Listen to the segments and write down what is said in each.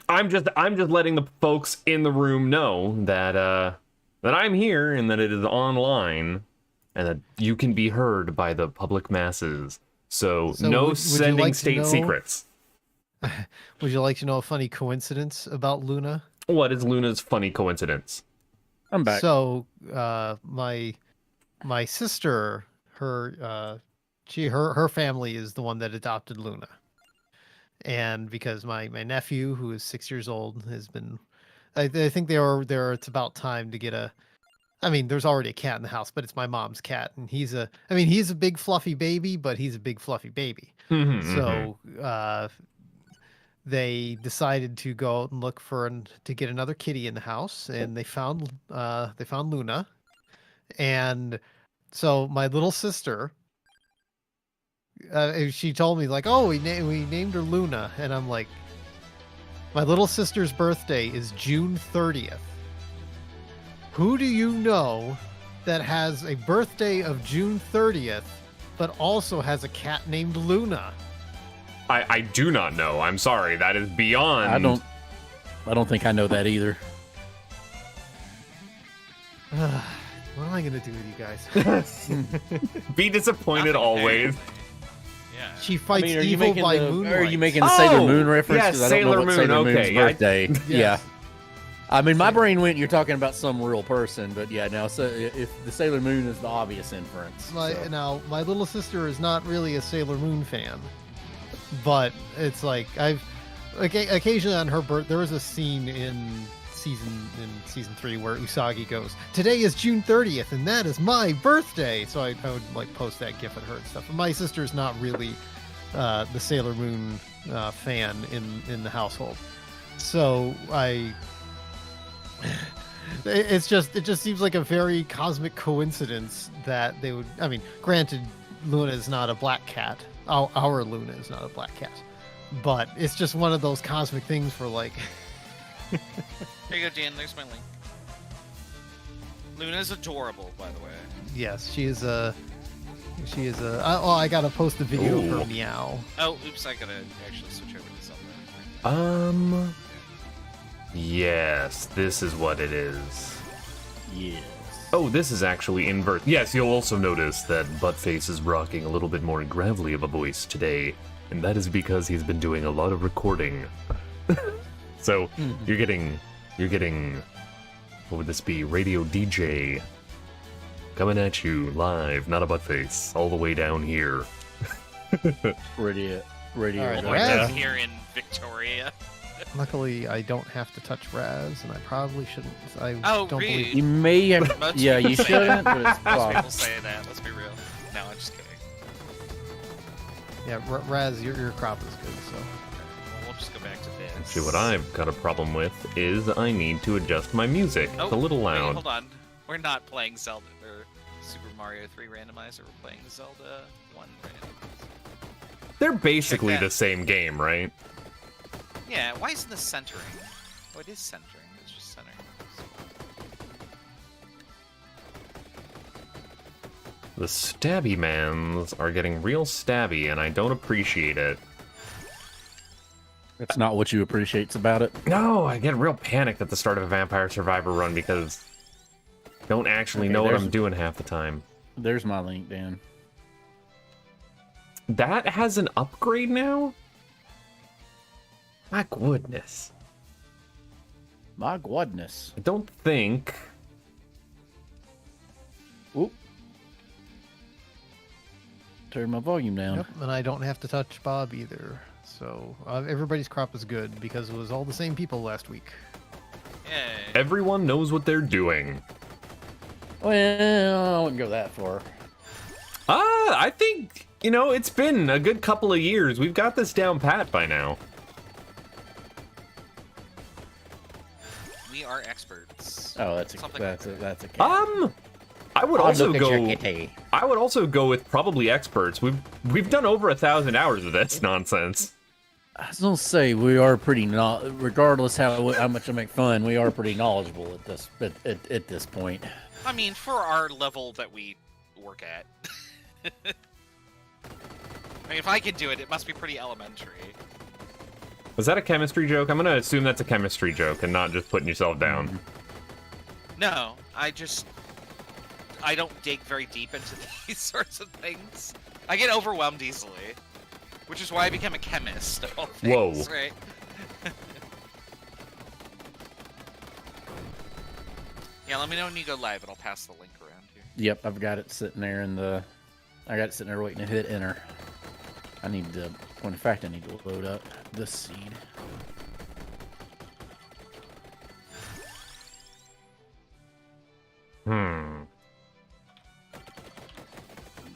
I'm just letting the folks in the room know that that I'm here and that it is online and that you can be heard by the public masses. So no sending state secrets. Would you like to know a funny coincidence about Luna? What is Luna's funny coincidence? I'm back. So, my sister, her family is the one that adopted Luna, and because my nephew, who is 6 years old, has been, I think it's about time to get a. I mean, there's already a cat in the house, but it's my mom's cat, and he's a big fluffy baby, but he's a big fluffy baby. So, they decided to go out and look to get another kitty in the house, and they found Luna. And so my little sister, she told me like, "Oh, we named her Luna," and I'm like, my little sister's birthday is June 30th. Who do you know that has a birthday of June 30th, but also has a cat named Luna? I do not know. I'm sorry. That is beyond. I don't think I know that either. What am I gonna do with you guys? Be disappointed always. Yeah. She fights evil by moonlight. Are you making the Sailor Moon reference? Yes, I don't know Sailor what Moon. Sailor Moon's Okay, birthday. Yes. Yeah. I mean, my brain went, you're talking about some real person, but yeah, now, so if the Sailor Moon is the obvious inference. Now, my little sister is not really a Sailor Moon fan, but it's like occasionally on her birth, there was a scene in season 3 where Usagi goes, "Today is June 30th, and that is my birthday." So I would like post that gif at her and stuff. But my sister's not really the Sailor Moon fan in the household, so it just seems like a very cosmic coincidence that they would. I mean, granted, Luna is not a black cat. Our Luna is not a black cat, but it's just one of those cosmic things for like. There you go, Dan. There's my link. Luna's adorable, by the way. Yes, she is a. I gotta post the video of her meow. Oh, oops! I gotta actually switch over to Zelda. Yes, this is what it is. Yes. Oh, this is actually invert. Yes, you'll also notice that Buttface is rocking a little bit more gravelly of a voice today, and that is because he's been doing a lot of recording. So you're getting, what would this be? Radio DJ coming at you live, not a Buttface, all the way down here. Radio. All right, Like here in Victoria. Luckily, I don't have to touch Raz, and I probably shouldn't. I Oh, don't rude. believe. You may have. Most Yeah, people you say shouldn't, that. but it's Most people possible. say that. Let's be real. No, I'm just kidding. Yeah, Raz, your crop is good. So Well, we'll just go back to this. See, what I've got a problem with is I need to adjust my music. It's a little Wait, loud. hold on. We're not playing Zelda or Super Mario 3 Randomizer. We're playing Zelda 1 Randomizer. They're basically Check that. the same game, right? Yeah, why isn't this centering? Oh, it is centering. It's just centering. The stabby mans are getting real stabby, and I don't appreciate it. That's not what you appreciate about it. No, I get real panicked at the start of a Vampire Survivor run because I don't actually know what I'm doing half the time. There's my link, Dan. That has an upgrade now? My goodness. My goodness. I don't think... Oop. Turn my volume down. yep, and I don't have to touch Bob either. So everybody's crop is good because it was all the same people last week. Yay. Everyone knows what they're doing. Well, I wouldn't go that far. I think, it's been a good couple of years. We've got this down pat by now. We are experts. Oh, that's Something a cat. I would Oh, also look at go. your kitty. I would also go with probably experts. We've done over 1,000 hours of this nonsense. I was gonna say we are pretty regardless how much I make fun, we are pretty knowledgeable at this point. I mean, for our level that we work at. I mean, if I can do it, it must be pretty elementary. Was that a chemistry joke? I'm gonna assume that's a chemistry joke and not just putting yourself down. No, I don't dig very deep into these sorts of things. I get overwhelmed easily, which is why I became a chemist of all things, Whoa. right? Yeah, let me know when you go live, and I'll pass the link around here. Yep, I've got it sitting there in the. I got it sitting there waiting to hit enter. I need to. When in fact, I need to load up this seed.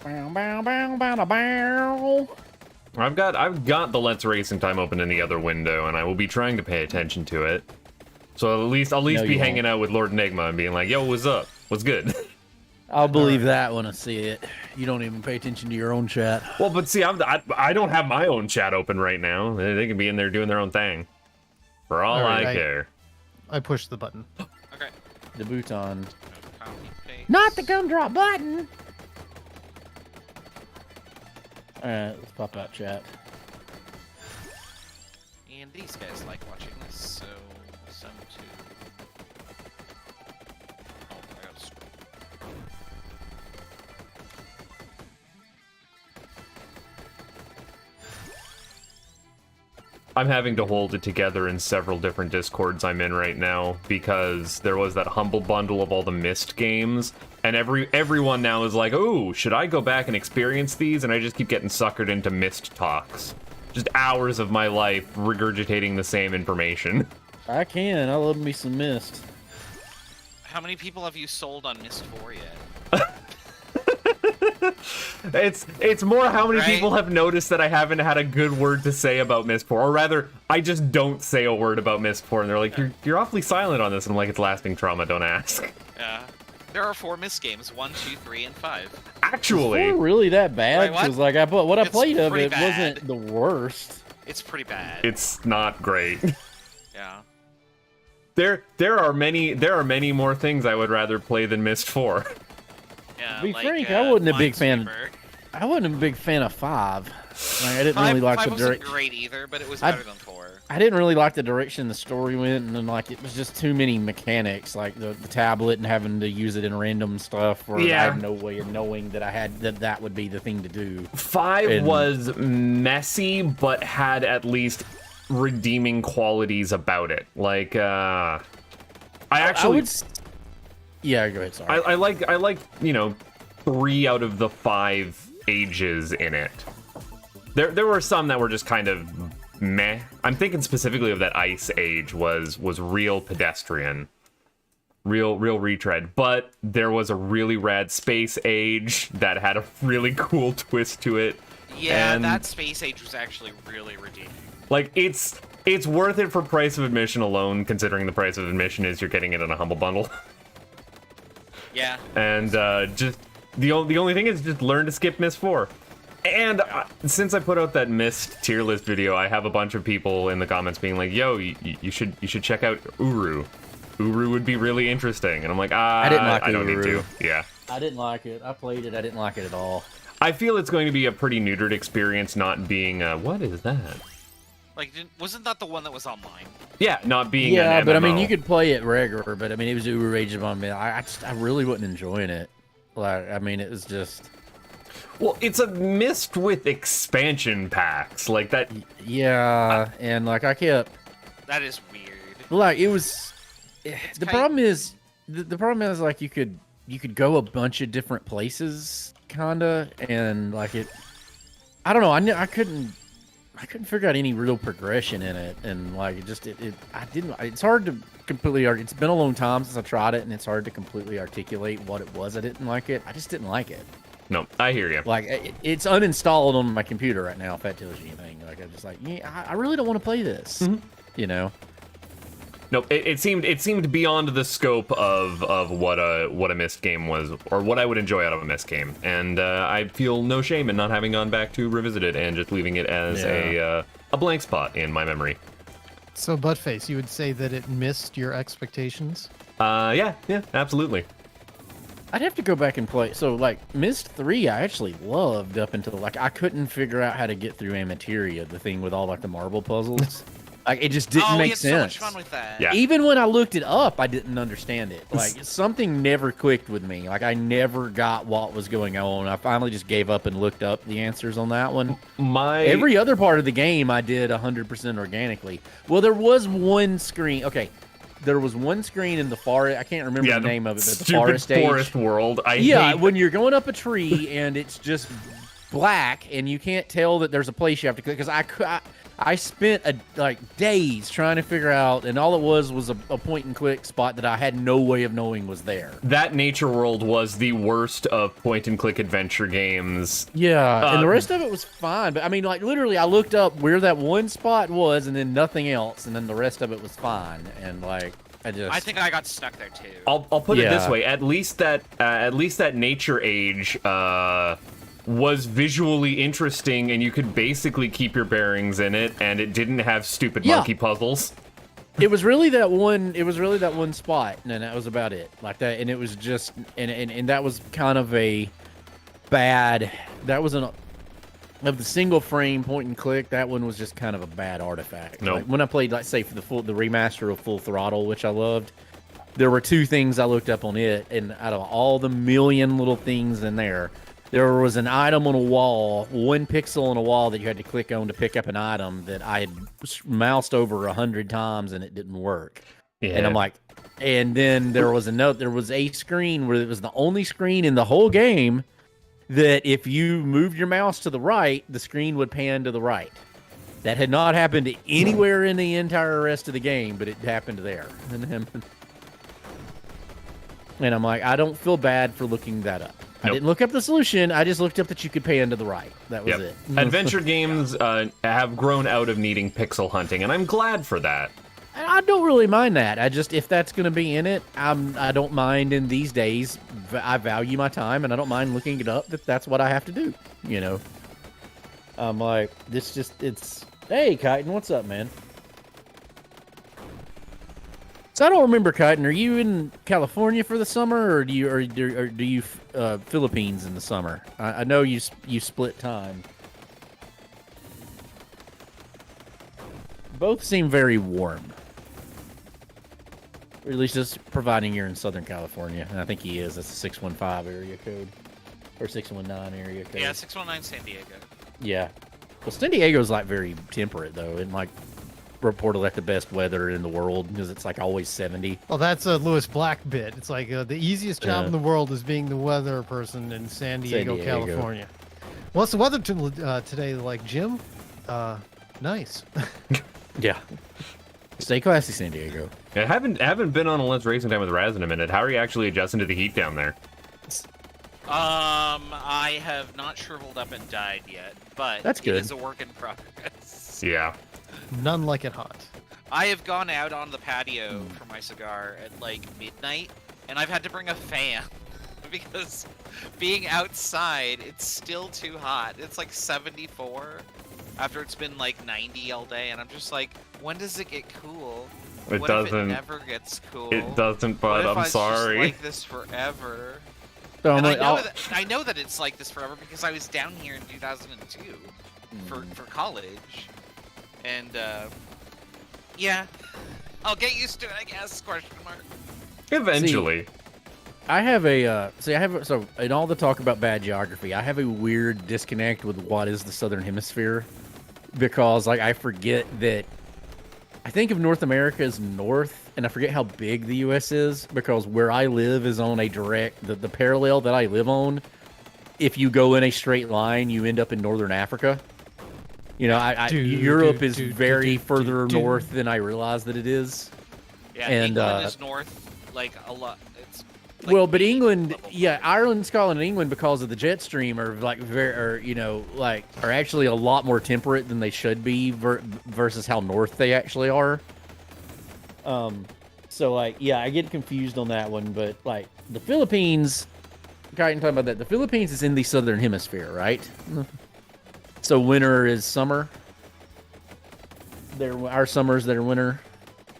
Bow, bow, bow, bow, bow. I've got the Let's Racing Time open in the other window, and I will be trying to pay attention to it. So I'll at least No, be you hanging won't. out with Lord Enigma and being like, "Yo, what's up? What's good?" I'll believe that when I see it. You don't even pay attention to your own chat. Well, but see, I don't have my own chat open right now. They can be in there doing their own thing. For all Alright, I care. I pushed the button. Okay. The bouton. Copy, paste. Not the gumdrop button! Alright, let's pop out chat. And these guys like watching this, so some to. Oh, I gotta scroll. I'm having to hold it together in several different Discords I'm in right now because there was that humble bundle of all the Myst games, and everyone now is like, "Oh, should I go back and experience these?" And I just keep getting suckered into Myst talks. Just hours of my life regurgitating the same information. I can. I love me some mist. How many people have you sold on Myst 4 yet? It's more how many Right? people have noticed that I haven't had a good word to say about Myst 4, or rather, I just don't say a word about Myst 4, and they're like, "You're awfully silent on this," and I'm like, "It's lasting trauma, don't ask." Yeah. There are 4 Myst games: 1, 2, 3, and 5. Actually, Is it really that bad? Wait, what? Because like I It's played of pretty it bad. wasn't the worst. It's pretty bad. it's not great. Yeah. There are many more things I would rather play than Myst 4. Yeah. To be like, frank, I wasn't a big fan. Minesweeper. I wasn't a big fan of 5. Like, I didn't 5, really like 5 the wasn't direction. great either, but it was I- better than 4. I didn't really like the direction the story went, and then like it was just too many mechanics, like the tablet and having to use it in random stuff. Where I Yeah. had no way of knowing that that would be the thing to do. 5 And- was messy, but had at least redeeming qualities about it. Like, I actually, Yeah, go ahead. Sorry. I like 3 out of the 5 ages in it. There were some that were just kind of meh. I'm thinking specifically of that Ice Age was real pedestrian, real retread. But there was a really rad Space Age that had a really cool twist to it. Yeah, And- that Space Age was actually really redeeming. Like, it's worth it for price of admission alone, considering the price of admission is you're getting it in a humble bundle. Yeah. And just the only thing is just learn to skip Myst 4. And since I put out that Myst tier list video, I have a bunch of people in the comments being like, "Yo, you should check out Uru. Uru would be really interesting." And I'm like, I didn't like I don't need Uru. to. Yeah. I didn't like it. I played it. I didn't like it at all. I feel it's going to be a pretty neutered experience, not being what is that? Like, wasn't that the one that was online? Yeah, not being Yeah, an but I mean, MMO. you could play it regular. But I mean, it was Uru Age of Unreal. I really wasn't enjoying it. Like, I mean, it was just. Well, it's a Myst with expansion packs like that. Yeah, and like I kept. That is weird. Like it was. The kind- problem is the problem is like you could go a bunch of different places, kinda, and like it. I don't know. I couldn't figure out any real progression in it, and like it just I didn't. It's hard to completely. It's been a long time since I tried it, and it's hard to completely articulate what it was. I didn't like it. I just didn't like it. No, I hear you. Like it's uninstalled on my computer right now. If that tells you anything, like I'm just like, yeah, I really don't want to play this. You know. No, it seemed beyond the scope of what a Myst game was, or what I would enjoy out of a Myst game, and I feel no shame in not having gone back to revisit it and just leaving it as a blank spot in my memory. So, Buttface, you would say that it missed your expectations? Yeah, absolutely. I'd have to go back and play. So, like, Myst 3, I actually loved up until, like, I couldn't figure out how to get through Amateria, the thing with all, like, the marble puzzles. Like, it just didn't we make had sense. so much fun with that. Yeah. Even when I looked it up, I didn't understand it. Like, something never clicked with me. Like, I never got what was going on. I finally just gave up and looked up the answers on that one. Every other part of the game, I did 100% organically. Well, there was one screen. Okay, there was one screen in the forest. I can't remember the name of it, but the forest stage. Forest world. I hate when you're going up a tree and it's just black and you can't tell that there's a place you have to click. Because I spent days trying to figure out, and all it was a point and click spot that I had no way of knowing was there. That nature world was the worst of point and click adventure games. Yeah, and the rest of it was fine. But I mean, like, literally, I looked up where that one spot was, and then nothing else, and then the rest of it was fine. And like, I think I got stuck there too. I'll put it this way: at least that nature age was visually interesting, and you could basically keep your bearings in it, and it didn't have stupid monkey puzzles. It was really that one. It was really that one spot, and that was about it. Like that, and it was just, and that was kind of a bad. That was of the single frame point and click. That one was just kind of a bad artifact. No. Like when I played, like, say, for the remaster of Full Throttle, which I loved, there were two things I looked up on it, and out of all the million little things in there. There was an item on a wall, 1 pixel on a wall that you had to click on to pick up an item that I had moused over 100 times and it didn't work. Yeah. And I'm like, and then there was a screen where it was the only screen in the whole game that if you moved your mouse to the right, the screen would pan to the right. That had not happened anywhere in the entire rest of the game, but it happened there. And I'm like, I don't feel bad for looking that up. Nope. I didn't look up the solution. I just looked up that you could pan to the right. That was it. Adventure games have grown out of needing pixel hunting, and I'm glad for that. I don't really mind that. I just, if that's going to be in it, I don't mind in these days. I value my time, and I don't mind looking it up if that's what I have to do, you know? I'm like, hey, Kyton, what's up, man? So I don't remember, Kyton. Are you in California for the summer, or do you Philippines in the summer? I know you split time. Both seem very warm. Or at least just providing you're in Southern California. And I think he is. That's a 615 area code. Or 619 area code. Yeah, 619 San Diego. Yeah. Well, San Diego's like very temperate, though. And like reported like the best weather in the world because it's like always 70. Well, that's a Lewis Black bit. It's like the easiest job in the world is being the weather person in San Diego, California. What's the weather today like, Jim? Nice. Yeah. Stay classy, San Diego. I haven't been on a Let's Racing Time with Raz in a minute. How are you actually adjusting to the heat down there? I have not shriveled up and died yet, but that's good. It is a work in progress. Yeah. None like it hot. I have gone out on the patio for my cigar at like midnight, and I've had to bring a fan because being outside, it's still too hot. It's like 74 after it's been like 90 all day, and I'm just like, when does it get cool? It what doesn't. If it never gets cool. It doesn't, but what if I'm sorry. Just like this forever. So and I know that it's like this forever because I was down here in 2002 for college, and yeah, I'll get used to it, I guess. Question mark. Eventually. I have so in all the talk about bad geography, I have a weird disconnect with what is the Southern Hemisphere, because like I forget that I think of North America as north, and I forget how big the U.S. is, because where I live is on a direct the parallel that I live on. If you go in a straight line, you end up in Northern Africa. You know, Europe is very further north than I realize that it is. Yeah, and England is north, like a lot. It's like well, but England, Ireland, Scotland, and England, because of the jet stream, are like are actually a lot more temperate than they should be versus how north they actually are. So like, yeah, I get confused on that one, but like the Philippines, talking about that, the Philippines is in the Southern Hemisphere, right? So winter is summer. Our summers, their winter,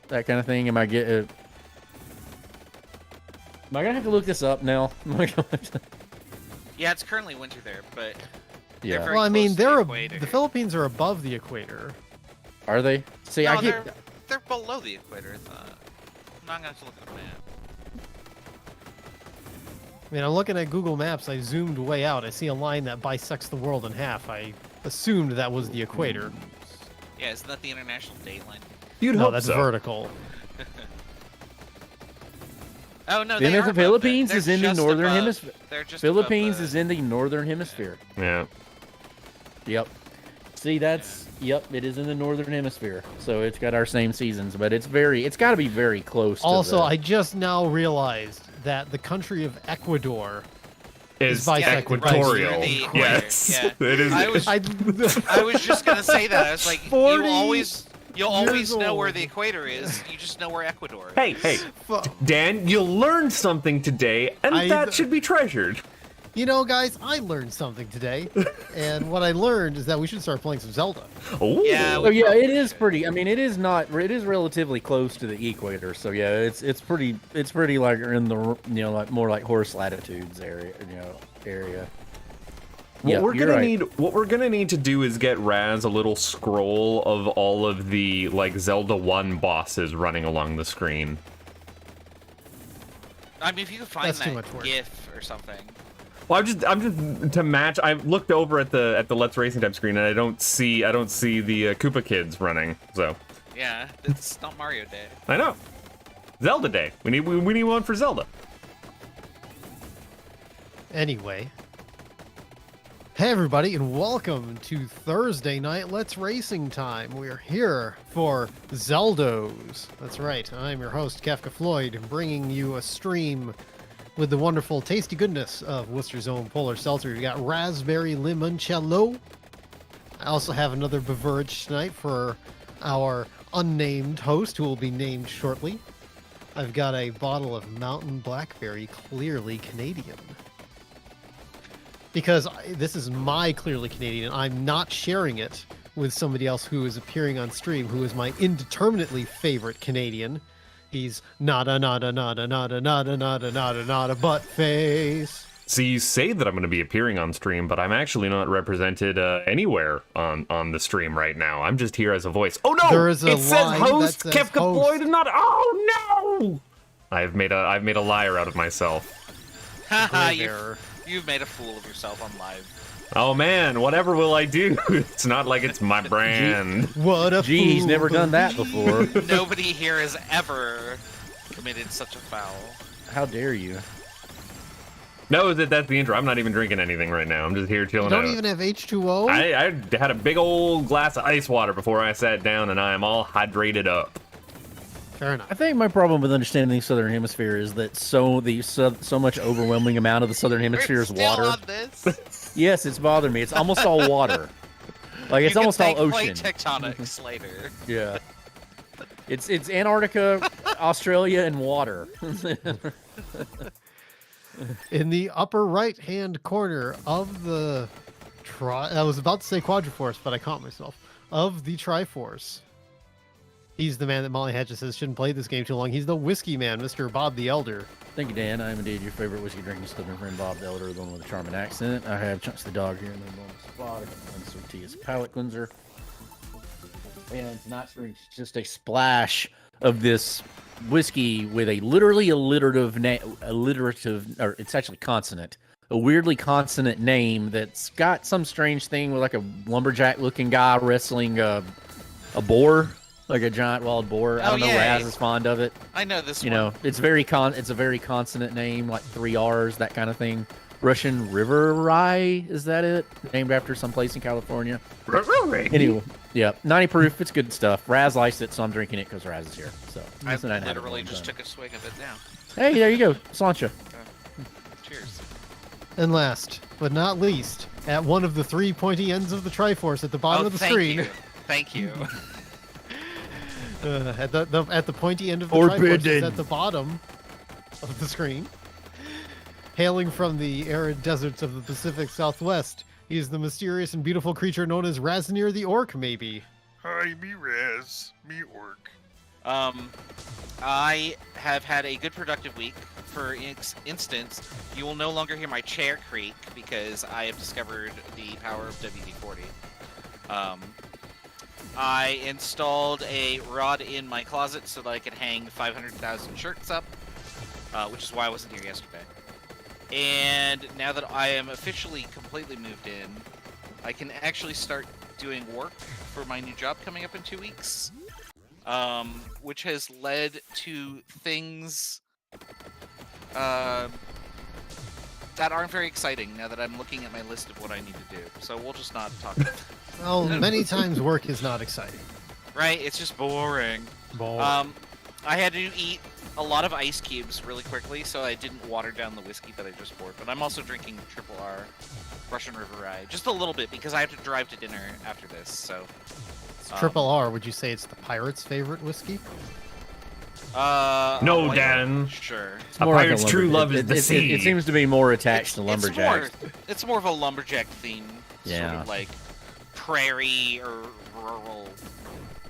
that kind of thing. Am I gonna have to look this up now? Yeah, it's currently winter there, but yeah. Well, I mean, the Philippines are above the equator. Are they? See, No, I get. they're below the equator. I thought. I'm not gonna have to look at the map. I mean, I'm looking at Google Maps. I zoomed way out. I see a line that bisects the world in half. I assumed that was the equator. Yeah, isn't that the international date line? You'd No, hope that's so. vertical. Oh no, Then they if are the above Philippines it. is They're in the just northern above- hemisphere. They're just Philippines above is in the northern hemisphere. Yeah. Yep. See, that's yep. It is in the northern hemisphere, so it's got our same seasons, but it's got to be very close. Also, to I just now realized that the country of Ecuador Is bisected right equatorial. through the equator, Yes. yeah. It is. I was I was just gonna say that. I was like, 40 you'll always years know where old. the equator is. You just know where Ecuador is. Hey, Dan, you learned something today, and that should be treasured. You know, guys, I learned something today, and what I learned is that we should start playing some Zelda. Oh, Yeah, Oh yeah, it is pretty. I mean, it is not. It is relatively close to the equator, so yeah, it's pretty like in the like more like horse latitudes area. Area. What we're you're gonna right. what we're gonna need to do is get Raz a little scroll of all of the like Zelda 1 bosses running along the screen. I mean, if you could find That's too that much work. GIF or something. Well, I'm just to match. I looked over at the Let's Racing Time screen, and I don't see the Koopa kids running. So Yeah, it's not Mario Day. I know. Zelda Day. We need one for Zelda. Anyway. Hey everybody, and welcome to Thursday night Let's Racing Time. We're here for Zeldos. That's right, I'm your host, Kafka Floyd, bringing you a stream with the wonderful tasty goodness of Worcester's own Polar Seltzer. We got Raspberry Limoncello. I also have another beverage tonight for our unnamed host, who will be named shortly. I've got a bottle of Mountain Blackberry, clearly Canadian. Because this is my clearly Canadian, I'm not sharing it with somebody else who is appearing on stream, who is my indeterminately favorite Canadian. He's not a butt face. See, you say that I'm going to be appearing on stream, but I'm actually not represented anywhere on the stream right now. I'm just here as a voice. Oh no! There is a it says line host that says Kefka host. Floyd and not. Oh no! I've made a liar out of myself. Haha, Grave error. you've made a fool of yourself on live. Oh man, whatever will I do? It's not like it's my brand. What a Gee, he's fool. never done that before. Nobody here has ever committed such a foul. How dare you? No, that's the intro. I'm not even drinking anything right now. I'm just here You chilling don't out. even have H2O? I had a big old glass of ice water before I sat down, and I am all hydrated up. Fair enough. I think my problem with understanding the Southern Hemisphere is that so much overwhelming amount of the Southern Hemisphere is We're still water. on this. Yes, it's bothered me. It's almost all water. Like it's You can almost all thank ocean. Plate tectonics later. Yeah. It's Antarctica, Australia, and water. In the upper right-hand corner of the I was about to say Quadriforce, but I caught myself. Of the Triforce. He's the man that Molly Hatchet says shouldn't play this game too long. He's the whiskey man, Mr. Bob the Elder. Thank you, Dan. I am indeed your favorite whiskey drinking Southern friend, Bob the Elder, the one with a charming accent. I have Chunks the dog here in the bonus spot. Unsweet tea is a palate cleanser. And tonight's drink is just a splash of this whiskey with a it's actually consonant. A weirdly consonant name that's got some strange thing with like a lumberjack looking guy wrestling a boar, like a giant wild boar. I Oh, don't know, yay. Raz is fond of it. I know this You one. know, it's a very consonant name, like 3 R's, that kind of thing. Russian River Rye, is that it? Named after some place in California. Anyway, yeah, 90 proof, it's good stuff. Raz likes it, so I'm drinking it because Raz is here. So I listen, hadn't had it literally in a long just time. took a swig of it now. Hey, there you go, Sancha. Cheers. And last, but not least, at one of the 3 pointy ends of the Triforce at the bottom of the thank screen. You. Thank you. At the pointy end of the Forbidden. Triforce is at the bottom of the screen. Hailing from the arid deserts of the Pacific Southwest, he is the mysterious and beautiful creature known as Razanir the Orc, maybe. Hi, me Raz, me Orc. I have had a good productive week. For instance, you will no longer hear my chair creak because I have discovered the power of WD-40. I installed a rod in my closet so that I could hang 500,000 shirts up, which is why I wasn't here yesterday. And now that I am officially completely moved in, I can actually start doing work for my new job coming up in 2 weeks, which has led to things that aren't very exciting now that I'm looking at my list of what I need to do. So we'll just not talk about that. Well, many times work is not exciting. Right? It's just boring. I had to eat a lot of ice cubes really quickly, so I didn't water down the whiskey that I just poured. But I'm also drinking Triple R Russian River Rye, just a little bit because I have to drive to dinner after this. So Triple R, would you say it's the pirate's favorite whiskey? No, like, Dan. Sure. A more like pirate's true love is the sea. It seems to be more attached to lumberjacks. It's more of a lumberjack theme, sort Yeah. of like prairie or rural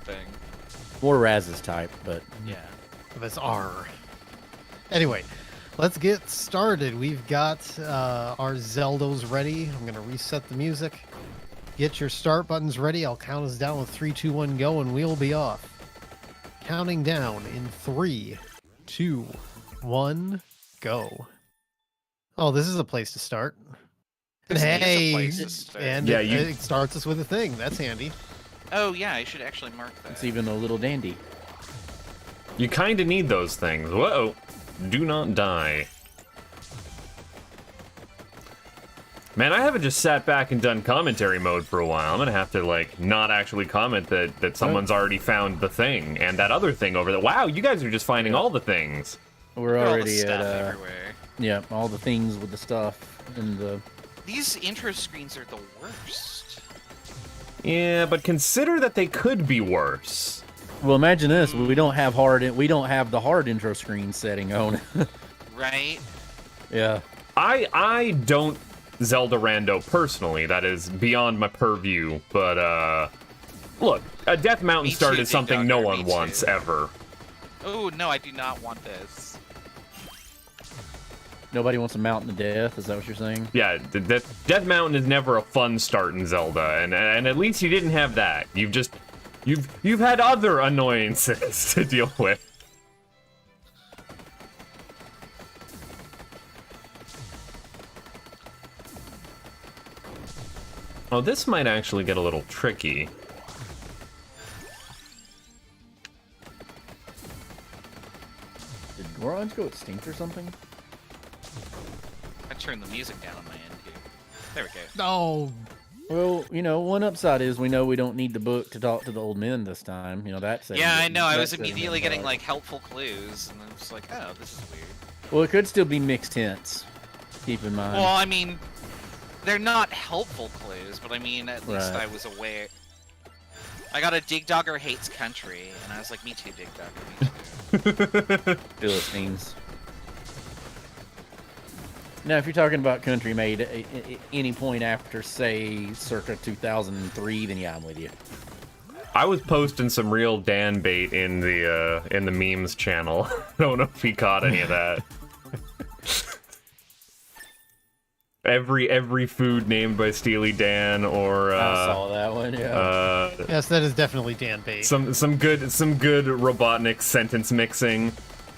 thing. More Raz's type, but Yeah. That's R. Anyway, let's get started. We've got our Zeldos ready. I'm going to reset the music. Get your start buttons ready. I'll count us down with 3, 2, 1, go, and we'll be off. Counting down in 3, 2, 1, go. Oh, this is a place to start. And This is a hey, place to start. and Yeah, it starts us with a thing. That's handy. Oh yeah, I should actually mark that. it's even a little dandy. You kind of need those things. Whoa. Do not die. Man, I haven't just sat back and done commentary mode for a while. I'm gonna have to, like, not actually comment that someone's already found the thing and that other thing over there. Wow, you guys are just finding all the things. We're Look at all the already stuff at everywhere. yeah, all the things with the stuff and the. These intro screens are the worst. Yeah, but consider that they could be worse. Well, imagine this: we don't have the hard intro screen setting on. Right? Yeah. I don't Zelda Rando personally. That is beyond my purview. But look, a Death Mountain Me start too, is something no Big one Dogger, me wants too. ever. Oh no, I do not want this. Nobody wants a mountain of death. Is that what you're saying? Yeah, Death Mountain is never a fun start in Zelda, and at least you didn't have that. You've had other annoyances to deal with. Oh, this might actually get a little tricky. Did Gorons go extinct or something? I turned the music down on my end too. There we go. Oh, Well, one upside is we know we don't need the book to talk to the old men this time. That's Yeah, I know. I was immediately getting like helpful clues, and I was like, oh, this is weird. Well, it could still be mixed hints. Keep in mind. Well, I mean, they're not helpful clues, but I mean, at least Right. I was aware. I got a Dig Dogger hates country, and I was like, me too, Dig Dogger, me too. Philistines. Now, if you're talking about country made at any point after, say, circa 2003, then yeah, I'm with you. I was posting some real Dan bait in the memes channel. I don't know if he caught any of that. Every food named by Steely Dan or I saw that one. Yeah. yes, that is definitely Dan bait. some good Robotnik sentence mixing.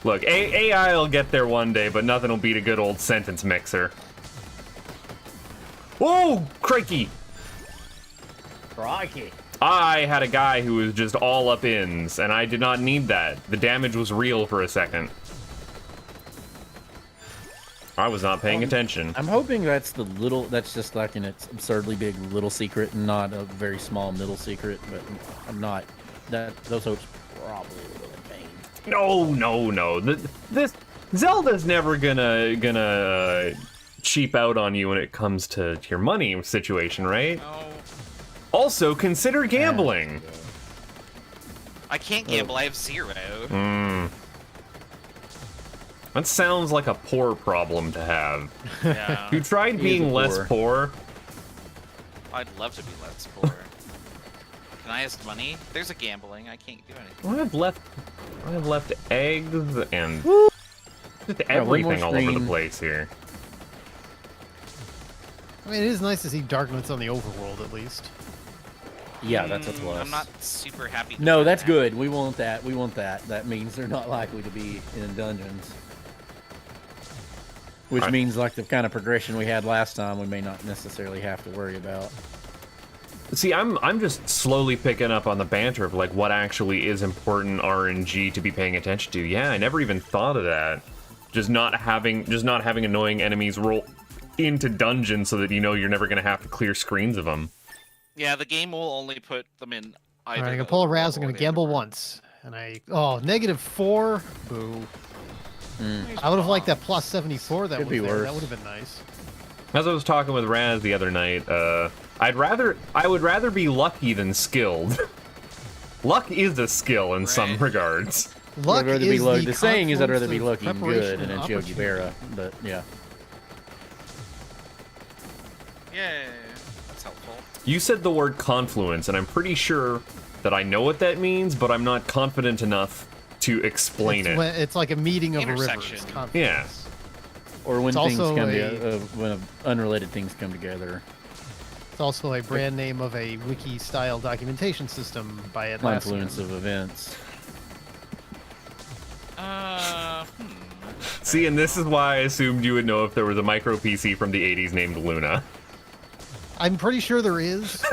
Look, AI will get there one day, but nothing will beat a good old sentence mixer. Whoa, crikey! Crikey. I had a guy who was just all up ins, and I did not need that. The damage was real for a second. I was not paying attention. I'm hoping that's that's just like an absurdly big little secret and not a very small middle secret, but I'm not. Those hopes probably a little in vain. No. This Zelda's never gonna cheap out on you when it comes to your money situation, right? No, Also, consider gambling. I can't gamble. I have 0. That sounds like a poor problem to have. Yeah, You tried being less poor. I'd love to be less poor. Can I ask money? There's a gambling. I can't do anything. I have left eggs and just one more everything all over the screen. place here. I mean, it is nice to see Darkness on the overworld, at least. Yeah, that's a plus. I'm not super happy. No, with that's that. good. We want that. We want that. That means they're not likely to be in dungeons. Which Alright. means, like the kind of progression we had last time, we may not necessarily have to worry about. See, I'm just slowly picking up on the banter of like what actually is important RNG to be paying attention to. Yeah, I never even thought of that. Just not having annoying enemies roll into dungeons so that you know you're never gonna have to clear screens of them. Yeah, the game will only put them in All either. right, I'm gonna the pull a overworld Raz. I'm or gonna the gamble underworld. once, and -4. Boo. Mm. I would have liked that plus 74. That Could was be there. worse. That would have been nice. As I was talking with Raz the other night, I would rather be lucky than skilled. Luck is a skill in some Right. regards. Luck I'd rather is be lucky. the The saying is I'd rather be confluence lucky of and good preparation and then Chogi opportunity. Berra, but yeah. Yay, that's helpful. You said the word confluence, and I'm pretty sure that I know what that means, but I'm not confident enough to explain it. It's like a meeting of a river. Intersection. It's confluence. Yeah. Or when It's things also come a- to when unrelated things come together. It's also a brand name of a wiki-style documentation system by Atlassian. Confluence of events. See, and this is why I assumed you would know if there was a micro PC from the 80s named Luna. I'm pretty sure there is.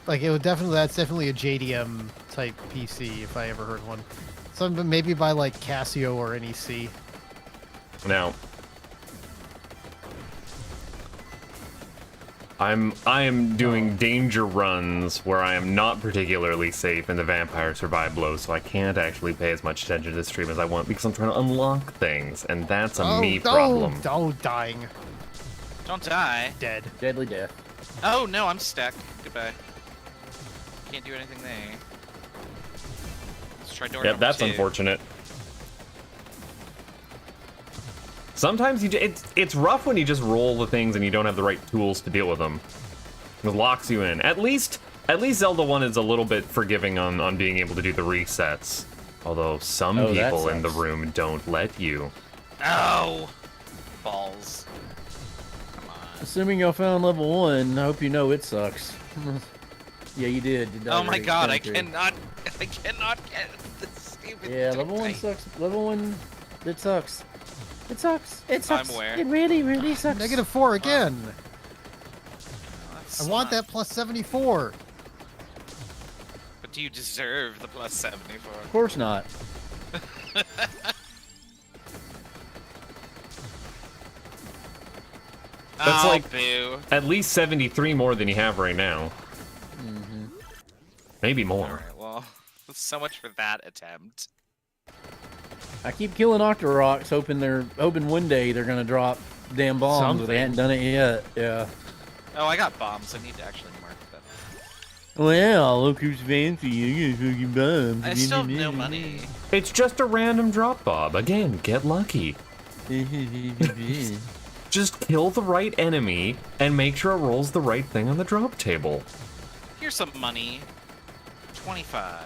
Like that's definitely a JDM type PC if I ever heard one. Some maybe by like Casio or NEC. Now, I am doing danger runs where I am not particularly safe in the vampire survive blow, so I can't actually pay as much attention to the stream as I want because I'm trying to unlock things, and that's a me problem. Dying. Don't die. Dead. Deadly death. Oh no, I'm stuck. Goodbye. Can't do anything there. Let's try door Yep, number that's 2. unfortunate. Sometimes it's rough when you just roll the things and you don't have the right tools to deal with them. It locks you in. At least Zelda 1 is a little bit forgiving on being able to do the resets. Although some Oh, that people in the sucks. room don't let you. Oh! Balls. Come on. Assuming y'all found level 1, I hope you know it sucks. Yeah, you did. You died Oh my already. god, I Thank you. cannot get this stupid Yeah, level 1 thing. sucks. Level 1, it sucks. It sucks. It sucks. I'm aware. It really, really sucks. -4 again. That's I want not- that plus 74. But do you deserve the plus 74? Of course not. That's oh, like- boo. At least 73 more than you have right now. Mm-hmm. Maybe more. Alright, well, so much for that attempt. I keep killing Octoroks, hoping one day they're gonna drop damn bombs, but they hadn't done it yet. Yeah. Oh, I got bombs. I need to actually mark them. Well, look who's fancy. You get fucking bombs. I still have no money. It's just a random drop, Bob. Again, get lucky. Just kill the right enemy and make sure it rolls the right thing on the drop table. Here's some money. 25.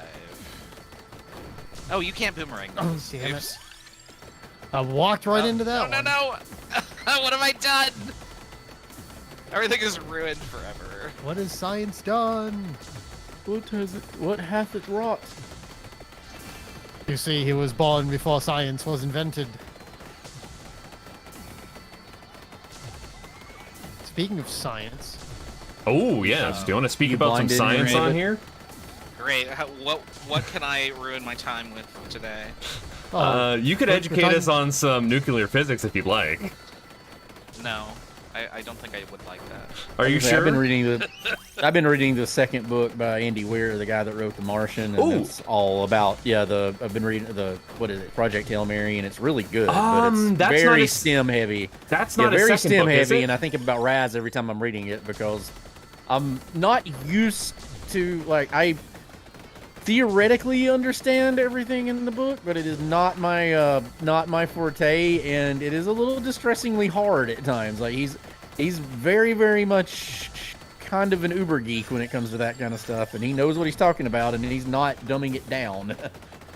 Oh, you can't boomerang Oh, those. damn it. Oops. I walked right into that no, one. No, no! What have I done? Everything is ruined forever. What has science done? What hath it wrought? You see, he was born before science was invented. Speaking of science, Oh, yes. Do you want to speak you about some blinded science Raven? on here? Great. What can I ruin my time with today? You could we're educate talking- us on some nuclear physics if you'd like. No, I don't think I would like that. Are you sure? I've been reading the second book by Andy Weir, the guy that wrote The Martian, and Ooh. it's all about I've been reading the Project Hail Mary, and it's really good, but that's it's not very a- STEM heavy. That's Yeah, not a very second STEM book, is heavy, it? and I think about Raz every time I'm reading it because I'm not used to I theoretically understand everything in the book, but it is not my forte, and it is a little distressingly hard at times. Like he's very, very much kind of an uber geek when it comes to that kind of stuff, and he knows what he's talking about, and he's not dumbing it down.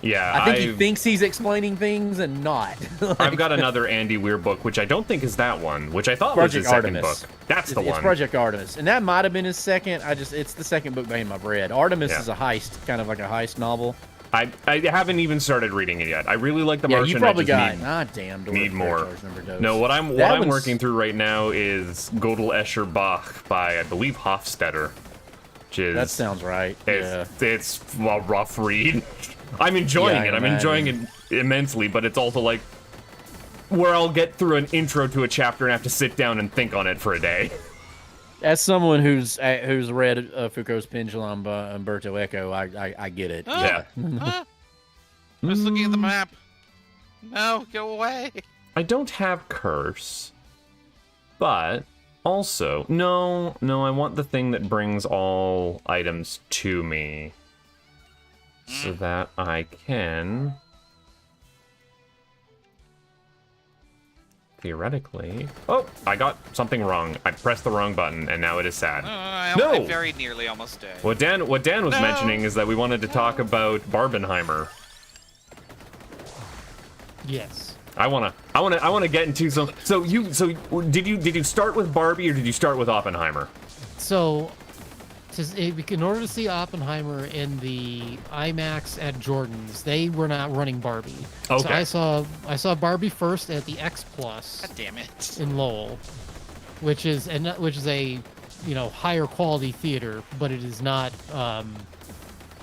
Yeah, I think he thinks he's explaining things and not. I've got another Andy Weir book, which I don't think is that one, which I thought was his second book. That's the one. It's Project Artemis, and that might have been his second. It's the second book by him I've read. Artemis is a heist, kind of like a heist novel. I haven't even started reading it yet. I really like The Martian. You probably got need more. No, what I'm working through right now is Gödel Escher Bach by, I believe, Hofstetter. Which is, that sounds right. It's a rough read. I'm enjoying it. I'm enjoying it immensely, but it's also like where I'll get through an intro to a chapter and have to sit down and think on it for a day. As someone who's read Foucault's Pendulum by Umberto Eco, I get it. Yeah. I'm just looking at the map. No, go away. I don't have Curse, but also no, I want the thing that brings all items to me, so that I can theoretically. Oh, I got something wrong. I pressed the wrong button, and now it is sad. I very nearly almost did. What Dan was mentioning is that we wanted to talk about Barbenheimer. Yes. I wanna get into some. So did you start with Barbie or did you start with Oppenheimer? So, in order to see Oppenheimer in the IMAX at Jordan's, they were not running Barbie. Okay. So I saw Barbie first at the X Plus. God damn it. In Lowell, which is a higher quality theater, but it is not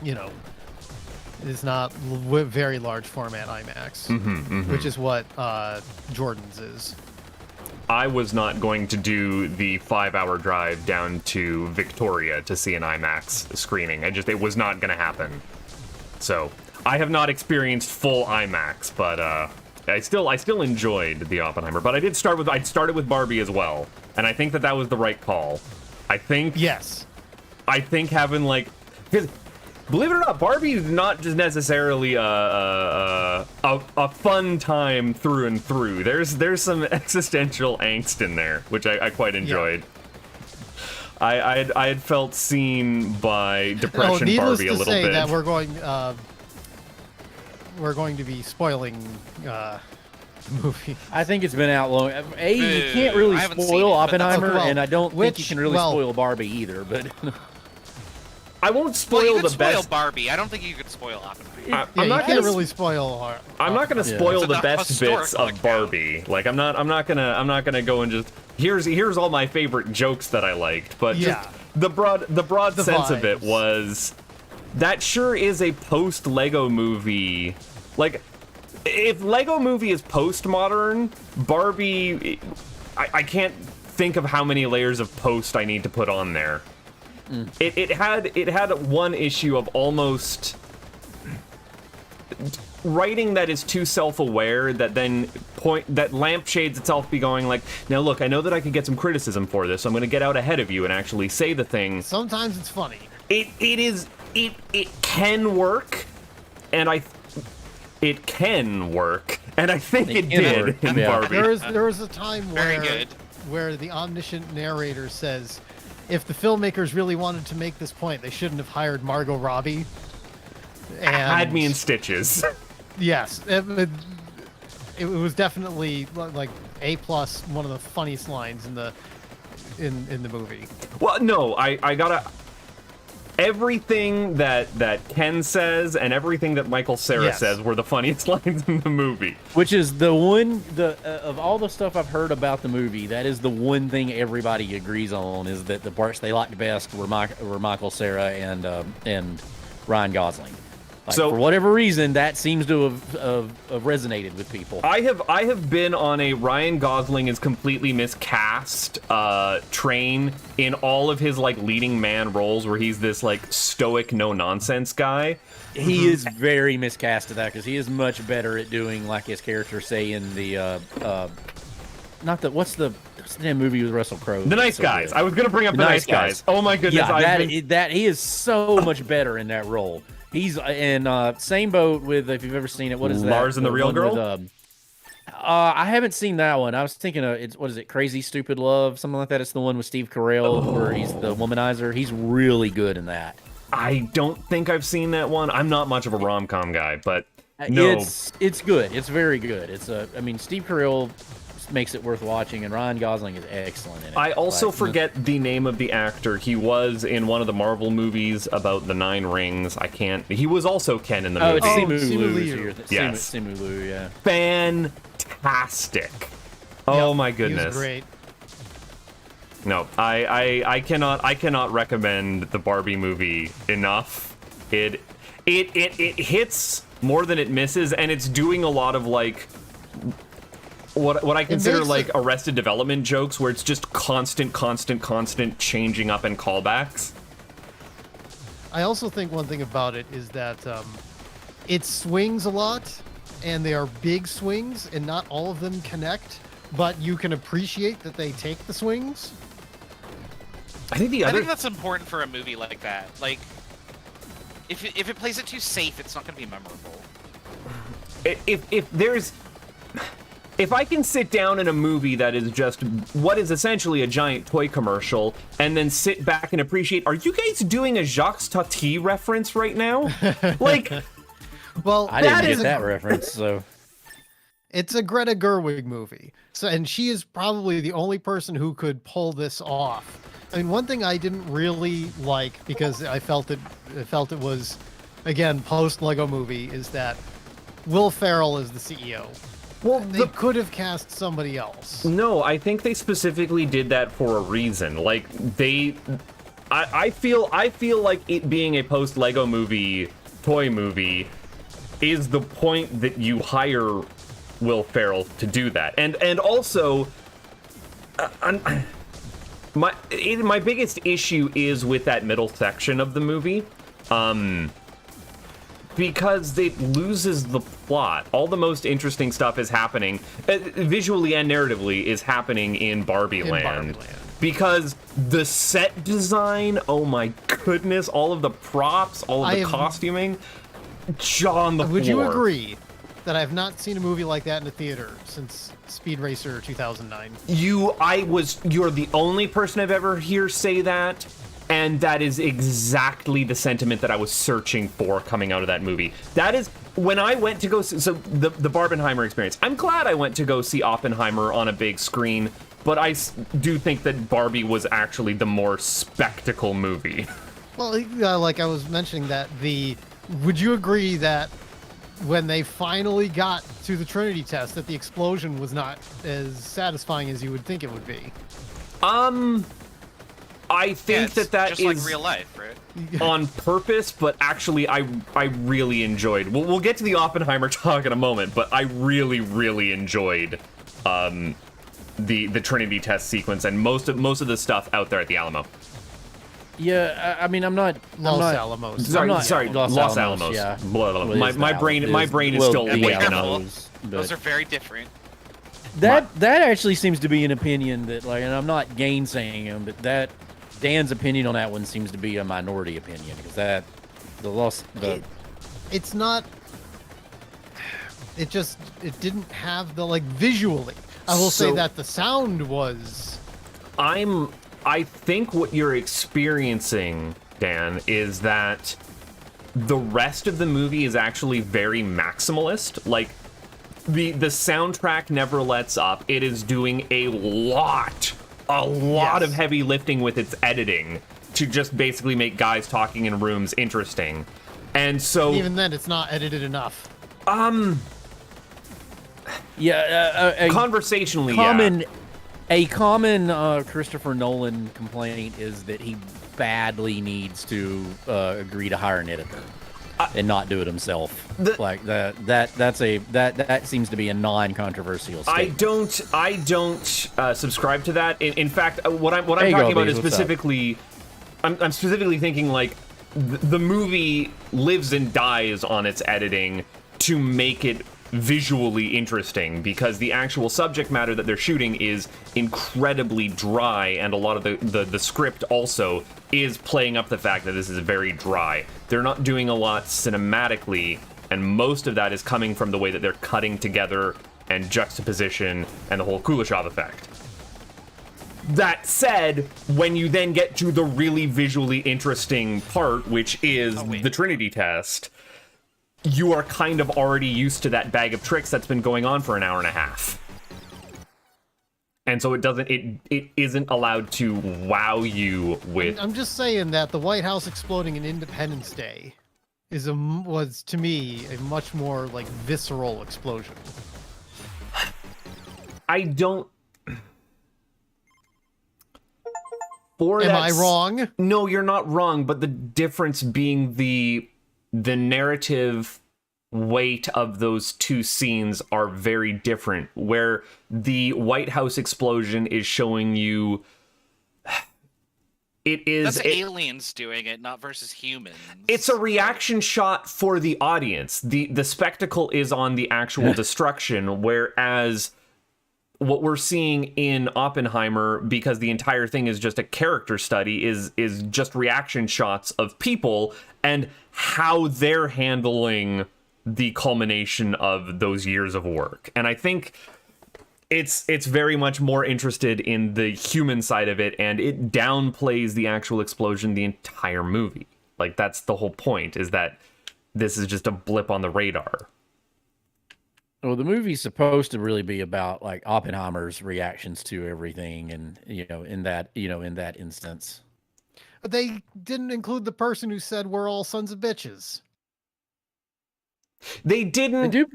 it is not very large format IMAX, which is what Jordan's is. I was not going to do the 5-hour drive down to Victoria to see an IMAX screening. It was not going to happen. So I have not experienced full IMAX, but I still enjoyed the Oppenheimer. But I started with Barbie as well, and I think that was the right call. I think having because believe it or not, Barbie is not just necessarily a fun time through and through. There's some existential angst in there, which I quite enjoyed. Yeah. I had felt seen by Depression Barbie a little bit. That we're going to be spoiling the movie. I think it's been out long. You can't really spoil Oppenheimer, and I don't think you can really spoil Barbie either. But I won't spoil the best. Spoil Barbie. I don't think you could spoil Oppenheimer. I'm not gonna really spoil. I'm not gonna spoil the best bits of Barbie. Like I'm not gonna go and just here's all my favorite jokes that I liked. But just the broad sense of it was that sure is a post Lego movie. Like if Lego movie is postmodern, Barbie, I can't think of how many layers of post I need to put on there. It had one issue of almost writing that is too self-aware that then that lampshades itself be going like, now look, I know that I could get some criticism for this, so I'm going to get out ahead of you and actually say the thing. Sometimes it's funny. It can work, and it can work, and I think it did in Barbie. There was a time where the omniscient narrator says, if the filmmakers really wanted to make this point, they shouldn't have hired Margot Robbie. And had me in stitches. Yes, it was definitely like A+, one of the funniest lines in the movie. Well, no, I gotta. Everything that Ken says and everything that Michael Cera says were the funniest lines in the movie. Which is the one of all the stuff I've heard about the movie, that is the one thing everybody agrees on, is that the parts they liked best were Michael Cera and Ryan Gosling. So for whatever reason, that seems to have resonated with people. I have been on a Ryan Gosling is completely miscast train in all of his leading man roles, where he's this stoic no nonsense guy. He is very miscast at that, because he is much better at doing his character say in the what's the damn movie with Russell Crowe? The Nice Guys. I was gonna bring up the Nice Guys. Oh my goodness! Yeah, that he is so much better in that role. He's in same boat with, if you've ever seen it, what is that? Lars and the Real Girl? With, I haven't seen that one. I was thinking of, what is it, Crazy Stupid Love? Something like that. It's the one with Steve Carell where he's the womanizer. He's really good in that. I don't think I've seen that one. I'm not much of a rom-com guy, but no. It's good. It's very good. I mean, Steve Carell makes it worth watching, and Ryan Gosling is excellent in it. I also forget the name of the actor. He was in one of the Marvel movies about the Nine Rings. He was also Ken in the movie. It's Simu Simu Liu. Liu. Yes. Simu Liu, yeah. Fantastic. Oh my He goodness. was great. No, I cannot recommend the Barbie movie enough. It hits more than it misses, and it's doing a lot of like what I consider like Arrested Development jokes, where it's just constant changing up and callbacks. I also think one thing about it is that it swings a lot, and they are big swings, and not all of them connect, but you can appreciate that they take the swings. I think I think that's important for a movie like that. Like, if it plays it too safe, it's not going to be memorable. If I can sit down in a movie that is just what is essentially a giant toy commercial and then sit back and appreciate, are you guys doing a Jacques Tati reference right now? Like, Well, I didn't get that reference, so... It's a Greta Gerwig movie, and she is probably the only person who could pull this off. I mean, one thing I didn't really like, because I felt it was, again, post Lego Movie, is that Will Ferrell is the CEO. well, They could have cast somebody else. no, I think they specifically did that for a reason. Like I feel like it being a post Lego Movie toy movie is the point that you hire Will Ferrell to do that, and also. My biggest issue is with that middle section of the movie, because it loses the plot. All the most interesting stuff is happening, visually and narratively, is happening in Barbie Land. Because the set design, oh my goodness, all of the props, all of the costuming, jaw on the floor. Would you agree that I've not seen a movie like that in a theater since Speed Racer 2009? You're the only person I've ever heard say that, and that is exactly the sentiment that I was searching for coming out of that movie. That is when I went to go see, so the Barbenheimer experience. I'm glad I went to go see Oppenheimer on a big screen, but I do think that Barbie was actually the more spectacle movie. Well, like I was mentioning that would you agree that when they finally got to the Trinity test, that the explosion was not as satisfying as you would think it would be? I think Yeah, that just is like real life, right? on purpose, but actually I really enjoyed. We'll get to the Oppenheimer talk in a moment, but I really enjoyed the Trinity test sequence and most of the stuff out there at the Alamo. Yeah, I mean, Los Alamos. Sorry, Los Alamos. Yeah. Blah, blah, blah. My brain is still the waking up. Alamos, Those but are very different. that actually seems to be an opinion that, like, and I'm not gainsaying him, but that Dan's opinion on that one seems to be a minority opinion, because It's not. It didn't have the, like, visually. I will say that the sound was. I think what you're experiencing, Dan, is that the rest of the movie is actually very maximalist. Like, the soundtrack never lets up. It is doing a lot of heavy lifting with its editing to just basically make guys talking in rooms interesting. And so Even then, it's not edited enough. Conversationally, A common Christopher Nolan complaint is that he badly needs to agree to hire an editor and not do it himself. That seems to be a non-controversial statement. I don't subscribe to that. In fact, what I'm talking about is specifically, I'm specifically thinking, like, the movie lives and dies on its editing to make it visually interesting, because the actual subject matter that they're shooting is incredibly dry, and a lot of the script also is playing up the fact that this is very dry. They're not doing a lot cinematically, and most of that is coming from the way that they're cutting together and juxtaposition and the whole Kuleshov effect. That said, when you then get to the really visually interesting part, which is the Trinity test, you are kind of already used to that bag of tricks that's been going on for an hour and a half. And so it isn't allowed to wow you with... I'm just saying that the White House exploding in Independence Day was, to me, a much more, like, visceral explosion. I don't... Am I wrong? No, you're not wrong, but the difference being the narrative weight of those two scenes are very different, where the White House explosion is showing you That's aliens doing it, not versus humans. It's a reaction shot for the audience. The spectacle is on the actual destruction, whereas what we're seeing in Oppenheimer, because the entire thing is just a character study, is just reaction shots of people and how they're handling the culmination of those years of work. And I think it's very much more interested in the human side of it, and it downplays the actual explosion the entire movie. Like, that's the whole point, is that this is just a blip on the radar. Well, the movie's supposed to really be about like Oppenheimer's reactions to everything, and in that instance. But they didn't include the person who said we're all sons of bitches. They didn't. They do.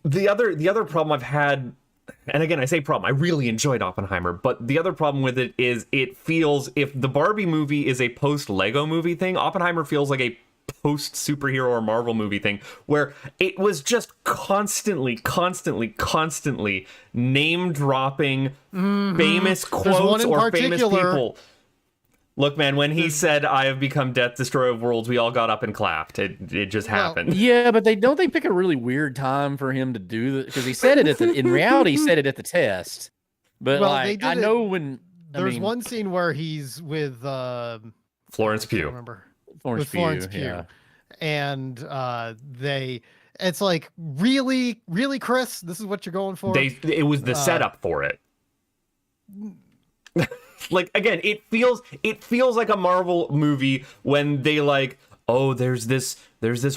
The other problem I've had, and again I say problem, I really enjoyed Oppenheimer, but the other problem with it is it feels, if the Barbie movie is a post Lego movie thing, Oppenheimer feels like a post superhero or Marvel movie thing, where it was just constantly name dropping famous quotes or famous people. Look, man, when he said, "I have become death, destroyer of worlds," we all got up and clapped. It just happened. Yeah, but they pick a really weird time for him to do that, because he said it in reality, he said it at the test. But I know when there's one scene where he's with Florence Pugh. Remember Florence Pugh, yeah. And it's like, really, Chris, this is what you're going for? It was the setup for it. Like, again, it feels like a Marvel movie when they like, oh, there's this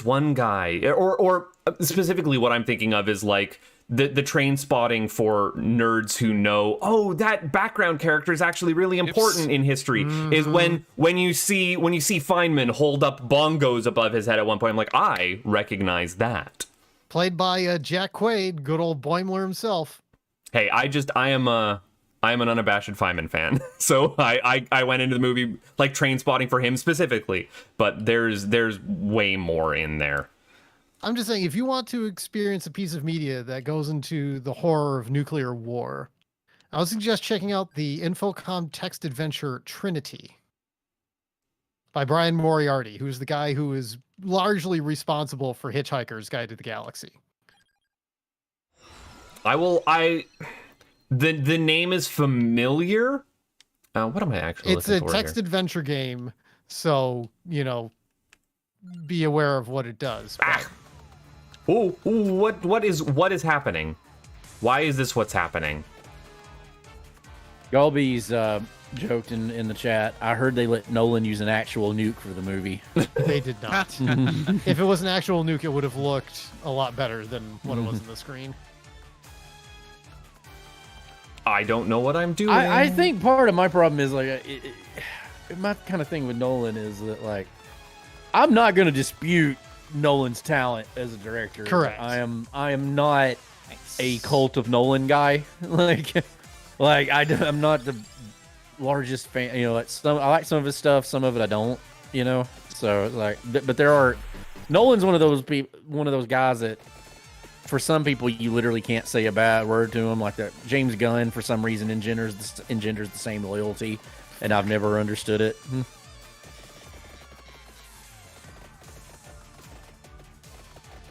one guy, or specifically what I'm thinking of is like the train spotting for nerds who know, oh, that background character is actually really important in history. Is when you see Feynman hold up bongos above his head at one point, I'm like, I recognize that. Played by Jack Quaid, good old Boimler himself. Hey, I am an unabashed Feynman fan, so I went into the movie like train spotting for him specifically, but there's way more in there. I'm just saying, if you want to experience a piece of media that goes into the horror of nuclear war, I would suggest checking out the Infocom text adventure Trinity by Brian Moriarty, who's the guy who is largely responsible for Hitchhiker's Guide to the Galaxy. The name is familiar. What am I actually looking for? It's a text adventure game, so, be aware of what it does. What is happening? Why is this what's happening? Galby's joked in the chat, I heard they let Nolan use an actual nuke for the movie. They did not. If it was an actual nuke, it would have looked a lot better than what it was on the screen. I don't know what I'm doing. I think part of my problem is like my kind of thing with Nolan is that, like, I'm not going to dispute Nolan's talent as a director. Correct. I am not a cult of Nolan guy. I'm not the largest fan. I like some of his stuff, some of it I don't. So like, but there are Nolan's one of those guys that, for some people, you literally can't say a bad word to him. Like that James Gunn, for some reason, engenders the same loyalty, and I've never understood it.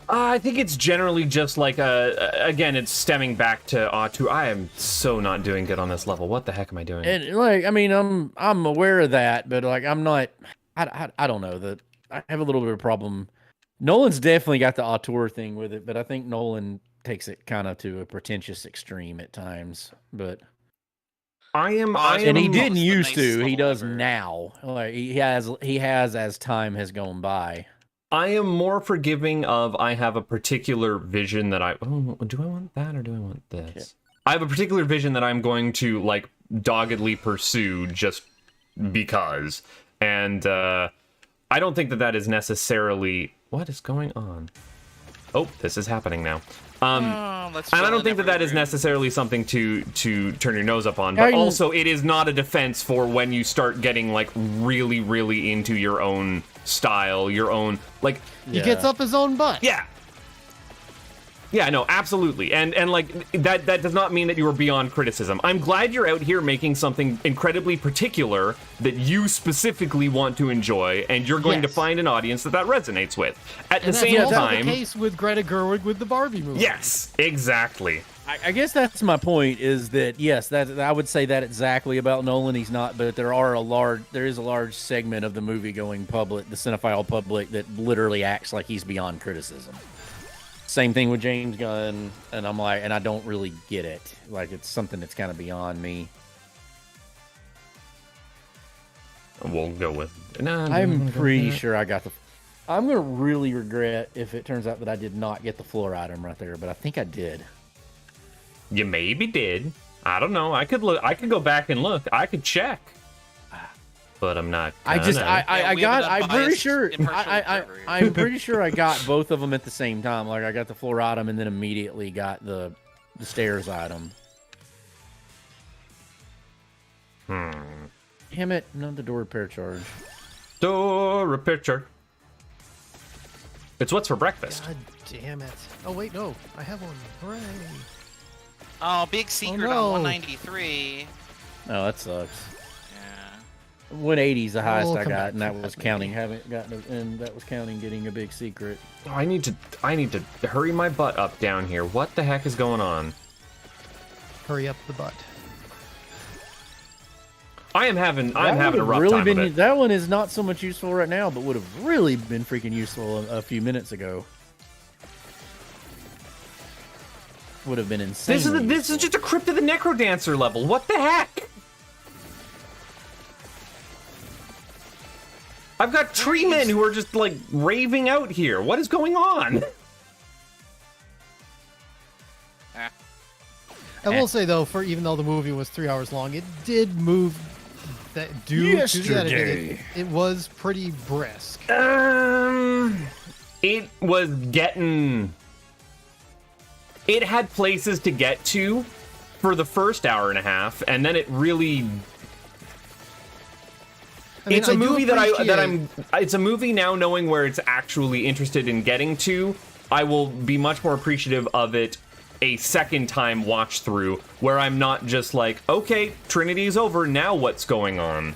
I think it's generally just like again, it's stemming back to Auteur. I am so not doing good on this level. What the heck am I doing? And like, I mean, I'm aware of that, but like, I'm not. I don't know that I have a little bit of a problem. Nolan's definitely got the auteur thing with it, but I think Nolan takes it kind of to a pretentious extreme at times. But And he didn't the used nicest to. He level does ever. now. Like he has as time has gone by. I am more forgiving of I have a particular vision that do I want that or do I want this? Yeah. I have a particular vision that I'm going to like doggedly pursue just because. And I don't think that is necessarily what is going on. Oh, this is happening now. And I don't think that is necessarily something to turn your nose up on, but also it is not a defense for when you start getting like really, really into your own style, your own like. He gets up his own butt. Yeah. Yeah, no, absolutely. And like that does not mean that you are beyond criticism. I'm glad you're out here making something incredibly particular that you specifically want to enjoy, and you're going to find an audience that resonates with. At the same time, the case with Greta Gerwig with the Barbie movie. Yes, exactly. I guess that's my point. Is that yes? That I would say that exactly about Nolan. He's not, but there is a large segment of the movie-going public, the cinephile public, that literally acts like he's beyond criticism. Same thing with James Gunn, and I'm like, and I don't really get it. Like, it's something that's kind of beyond me. We'll go with. I'm pretty sure I got the. I'm gonna really regret if it turns out that I did not get the floor item right there, but I think I did. You maybe did. I don't know. I could look. I could go back and look. I could check. But I'm not. I'm pretty sure. impartial I'm pretty sure I got both of them at the same time. Like I got the floor item and then immediately got the stairs item. Damn it! Not the door repair charge. Door repair charge. It's what's for breakfast. God damn it! Oh wait, no, I have one. Hooray! Oh, big secret no. on 193. Oh, that sucks. Yeah. 180 is the highest We'll I come got, back and to that that, was maybe. counting. Haven't gotten, and that was counting getting a big secret. Oh, I need to hurry my butt up down here. What the heck is going on? Hurry up the butt. I'm having a rough really time been, with it. That one is not so much useful right now, but would have really been freaking useful a few minutes ago. Would have been insane. This is just a Crypt of the Necrodancer level. What the heck? I've got tree men who are just like raving out here. What is going on? I will say though, for even though the movie was 3 hours long, it did move. That due to the editing, it was pretty brisk. It was getting. It had places to get to for the first hour and a half, and then it really. It's a movie it's a movie now knowing where it's actually interested in getting to. I will be much more appreciative of it a second time watch through, where I'm not just like, okay, Trinity's over, now what's going on?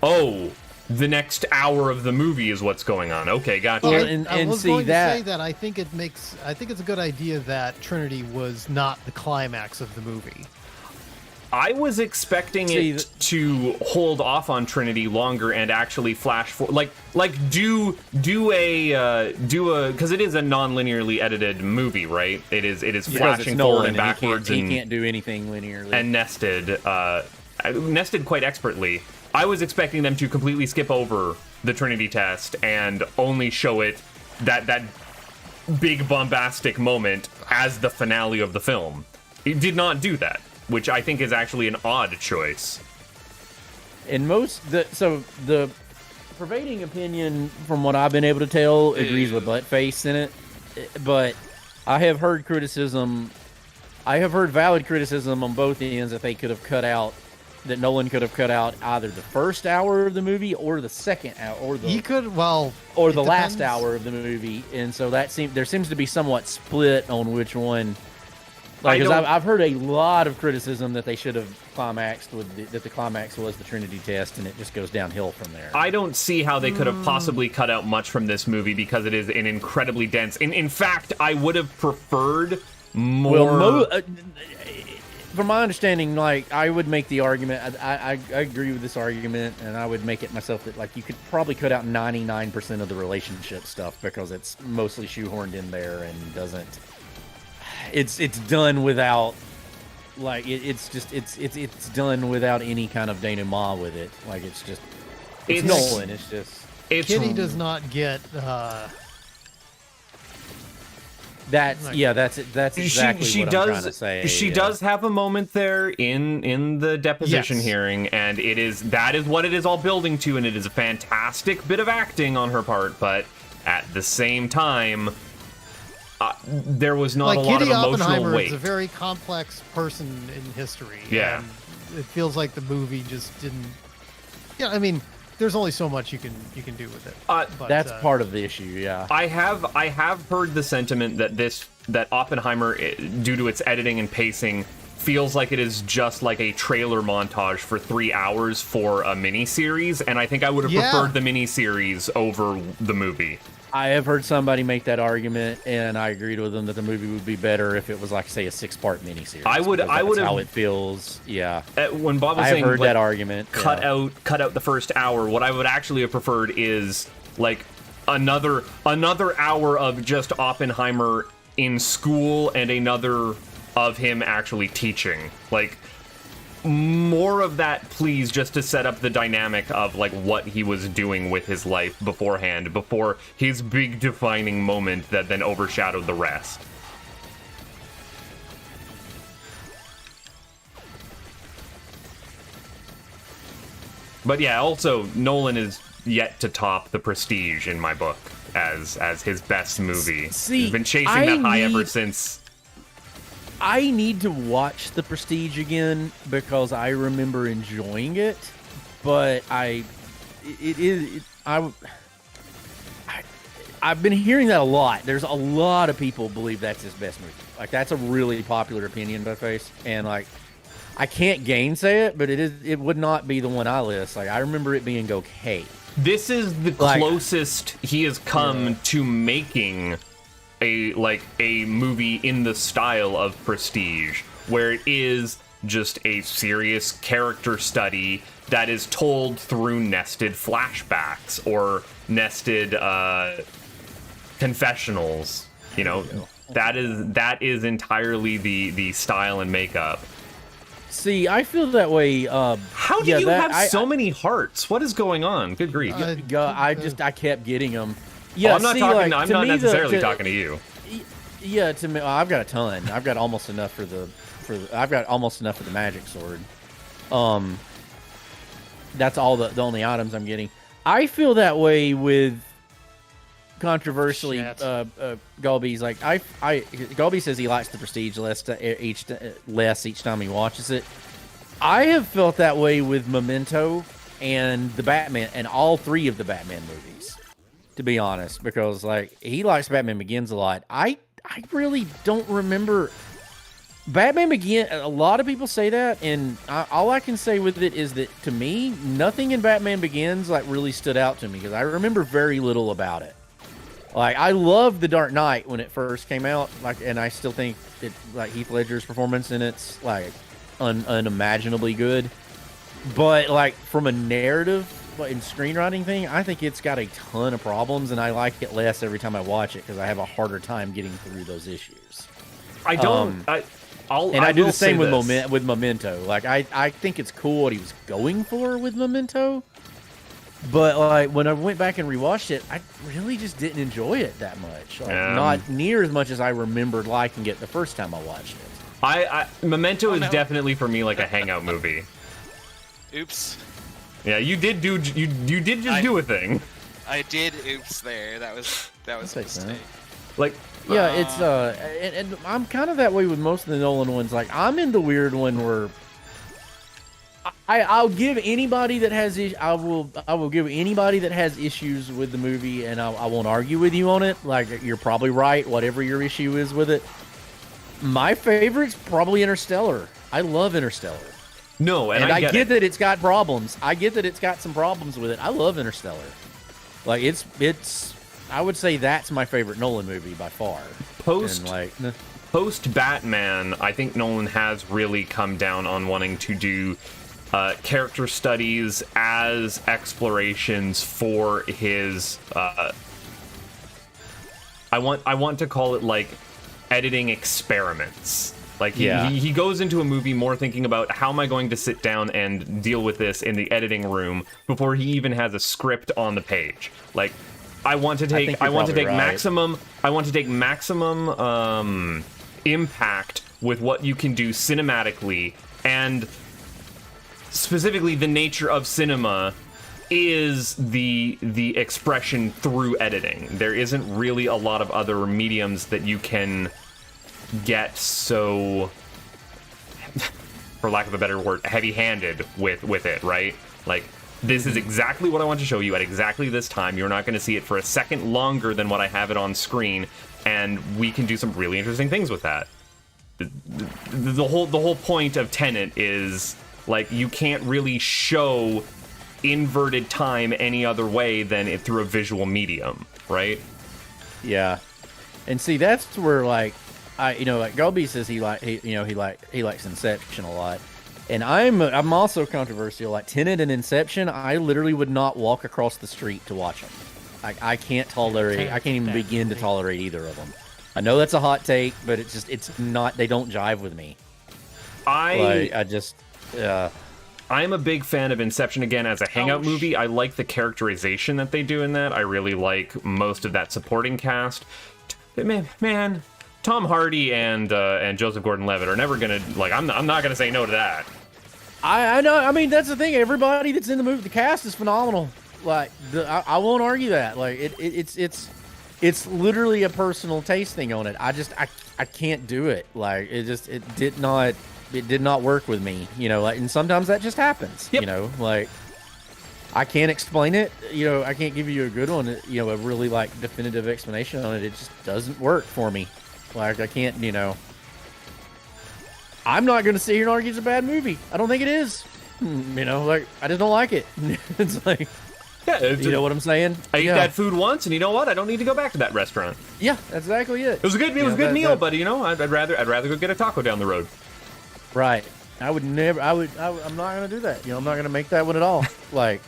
Oh, the next hour of the movie is what's going on. Okay, gotcha. Well, I and was see going that- to say that I think it's a good idea that Trinity was not the climax of the movie. I was expecting it to hold off on Trinity longer and actually flash for do a because it is a non-linearly edited movie, right? It is flashing forward and backwards he can't do anything linearly and nested quite expertly. I was expecting them to completely skip over the Trinity test and only show it that big bombastic moment as the finale of the film. It did not do that, which I think is actually an odd choice. And the pervading opinion, from what I've been able to tell, agrees with Buttface in it. But I have heard criticism. I have heard valid criticism on both ends that Nolan could have cut out either the first hour of the movie or the second hour or the last hour of the movie, and so there seems to be somewhat split on which one. Like, because I've heard a lot of criticism that they should have climaxed that the climax was the Trinity test, and it just goes downhill from there. I don't see how they could have possibly cut out much from this movie because it is an incredibly dense. In fact, I would have preferred more. Well, from my understanding, like, I would make the argument. I agree with this argument, and I would make it myself that like you could probably cut out 99% of the relationship stuff because it's mostly shoehorned in there and doesn't. It's done without Like it's just it's done without any kind of denouement with it. Like it's Nolan. It's just Kitty does not get. That's exactly she what does, I'm trying to say. She does have a moment there in the deposition hearing, and that is what it is all building to, and it is a fantastic bit of acting on her part. But at the same time, there was not a lot Kitty of emotional Oppenheimer weight. is a very complex person in history. Yeah. And it feels like the movie just didn't. Yeah, I mean, there's only so much you can do with it. But, that's part of the issue. Yeah, I have heard the sentiment that Oppenheimer, due to its editing and pacing, feels like it is just like a trailer montage for 3 hours for a miniseries, and I think I would have preferred the miniseries over the movie. I have heard somebody make that argument, and I agreed with them that the movie would be better if it was like, say, a 6-part miniseries. I would have how it feels. Yeah. When Bob was I saying, heard like, that argument. Cut out the first hour. What I would actually have preferred is like another hour of just Oppenheimer in school and another of him actually teaching. Like, more of that, please, just to set up the dynamic of like what he was doing with his life beforehand, before his big defining moment that then overshadowed the rest. But yeah, also Nolan is yet to top The Prestige in my book as his best movie. He's been chasing that high ever since. I need to watch The Prestige again because I remember enjoying it, but I've been hearing that a lot. There's a lot of people believe that's his best movie. Like, that's a really popular opinion by Face, and like, I can't gainsay it, but it would not be the one I list. Like, I remember it being okay. This is the closest he has come to making a movie in the style of Prestige, where it is just a serious character study that is told through nested flashbacks or nested confessionals. You know, that is entirely the style and makeup. See, I feel that way. How do you have so many hearts? What is going on? Good grief! I kept getting them. Yeah, I'm not talking. I'm not necessarily talking to you. Yeah, to me, I've got a ton. I've got almost enough for the magic sword. That's all the only items I'm getting. I feel that way with controversially Gulby's like Gulby says he likes the Prestige less each time he watches it. I have felt that way with Memento and the Batman and all three of the Batman movies, to be honest, because like he likes Batman Begins a lot. I really don't remember Batman Begins. A lot of people say that, and all I can say with it is that to me, nothing in Batman Begins like really stood out to me because I remember very little about it. Like, I loved The Dark Knight when it first came out, like, and I still think it, like, Heath Ledger's performance in it's like unimaginably good. But like from a narrative and screenwriting thing, I think it's got a ton of problems, and I like it less every time I watch it because I have a harder time getting through those issues. I don't. I do the same with Memento. Like, I think it's cool what he was going for with Memento. But like when I went back and rewatched it, I really just didn't enjoy it that much. Like, not near as much as I remembered liking it the first time I watched it. Memento is definitely for me like a hangout movie. Oops. Yeah, you did do a thing. I did oops there. That was a mistake. Like, yeah, it's and I'm kind of that way with most of the Nolan ones. Like, I'm in the weird one where I'll give anybody that has I will give anybody that has issues with the movie, and I won't argue with you on it. Like, you're probably right, whatever your issue is with it. My favorite's probably Interstellar. I love Interstellar. No, and I get that it's got problems. I get that it's got some problems with it. I love Interstellar. Like, it's I would say that's my favorite Nolan movie by far. Post Batman, I think Nolan has really come down on wanting to do character studies as explorations for his I want to call it like editing experiments. Like, Yeah. he goes into a movie more thinking about how am I going to sit down and deal with this in the editing room before he even has a script on the page. Like, I want to take maximum impact with what you can do cinematically, and specifically the nature of cinema is the expression through editing. There isn't really a lot of other mediums that you can get so, for lack of a better word, heavy-handed with it, right? Like, this is exactly what I want to show you at exactly this time. You're not going to see it for a second longer than what I have it on screen, and we can do some really interesting things with that. The whole point of Tenet is, like, you can't really show inverted time any other way than through a visual medium, right? Yeah, and see, that's where, like, like Golby says he likes Inception a lot, and I'm also controversial. Like Tenet and Inception, I literally would not walk across the street to watch them. I can't even begin to tolerate either of them. I know that's a hot take, but it's not. They don't jive with me. I'm a big fan of Inception again as a hangout movie. I like the characterization that they do in that. I really like most of that supporting cast. Man, Tom Hardy and Joseph Gordon-Levitt are never gonna, like. I'm not gonna say no to that. I know. I mean, that's the thing. Everybody that's in the movie, the cast is phenomenal. Like, I won't argue that. Like, it's literally a personal taste thing on it. I can't do it. Like, it did not work with me. Like, and sometimes that just happens. Yep. Like, I can't explain it. I can't give you a good one. A really like definitive explanation on it. It just doesn't work for me. Like, I can't. I'm not gonna sit here and argue it's a bad movie. I don't think it is. Like, I just don't like it. It's like. Yeah, you know what I'm saying? I ate that food once, and you know what? I don't need to go back to that restaurant. Yeah, that's exactly it. It was a good meal, but I'd rather go get a taco down the road. Right. I would never. I'm not gonna do that. I'm not gonna make that one at all. Like.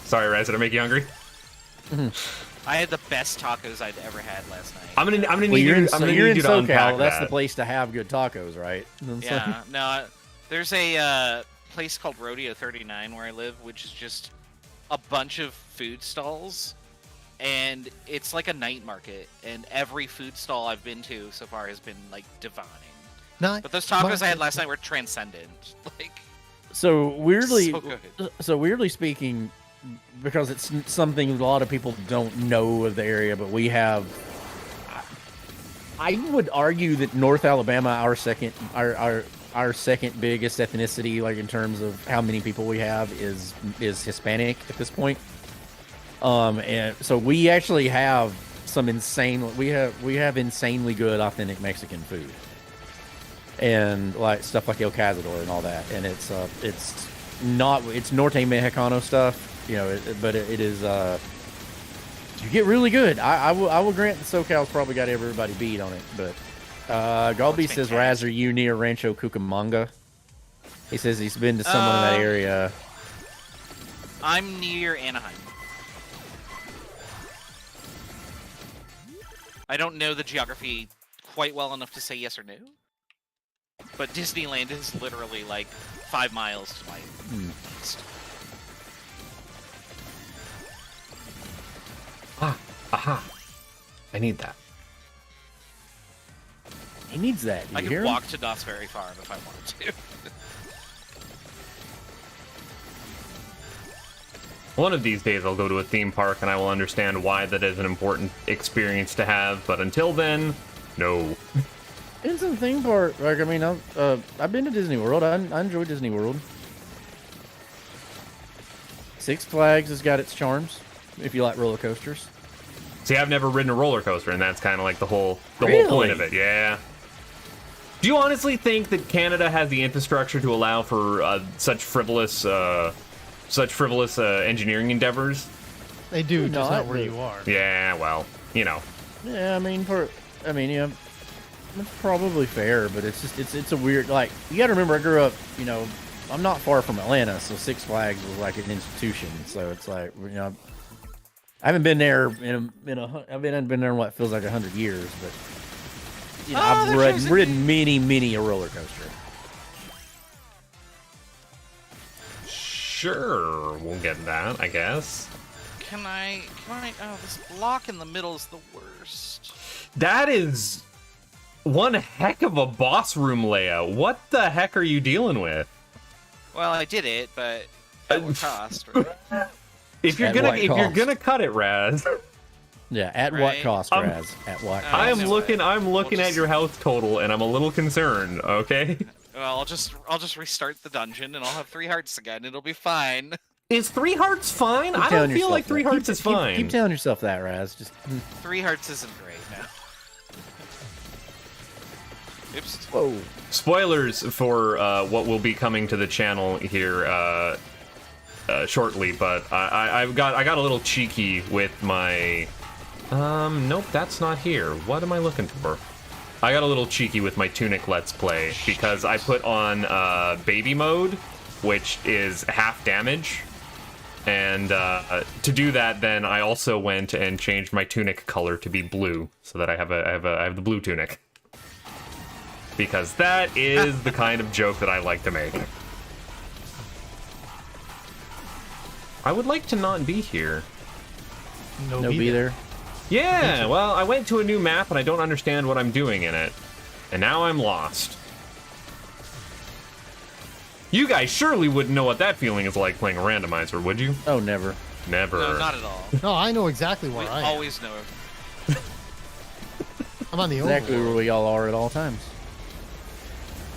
Sorry, Raz, did I make you hungry? I had the best tacos I'd ever had last night. I'm gonna need you're you in to SoCal. unpack That's that. the place to have good tacos, right? Yeah. No, there's a place called Rodeo 39 where I live, which is just a bunch of food stalls, and it's like a night market, and every food stall I've been to so far has been like divine. But those tacos I had last night were transcendent. Like, so weirdly, so good. Weirdly speaking, because it's something a lot of people don't know of the area, but we have. I would argue that North Alabama, our second biggest ethnicity, like in terms of how many people we have, is Hispanic at this point. And so we actually have some we have insanely good authentic Mexican food, and like stuff like El Cazador and all that. And it's Norte Mexicano stuff, but it is you get really good. I will grant that SoCal's probably got everybody beat on it, but. Galby says, Raz, are you near Rancho Cucamonga? He says he's been to someone in that area. I'm near Anaheim. I don't know the geography quite well enough to say yes or no. But Disneyland is literally like 5 miles to my east. Aha. I need that. He needs that. I could walk to Knott's Berry Farm if I wanted to. One of these days I'll go to a theme park and I will understand why that is an important experience to have, but until then, no. It's a theme park. Like, I mean, I've been to Disney World. I enjoy Disney World. Six Flags has got its charms, if you like roller coasters. See, I've never ridden a roller coaster, and that's kind of like the whole Really? point of it. Yeah. Do you honestly think that Canada has the infrastructure to allow for such frivolous engineering endeavors? They do, just not where but- you are. Yeah, well, Yeah, I mean, yeah, it's probably fair, but it's a weird, like, you gotta remember, I grew up, I'm not far from Atlanta, so Six Flags was like an institution, so it's like, I haven't been there I've been there in what feels like 100 years, but you know, Oh, I've they're chasing ridden many a roller coaster. Sure, we'll get that, I guess. Can I? Oh, this block in the middle is the worst. That is one heck of a boss room layout. What the heck are you dealing with? Well, I did it, but at what cost? Right? If you're At gonna what if you're cost? gonna cut it, Raz, Yeah, at what Right. cost, Raz? At what Oh, cost? I am no looking way. I'm looking We'll at just- your health total and I'm a little concerned, okay? Well, I'll just restart the dungeon and I'll have 3 hearts again. It'll be fine. Is 3 hearts fine? Keep I telling don't feel yourself like 3 that. hearts is fine. Keep telling yourself that, Raz. Just 3 hearts isn't great now. Oops. whoa. Spoilers for what will be coming to the channel here shortly, but I got a little cheeky with my nope, that's not here. What am I looking for? I got a little cheeky with my Tunic Let's Play because I put on baby mode, which is half damage. And to do that, then I also went and changed my tunic color to be blue, so that I have the blue tunic. Because that is the kind of joke that I like to make. I would like to not be here. No be there. Yeah, well, I went to a new map and I don't understand what I'm doing in it. And now I'm lost. You guys surely wouldn't know what that feeling is like playing a randomizer, would you? Oh, never. Never. No, not at all. No, I know exactly We where I am. always know. I'm on the Exactly where overworld. we all are at all times.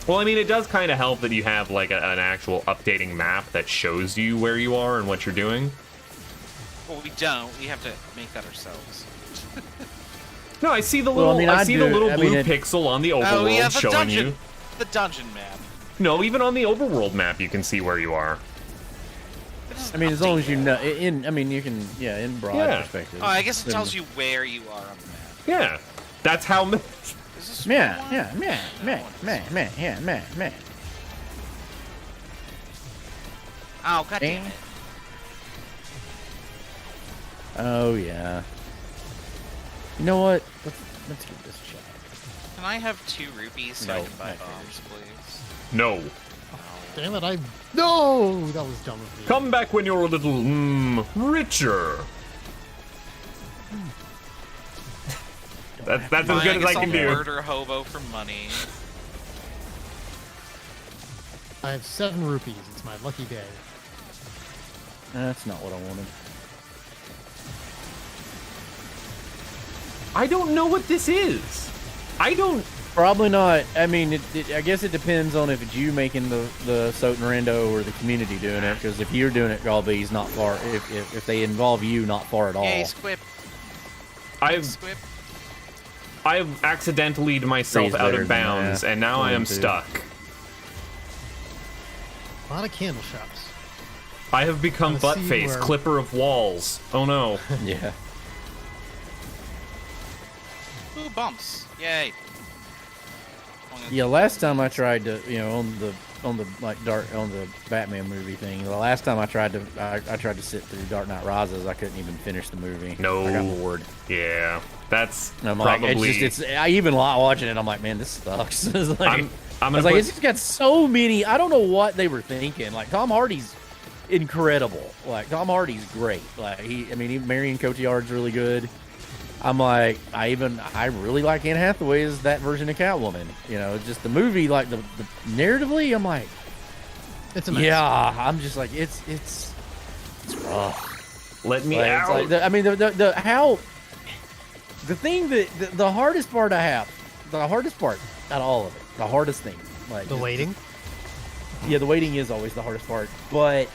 Well, I mean, it does kind of help that you have like an actual updating map that shows you where you are and what you're doing. Well, we don't. We have to make that ourselves. No, I see the Well, little, I mean, I I see do- the little I blue mean, it- pixel on the overworld Oh, yeah, the showing dungeon. you. The dungeon map. No, even on the overworld map, you can see where you are. It doesn't I mean, as long as you update know, that. I mean, you can, yeah, in broad Yeah. perspective. Oh, I guess it Then- tells you where you are on the map. Yeah, that's how. Is this Yeah, one? yeah, man, man, man, man, yeah, man, man. Oh, god damn it. Oh yeah. You know what? Let's give this a shot. Can I have 2 rupees so I No, can buy not bombs, please? No, Damn it, No! That was dumb of me. come back when you're a little richer. That's as Fine, good as guess I can I'll do. murder hobo for money. I have 7 rupees. It's my lucky day. That's not what I wanted. I don't know what this is. I don't. Probably not. I mean, I guess it depends on if it's you making the Zelda Rando or the community doing it. Because if you're doing it, Galby's not far. If they involve you, not far at all. Yay, Squip. I've Squip. I've accidentally myself Three's out better of than bounds, that. and now I am 1, 2. stuck. A lot of candle shops. I have become Trying to see Buttface, where- clipper of walls. Oh no. Yeah. Ooh, bumps. Yay. Yeah. Last time I tried to, on the like on the Batman movie thing. The last time I tried to sit through Dark Knight Rises, I couldn't even finish the movie. No. I got bored. Yeah, that's And I'm like, probably. it's I even watching it. I'm like, man, this sucks. It's like, I'm I gonna was like, put- it's just got so many. I don't know what they were thinking. Like Tom Hardy's incredible. Like Tom Hardy's great. Like Marion Cotillard's really good. I'm like, I really like Anne Hathaway as that version of Catwoman. Just the movie, like the narratively, I'm like, It's a mess. yeah. I'm just like, it's rough. Let me Like, it's out. like, the thing that the hardest part I have, the hardest part out of all of it, the hardest thing, like The just- waiting. Yeah, the waiting is always the hardest part, but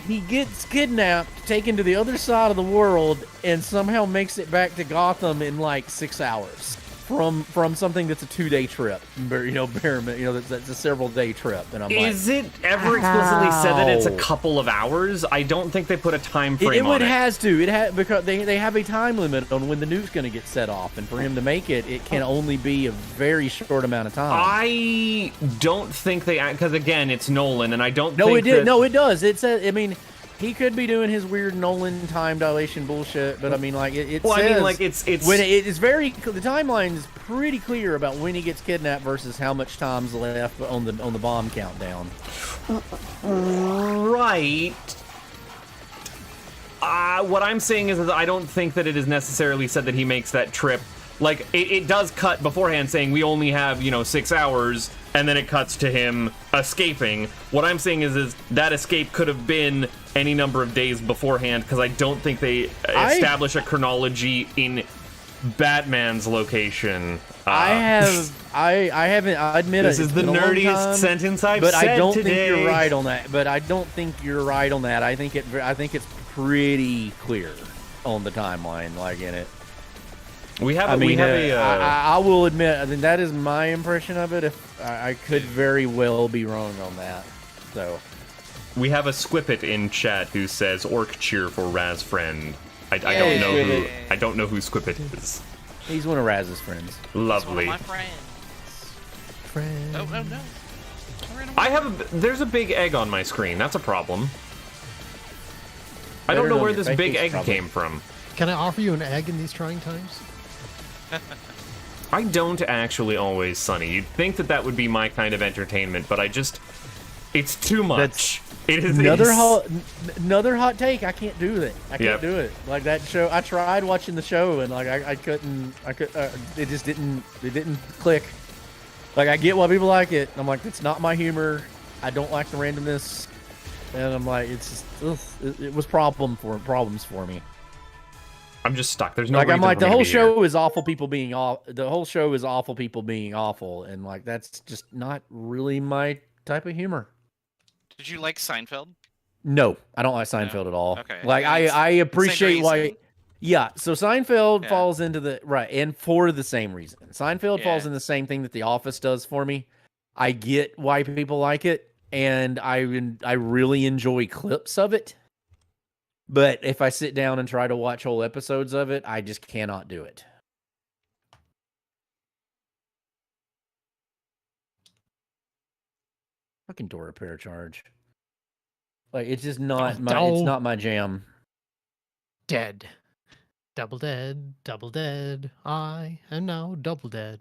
he gets kidnapped, taken to the other side of the world, and somehow makes it back to Gotham in like 6 hours from something that's a 2-day trip. That's a several-day trip, and I'm Is it ever explicitly said that it's a How? couple of hours? I don't think they put a time like, frame on it. has to. It has because they have a time limit on when the nuke's going to get set off, and for him to make it, it can only be a very short amount of time. I don't think they, because again, it's Nolan, and I don't No, think it did. that- No, it does. It says. I mean, He could be doing his weird Nolan time dilation bullshit, but I mean, like it Well, says I mean, like it's when it's very the timeline is pretty clear about when he gets kidnapped versus how much time's left on the bomb countdown. right. What I'm saying is that I don't think that it is necessarily said that he makes that trip. Like, it does cut beforehand saying we only have, 6 hours, and then it cuts to him escaping. What I'm saying is that escape could have been any number of days beforehand, because I don't think they establish a chronology in Batman's location. I admit this it, is the nerdiest sentence I've said I don't today. think you're right on that. But I don't think you're right on that. I think it's pretty clear on the timeline, like in it. I will admit, I mean, that is my impression of it. If I could very well be wrong on that. So we have a Squippet in chat who says "Orc cheer for Raz friend." I don't know who Squippet is. He's one of Raz's friends. Lovely. He's one of my friends. Oh no. There's a big egg on my screen. That's a problem. I don't know where this big egg came from. Can I offer you an egg in these trying times? I don't actually always, Sonny. You'd think that would be my kind of entertainment, but it's too much. It is another hot take. I can't do it. I can't do it. Like that show, I tried watching the show and like I couldn't. It just didn't click. Like I get why people like it. I'm like, it's not my humor. I don't like the randomness, and I'm like, it's just it was problems for me. I'm just stuck. There's no. Like I'm like the whole show here. is awful people being The whole show is awful people being awful, and like that's just not really my type of humor. Did you like Seinfeld? No, I don't like Seinfeld at all. Okay. Like I appreciate why. Yeah, so Seinfeld falls into the right, and for the same reason. Seinfeld falls in the same thing that The Office does for me. I get why people like it, and I really enjoy clips of it. But if I sit down and try to watch whole episodes of it, I just cannot do it. Fucking door repair charge. Like it's just not it's not my jam. Dead. Double dead, double dead. I am now double dead.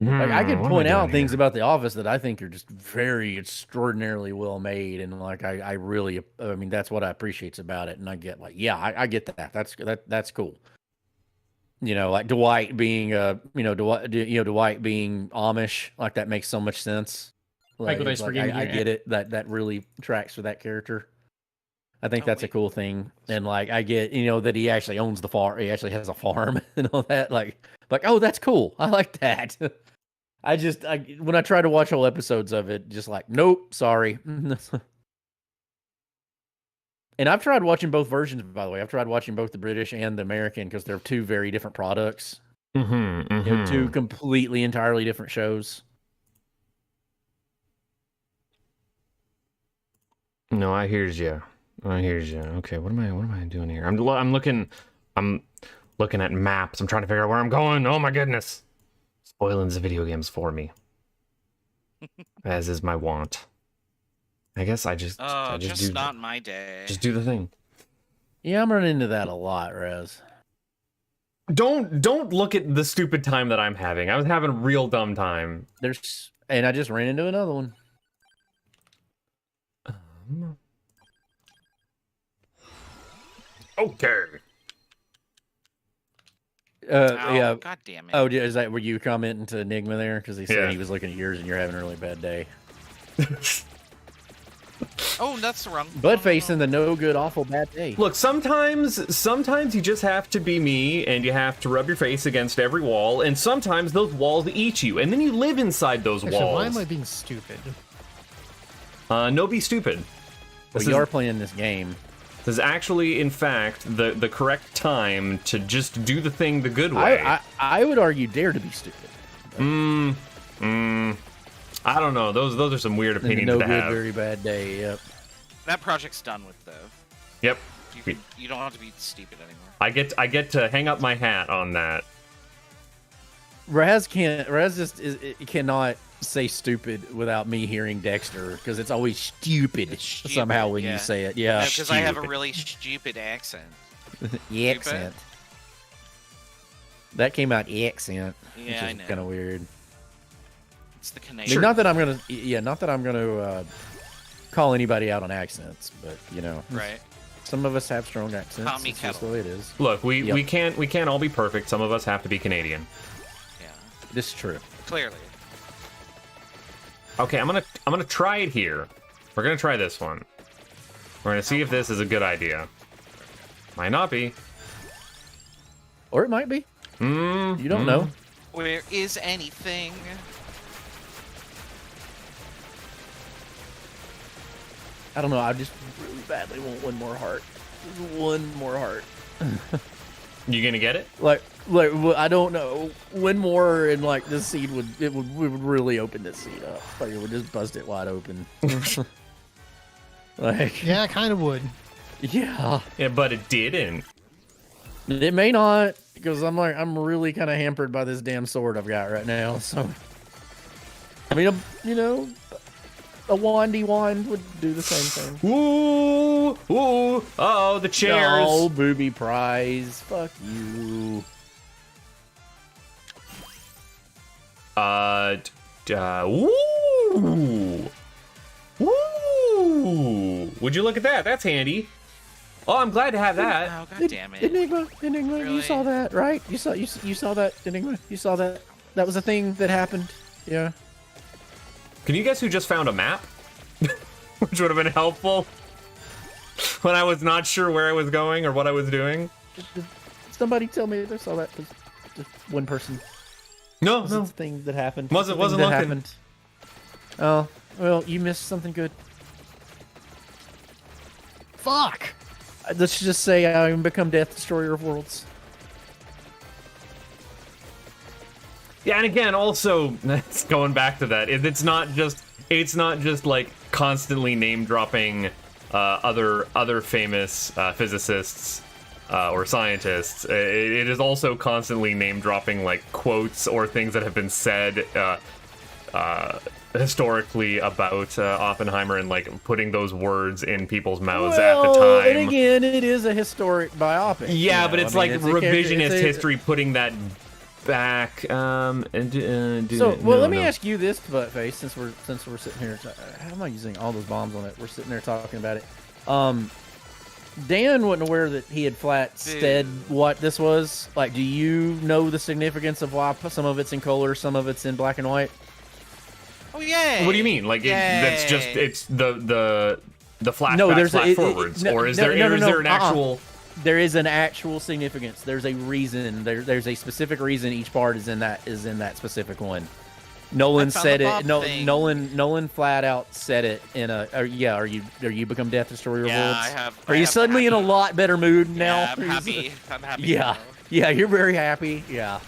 Like I could point out things about The Office that I think are just very extraordinarily well made, and like I really, I mean, that's what I appreciate about it. And I get like, yeah, I get that. That's cool. Like Dwight being Dwight being Amish, like that makes so much sense. Like, I get it. That really tracks for that character. I think that's a cool thing, and like I get that he actually owns the farm. He actually has a farm and all that. Like oh, that's cool. I like that. When I try to watch whole episodes of it, just like nope, sorry. And I've tried watching both versions. By the way, I've tried watching both the British and the American because they're two very different products. Two completely, entirely different shows. No, I hears you. Okay, what am I doing here? I'm looking at maps. I'm trying to figure out where I'm going. Oh my goodness. Spoiling the video games for me. As is my want. I guess I just not my day. Just do the thing. Yeah, I'm running into that a lot, Rez. Don't look at the stupid time that I'm having. I was having a real dumb time. And I just ran into another one. Okay. Yeah. God damn it. Oh, is that were you commenting to Enigma there? Because he said he was looking at yours and you're having a really bad day. Oh, that's the wrong. Butt facing the no good, awful bad day. Look, sometimes you just have to be me, and you have to rub your face against every wall, and sometimes those walls eat you, and then you live inside those walls. Why am I being stupid? No, be stupid. Well, you are playing this game. This is actually, in fact, the correct time to just do the thing the good way. I would argue dare to be stupid. I don't know. Those are some weird opinions no to good, have. very bad day. Yep. That project's done with though. Yep. You don't have to be stupid anymore. I get to hang up my hat on that. Raz cannot say stupid without me hearing Dexter because it's always stupid, somehow when you say it. Yeah, because I have a really stupid accent. Accent. That came out accent. Yeah, I know. Kind of weird. It's the I Canadian. mean, not that I'm gonna call anybody out on accents, but you know, Right. some of us have strong accents. Tommy It's just the Kettle. way it is. Look, we can't all be perfect. Some of us have to be Canadian. Yeah. This is true. Clearly. Okay, I'm gonna try it here. We're gonna try this one. We're gonna see if this is a good idea. Might not be. Or it might be. You don't know. Where is anything? I don't know. I just really badly want one more heart. Just one more heart. You gonna get it? Like I don't know. One more, and like this seed would really open this seed up. Like it would just bust it wide open. Like Yeah, it kind of would. yeah, But it didn't. it may not because I'm really kind of hampered by this damn sword I've got right now. So I mean, you know, a wandy wand would do the same thing. Ooh, ooh, oh, the chairs. No, booby prize. Fuck you. Ooh. Ooh. Would you look at that? That's handy. Oh, I'm glad to have that. Oh, god damn it. Enigma, Really? you saw that, right? You saw that, Enigma. You saw that. That was a thing that happened. Yeah. Can you guess who just found a map? Which would have been helpful when I was not sure where I was going or what I was doing. Did somebody tell me they saw that? Just one person. No, Was no. it the thing that happened? Wasn't The thing looking. that happened? Oh, well, you missed something good. Fuck. Let's just say I become Death Destroyer of Worlds. Yeah, and again, also, that's going back to that. It's not just like constantly name dropping other famous physicists or scientists. It is also constantly name dropping like quotes or things that have been said historically about Oppenheimer and like putting those words in people's mouths at the time. And again, it is a historic biopic. Yeah, you know? but it's I mean, like it's a character- revisionist it's a- history putting that back. So, Well, let me ask you this, Buttface, since we're sitting here. How am I using all those bombs on it? We're sitting there talking about it. Dan wasn't aware that he had flat said what this was. Like, do you know the significance of why some of it's in color, some of it's in black and white? Oh yeah. What do you mean? Like that's just it's the flashback No, there's flash forwards, or is there an actual? There is an actual significance. There's a reason. There's a specific reason each part is in that specific one. Nolan said it. No, Nolan flat out said it in a. Are you become Death Destroyer of Yeah, Worlds? I have. Are you suddenly in a lot better mood now? Yeah, I'm happy. I'm happy. Yeah, now. yeah, you're very happy. Yeah.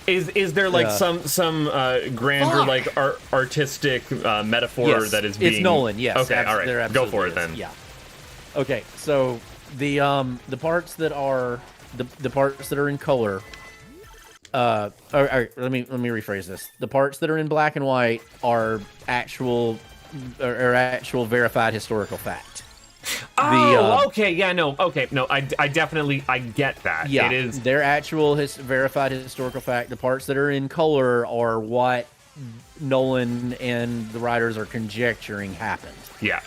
Is there like Yeah. some grander Fuck. like artistic metaphor Yes, that is being? It's Nolan. Yes. Okay. All there right. Go for absolutely it then. is, Yeah. Okay. So the parts that are the parts that are in color. All right, let me rephrase this. The parts that are in black and white are actual verified historical fact. Oh, okay. Yeah. No. Okay. No. I definitely get that. Yeah, It is. they're actual verified historical fact. The parts that are in color are what Nolan and the writers are conjecturing happened. Yeah.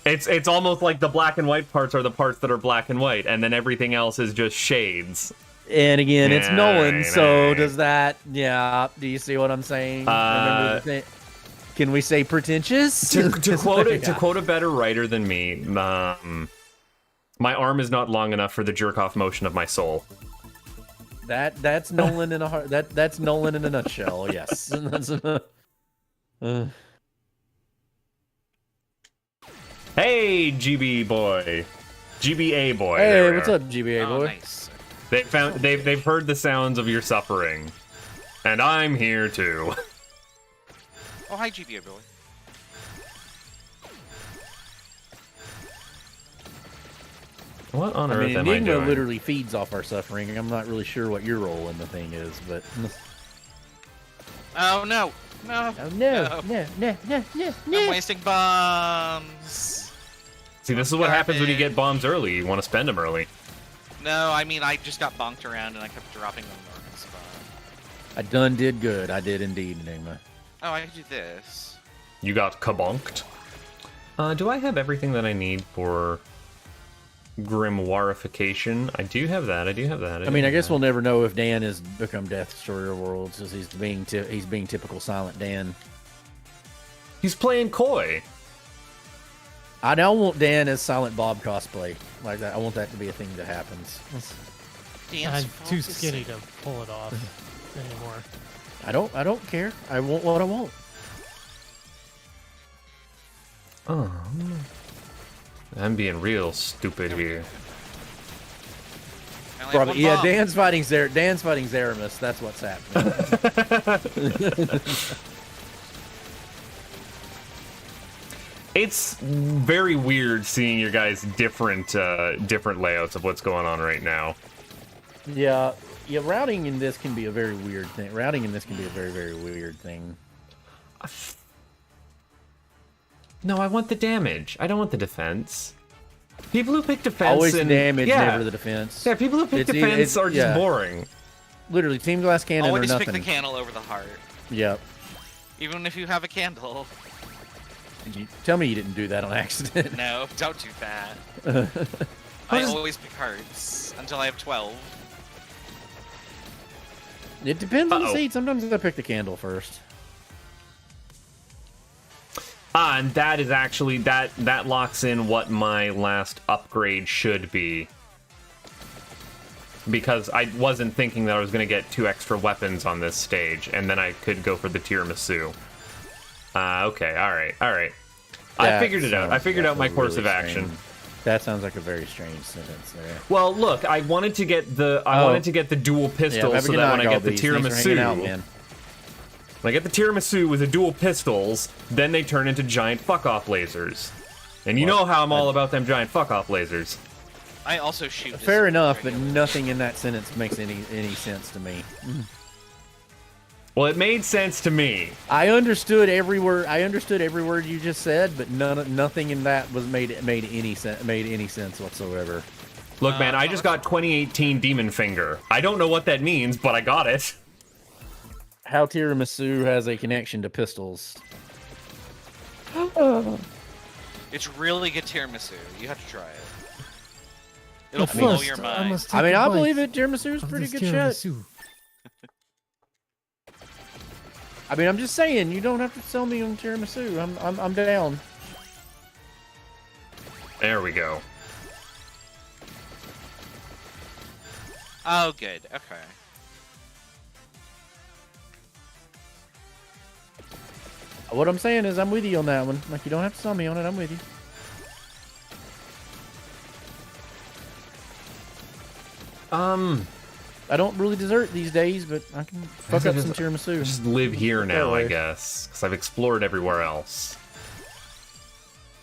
It's almost like the black and white parts are the parts that are black and white, and then everything else is just shades. And again, it's Yeah, Nolan, right, so right. does that? Yeah. Do you see what I'm saying? Remember the thing? Can we say pretentious? To quote Yeah. to quote a better writer than me, my arm is not long enough for the jerk off motion of my soul. That's Nolan in a heart. That's Nolan in a nutshell. Yes. Hey, GB boy, GBA boy. Hey, there we what's are. up, GBA Oh, boy? nice. They've heard the sounds of your suffering, and I'm here too. Oh, hi, GBA boy. What on I earth mean, am I Enigma doing? literally feeds off our suffering. I'm not really sure what your role in the thing is, but Oh no! No! Oh no! No! I'm wasting bombs. See, this is what happens when you get bombs early. You want to spend them early. No, I mean I just got bonked around and I kept dropping them in the wrong spot. I done did good. I did indeed, Enigma. Oh, I can do this. You got kabonked. Do I have everything that I need for grimoireification? I do have that. I mean, I guess we'll never know if Dan has become Death Destroyer Worlds, because he's being typical Silent Dan. He's playing coy. I don't want Dan as Silent Bob cosplay like that. I want that to be a thing that happens. Dance I'm too skinny to pull it off anymore. I don't care. I want what I want. Oh, I'm being real stupid here. I only have Probably, one yeah. bomb. Dan's fighting Zeramus. That's what's happening. It's very weird seeing your guys' different layouts of what's going on right now. Yeah. Routing in this can be a very weird thing. Routing in this can be a very, very weird thing. No, I want the damage. I don't want the defense. People who pick defense Always the and, damage, yeah. never the defense. Yeah, people who pick It's defense are just yeah. boring. Literally, Team Glass Cannon Always or pick nothing. the candle over the heart, Yep. even if you have a candle. Tell me you didn't do that on accident. No, don't do that. I always pick hearts until I have 12. It depends on the Uh-oh. seed. Sometimes I pick the candle first. And that is actually, that locks in what my last upgrade should be. Because I wasn't thinking that I was going to get 2 extra weapons on this stage, and then I could go for the tiramisu. Okay, alright. I figured it out. I figured out my course of action. That sounds like a very strange sentence there. Well, look, I wanted to get the dual pistol have a so good that when night, I get the Galbees. Thanks for hanging out, tiramisu, man. when I get the tiramisu with the dual pistols, then they turn into giant fuck-off lasers. And you know how I'm all about them giant fuck-off lasers. I also shoot. Fair this enough, but regular. nothing in that sentence makes any sense to me. Well, it made sense to me. I understood every word. You just said, but nothing in that was made any sense whatsoever. Look, man, I just got 2018 Demon Finger. I don't know what that means, but I got it. How tiramisu has a connection to pistols? It's really good tiramisu. You have to try it. It'll But blow first, your I mind. must I take mean, a I bite believe it. Tiramisu is of pretty this good shit. tiramisu. I mean, I'm just saying, you don't have to sell me on tiramisu. I'm down. There we go. Oh, good. Okay. What I'm saying is, I'm with you on that one. Like, you don't have to sell me on it. I'm with you. I don't really dessert these days, but I can fuck up some tiramisu. Just live here now, I way. guess, because I've explored everywhere else.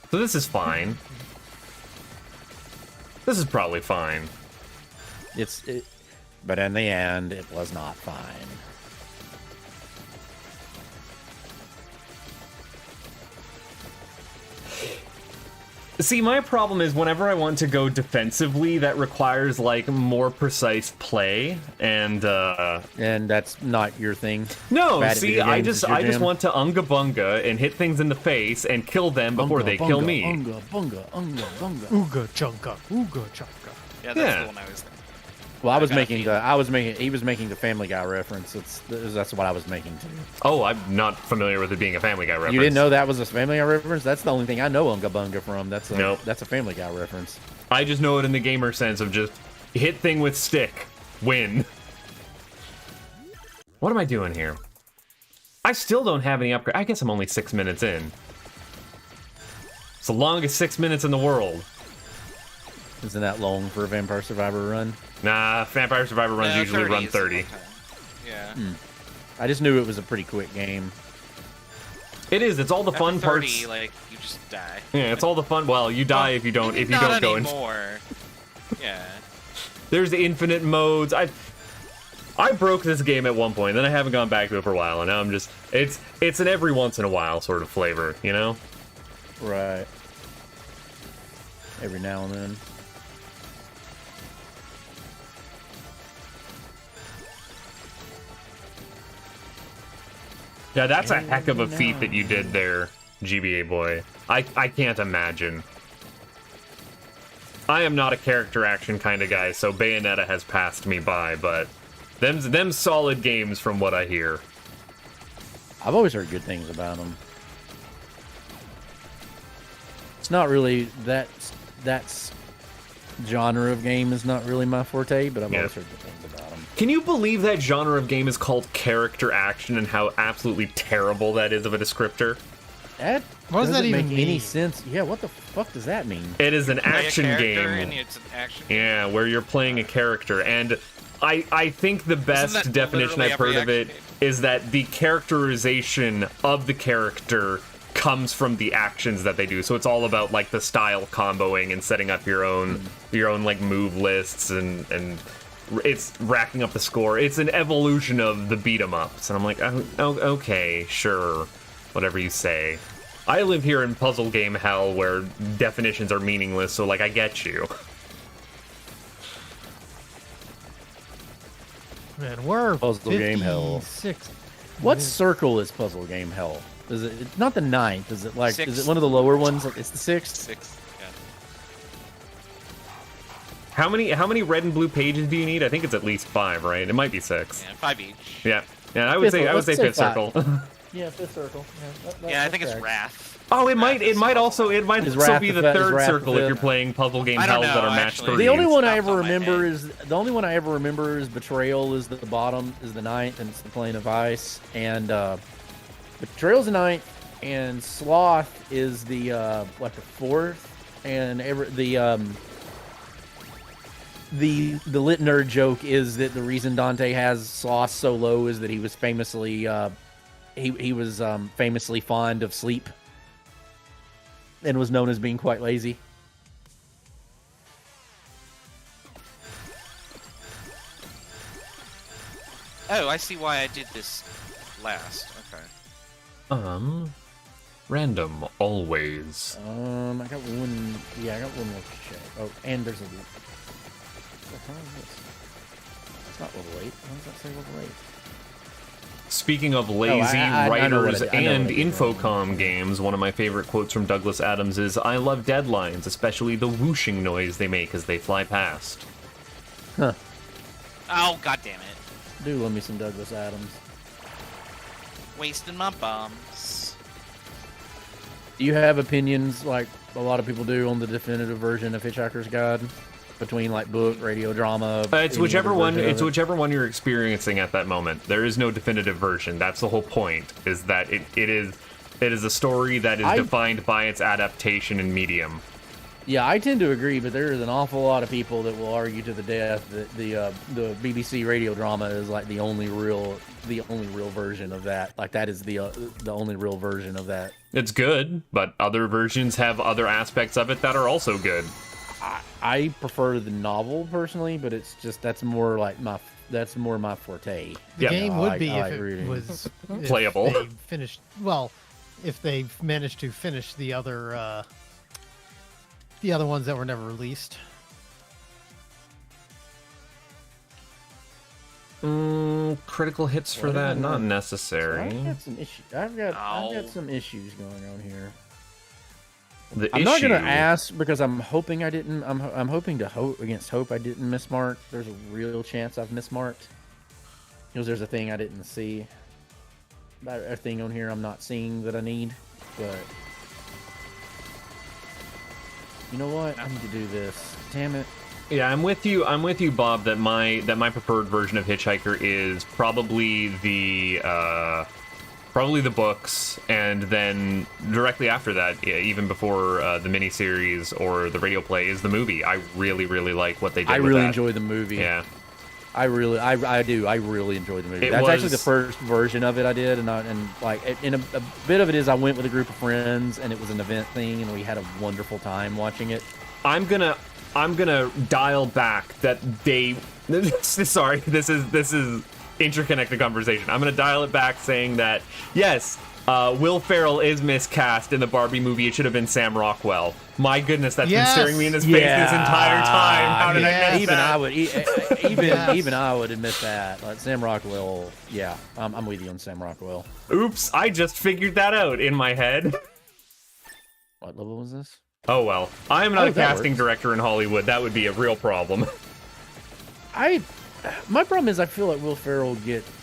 So this is fine. This is probably fine. But in the end, it was not fine. See, my problem is whenever I want to go defensively, that requires, like, more precise play, and, And that's not your thing. No, Bad at see, video I games just is your I just jam? want to unga bunga and hit things in the face and kill them before they kill me. Unga, bunga, unga, bunga. Ooga chunka, ooga chunka. Yeah, that's Yeah. the one I was thinking. Well, he was making the Family Guy reference. That's what I was making too. Oh, I'm not familiar with it being a Family Guy reference. You didn't know that was a Family Guy reference? That's the only thing I know Unga Bunga from. That's Nope. a Family Guy reference. I just know it in the gamer sense of just hit thing with stick, win. What am I doing here? I still don't have any upgrade. I guess I'm only 6 minutes in. It's the longest 6 minutes in the world. Isn't that long for a Vampire Survivor run? Nah, Vampire Survivor runs No, usually run is 30. a long time. Yeah. I just knew it was a pretty quick game. It is. It's all the After fun 30, parts. like you just die. Yeah, it's all the fun. Well, you die if you don't. If you Not don't go in. anymore. Yeah. There's the infinite modes. I broke this game at one point, then I haven't gone back to it for a while, and now I'm just it's an every once in a while sort of flavor, you know? Right. Every now and then. Yeah, that's a heck of a feat that you did there, GBA boy. I can't imagine. I am not a character action kind of guy, so Bayonetta has passed me by, but them solid games from what I hear. I've always heard good things about them. It's not really that's genre of game is not really my forte, but I've always heard good things about them. Can you believe that genre of game is called character action and how absolutely terrible that is of a descriptor? That What does that doesn't even make any mean? sense. Yeah, what the fuck does that mean? It is an Play a action character game. And it's an action. Yeah, where you're playing a character, and I think the best that definition literally I've heard every of it action is that the characterization of the character comes from the actions that they do. So it's all about like the style comboing and setting up your own like move lists and it's racking up the score. It's an evolution of the beat 'em ups, and I'm like, oh, okay, sure, whatever you say. I live here in puzzle game hell where definitions are meaningless, so like I get you. Man, we're Puzzle game hell. 56. What circle is puzzle game hell? Is it? It's not the ninth. Is it like? Is Sixth. it one of the lower ones? Like it's the sixth. 6. Yeah. How many red and blue pages do you need? I think it's at least 5, right? It might be 6. Yeah, 5 each. Yeah. I would say Let's say fifth 5. circle. Yeah, fifth circle. Yeah, I think it's Wrath. Oh, it Wrath might is also Is also Wrath be the the fifth- is third Wrath the circle if fifth? you're playing puzzle game I don't hells that know, are match actually. 3. The only one I Off ever the top of my remember head. is the only one I ever remember is Betrayal is the bottom is the ninth and it's the Plane of Ice and Betrayal's the ninth and Sloth is the like the fourth and the lit nerd joke is that the reason Dante has Sloth so low is that he was famously he was famously fond of sleep and was known as being quite lazy. Oh, I see why I did this last. Okay. Random always. I got one. Yeah, I got one more to check. Oh, and there's a. What time is this? It's not level 8. Why does that say level 8? Speaking of lazy I know what writers I know and what it is. Infocom games, one of my favorite quotes from Douglas Adams is, "I love deadlines, especially the whooshing noise they make as they fly past." Huh. Oh, god damn it. Do love me some Douglas Adams. Wasting my bombs. Do you have opinions like a lot of people do on the definitive version of Hitchhiker's Guide? Between like book, radio drama. It's any whichever other one. version of It's it? whichever one you're experiencing at that moment. There is no definitive version. That's the whole point. Is that it is a story that is defined by its adaptation and medium. Yeah, I tend to agree, but there is an awful lot of people that will argue to the death that the BBC radio drama is like the only real version of that. Like that is the only real version of that. It's good, but other versions have other aspects of it that are also good. I prefer the novel personally, but it's just that's more my forte. The Yeah. game I would like- be I if like it reading. was if Playable. They finished well, if they managed to finish the other ones that were never released. Critical hits for that, not necessary. I've got some issues. I've got some issues going on here. I'm not gonna ask because I'm hoping I didn't. I'm hoping to hope against hope I didn't mismark. There's a real chance I've mismarked because there's a thing I didn't see. A thing on here I'm not seeing that I need, but you know what? I need to do this. Damn it! Yeah, I'm with you, Bob. That my preferred version of Hitchhiker is probably the books, and then directly after that, yeah, even before the miniseries or the radio play, is the movie. I really like what they did. I with really that. enjoy the movie. Yeah, I do. I really enjoyed the movie. It That's actually was- the first version of it I did, and a bit of it is I went with a group of friends, and it was an event thing, and we had a wonderful time watching it. I'm gonna I'm gonna dial back that they. Sorry, this is interconnected conversation. I'm gonna dial it back, saying that yes, Will Ferrell is miscast in the Barbie movie. It should have been Sam Rockwell. My goodness, that's been staring me in his face this entire time. How did I miss even that? I would even I would admit that. Like Sam Rockwell, yeah, I'm with you on Sam Rockwell. Oops, I just figured that out in my head. What level was this? Oh well, I am not a that casting works. director in Hollywood. That would be a real problem. My problem is I feel like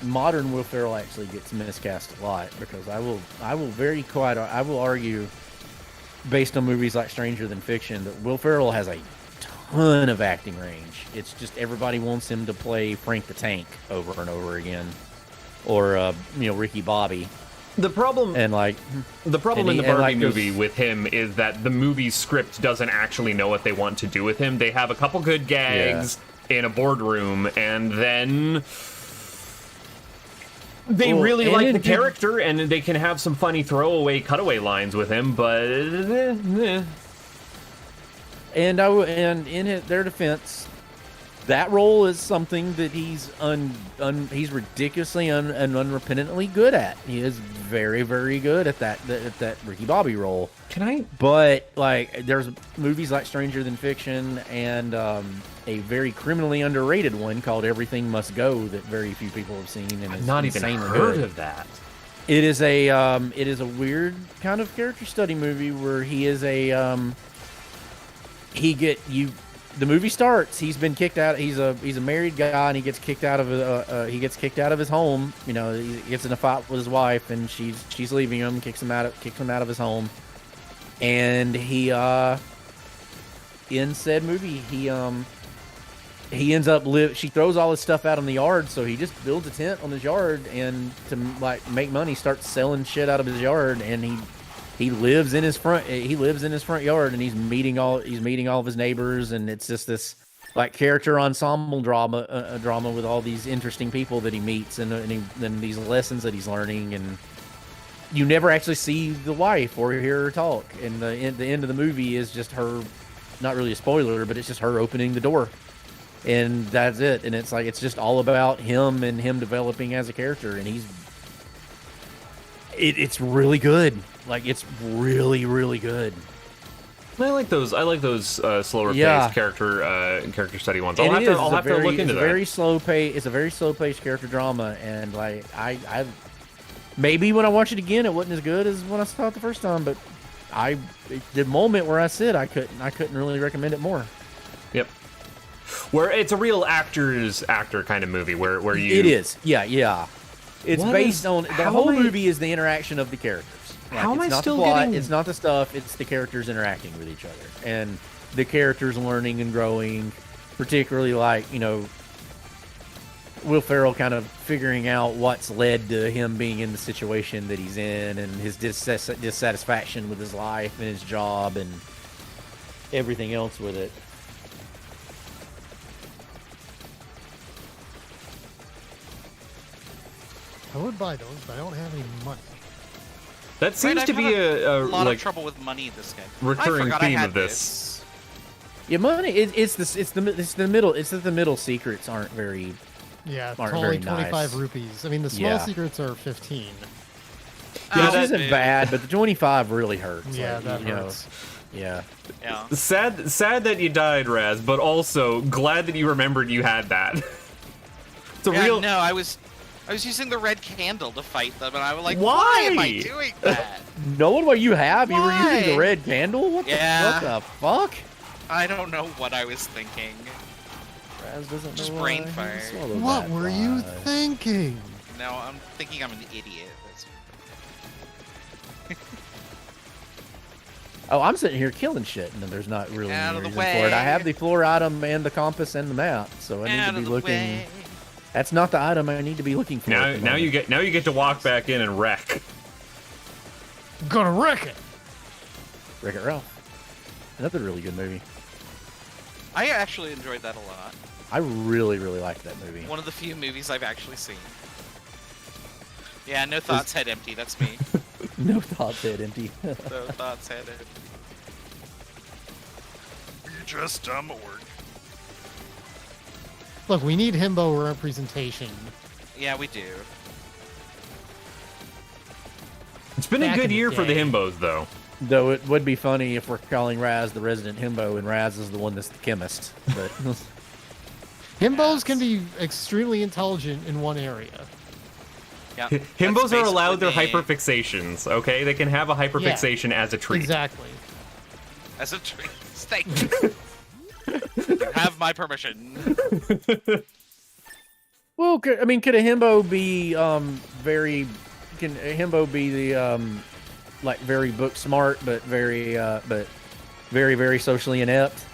modern Will Ferrell actually gets miscast a lot, because I will argue, based on movies like Stranger Than Fiction, that Will Ferrell has a ton of acting range. It's just everybody wants him to play Frank the Tank over and over again, or Ricky Bobby. The problem And in the Barbie movie with him is that the movie script doesn't actually know what they want to do with him. They have a couple good gags in a boardroom, and then they really like the character, and they can have some funny throwaway, cutaway lines with him, but And in their defense, that role is something that he's he's ridiculously and unrepentantly good at. He is very, very good at that Ricky Bobby role. But like, there's movies like Stranger Than Fiction and a very criminally underrated one called Everything Must Go that very few people have seen, and I've is not even insanely heard good. of that. It is a weird kind of character study movie where he is the movie starts. He's been kicked out. He's a married guy, and he gets kicked out of his home. You know, he gets in a fight with his wife, and she's leaving him. Kicks him out of his home, and he in said movie he ends up she throws all his stuff out in the yard, so he just builds a tent on his yard, and to like make money starts selling shit out of his yard, and he lives in his front yard, and he's meeting all of his neighbors, and it's just this like character ensemble drama with all these interesting people that he meets, and these lessons that he's learning, and you never actually see the wife or hear her talk, and the end of the movie is just her, not really a spoiler, but it's just her opening the door, and that's it, and it's like it's just all about him and him developing as a character, and it's really good. Like, it's really, really good. I like those slower paced character study ones. I'll have to look into that. It's a very slow paced character drama, and like I maybe when I watch it again, it wasn't as good as when I saw it the first time. But the moment where I said I couldn't really recommend it more. Yep. Where it's a real actor kind of movie where you. It is. Yeah. It's based on the whole movie is the interaction of the characters. Like, how am it's I not still the plot, getting? It's not the stuff. It's the characters interacting with each other, and the characters learning and growing. Particularly, like, Will Ferrell kind of figuring out what's led to him being in the situation that he's in, and his dissatisfaction with his life and his job and everything else with it. I would buy those, but I don't have any money. That seems to be a lot of trouble with money this game. Recurring theme of this. Yeah, money. It's the middle secrets aren't very. Yeah, it's aren't only very 25 nice. rupees. I mean, the small secrets are 15. Which isn't bad, but the 25 really hurts. Yeah, like, that hurts. Yeah. Sad that you died, Raz, but also glad that you remembered you had that. It's a real. No, I was using the red candle to fight them, and I was like, Why? why am I doing that? Knowing what you have, you were Why? using the red candle? What the fuck? I don't know what I was thinking. Raz doesn't Just know brain why. fire. Swallow What that were you fly. thinking? No, I'm thinking I'm an idiot. Oh, I'm sitting here killing shit, and there's not really Out any of the reason for it. I way. have the floor item and the compass and the map, so I need Out to of be the looking. way. That's not the item I need to be looking for. at the Now you moment. get to walk back in and wreck. Gonna wreck it. Wreck-It Ralph. Another really good movie. I actually enjoyed that a lot. I really, really liked that movie. One of the few movies I've actually seen. Yeah, no thoughts, head empty. That's me. No thoughts, head empty. No thoughts, head empty. Are you just dumb orc. Look, we need himbo representation. Yeah, we do. It's been a Back good in the year for the day. himbos, though. Though it would be funny if we're calling Raz the resident himbo and Raz is the one that's the chemist. But Himbos can be extremely intelligent in one area. Yeah. Himbos are allowed their hyper. hyperfixations, okay? They can have a hyperfixation as a treat. Exactly. As a treat. Thank you. You have my permission. well, could a himbo be very? Can a himbo be the like very book smart but very very socially inept?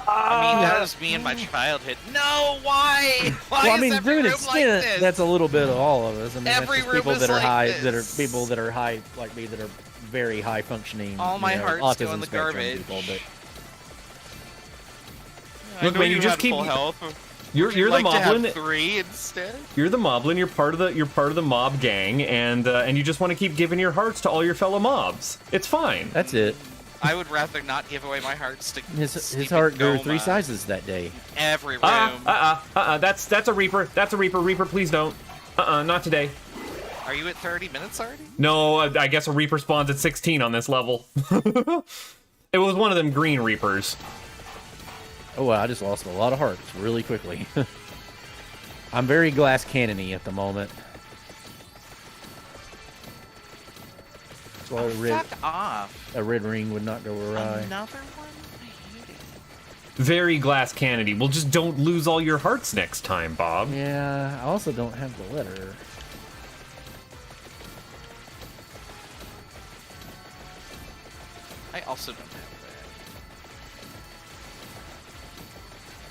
I mean, that was me in my childhood. No, why? Why Well, I is mean, every to an room extent, like this? that's a little bit of all of us. I mean, Every that's just room people is that are like high, this. that are people that are high, like me, that are very high functioning. All my hearts go autism in the spectrum garbage. People, but I Look, know man, you just had keep- full health. You're Would you the like to have moblin. 3 instead. You're the moblin. You're part of the mob gang, and you just want to keep giving your hearts to all your fellow mobs. It's fine. that's it. I would rather not give away my hearts to His Stephen heart grew Goma. 3 sizes that day. Every room. That's a reaper. That's a reaper. Reaper, please don't. Not today. Are you at 30 minutes already? No, I guess a reaper spawns at 16 on this level. It was one of them green reapers. Oh, wow, I just lost a lot of hearts really quickly. I'm very glass cannon-y at the moment. So Fuck off. a red ring would not go awry. Another one? I hate it. Very glass cannony. Well, just don't lose all your hearts next time, Bob. Yeah, I also don't have the letter. I also don't have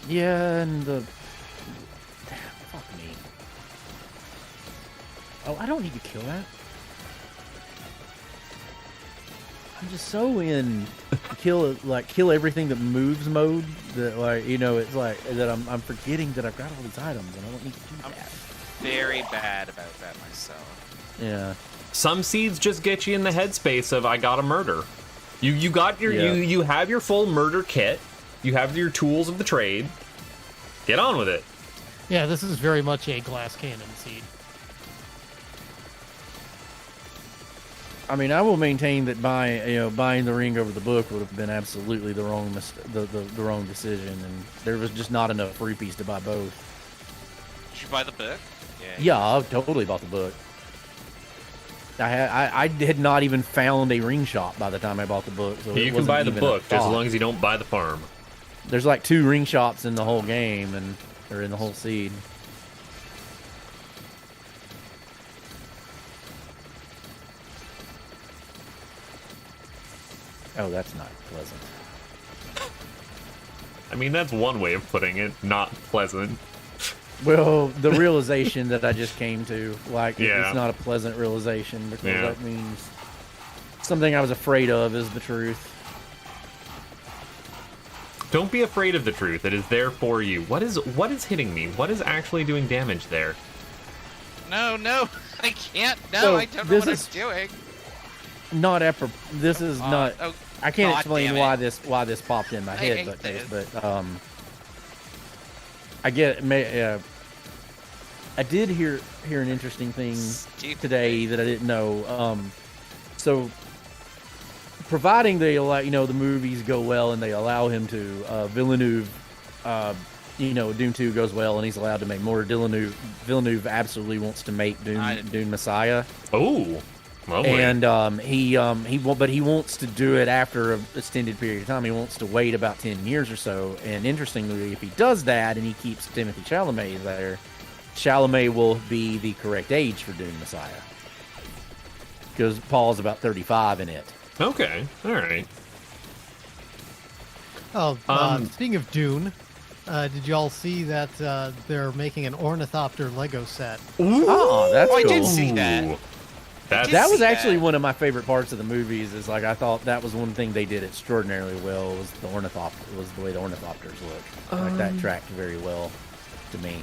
that. Yeah, and the... Fuck me. Oh, I don't need to kill that. I'm just so in kill everything that moves mode that, like, you know, it's like that I'm forgetting that I've got all these items and I don't need to do I'm that. very bad about that myself. Yeah. Some seeds just get you in the headspace of I gotta murder. You got your Yeah. you have your full murder kit. You have your tools of the trade. Get on with it. Yeah, this is very much a glass cannon seed. I mean, I will maintain that buying the ring over the book would have been absolutely the wrong the wrong decision, and there was just not enough rupees to buy both. Did you buy the book? Yeah, I totally bought the book. I had not even found a ring shop by the time I bought the book. So You can buy the book just as long as you don't buy the farm. There's like 2 ring shops in the whole game, or in the whole seed. Oh, that's not pleasant. I mean, that's one way of putting it. Not pleasant. Well, the realization that I just came to, like, Yeah. it's not a pleasant realization, because Yeah. that means something I was afraid of is the truth. Don't be afraid of the truth. It is there for you. What is hitting me? What is actually doing damage there? No, I can't. No, So, I don't know this what is- I'm doing. This is not. Oh, I can't God explain damn it. why this popped in my head, hate but this. I get. I did hear an interesting thing Stupid. today that I didn't know. So, providing the movies go well and they allow him to, Villeneuve, Doom 2 goes well and he's allowed to make more. Villeneuve absolutely wants to make Dune Messiah, Oh, lovely. and he wants to do it after an extended period of time. He wants to wait about 10 years or so. And interestingly, if he does that and he keeps Timothy Chalamet there, Chalamet will be the correct age for Dune Messiah, because Paul's about 35 in it. Okay, all right. Oh, Um, speaking of Dune, did y'all see that they're making an Ornithopter Lego set? Oh, that's Oh, I cool. did see that. Ooh. That's, did That was see actually that. one of my favorite parts of the movies. Is like, I thought that was one thing they did extraordinarily well, was the way the ornithopters look. Like, that tracked very well to me.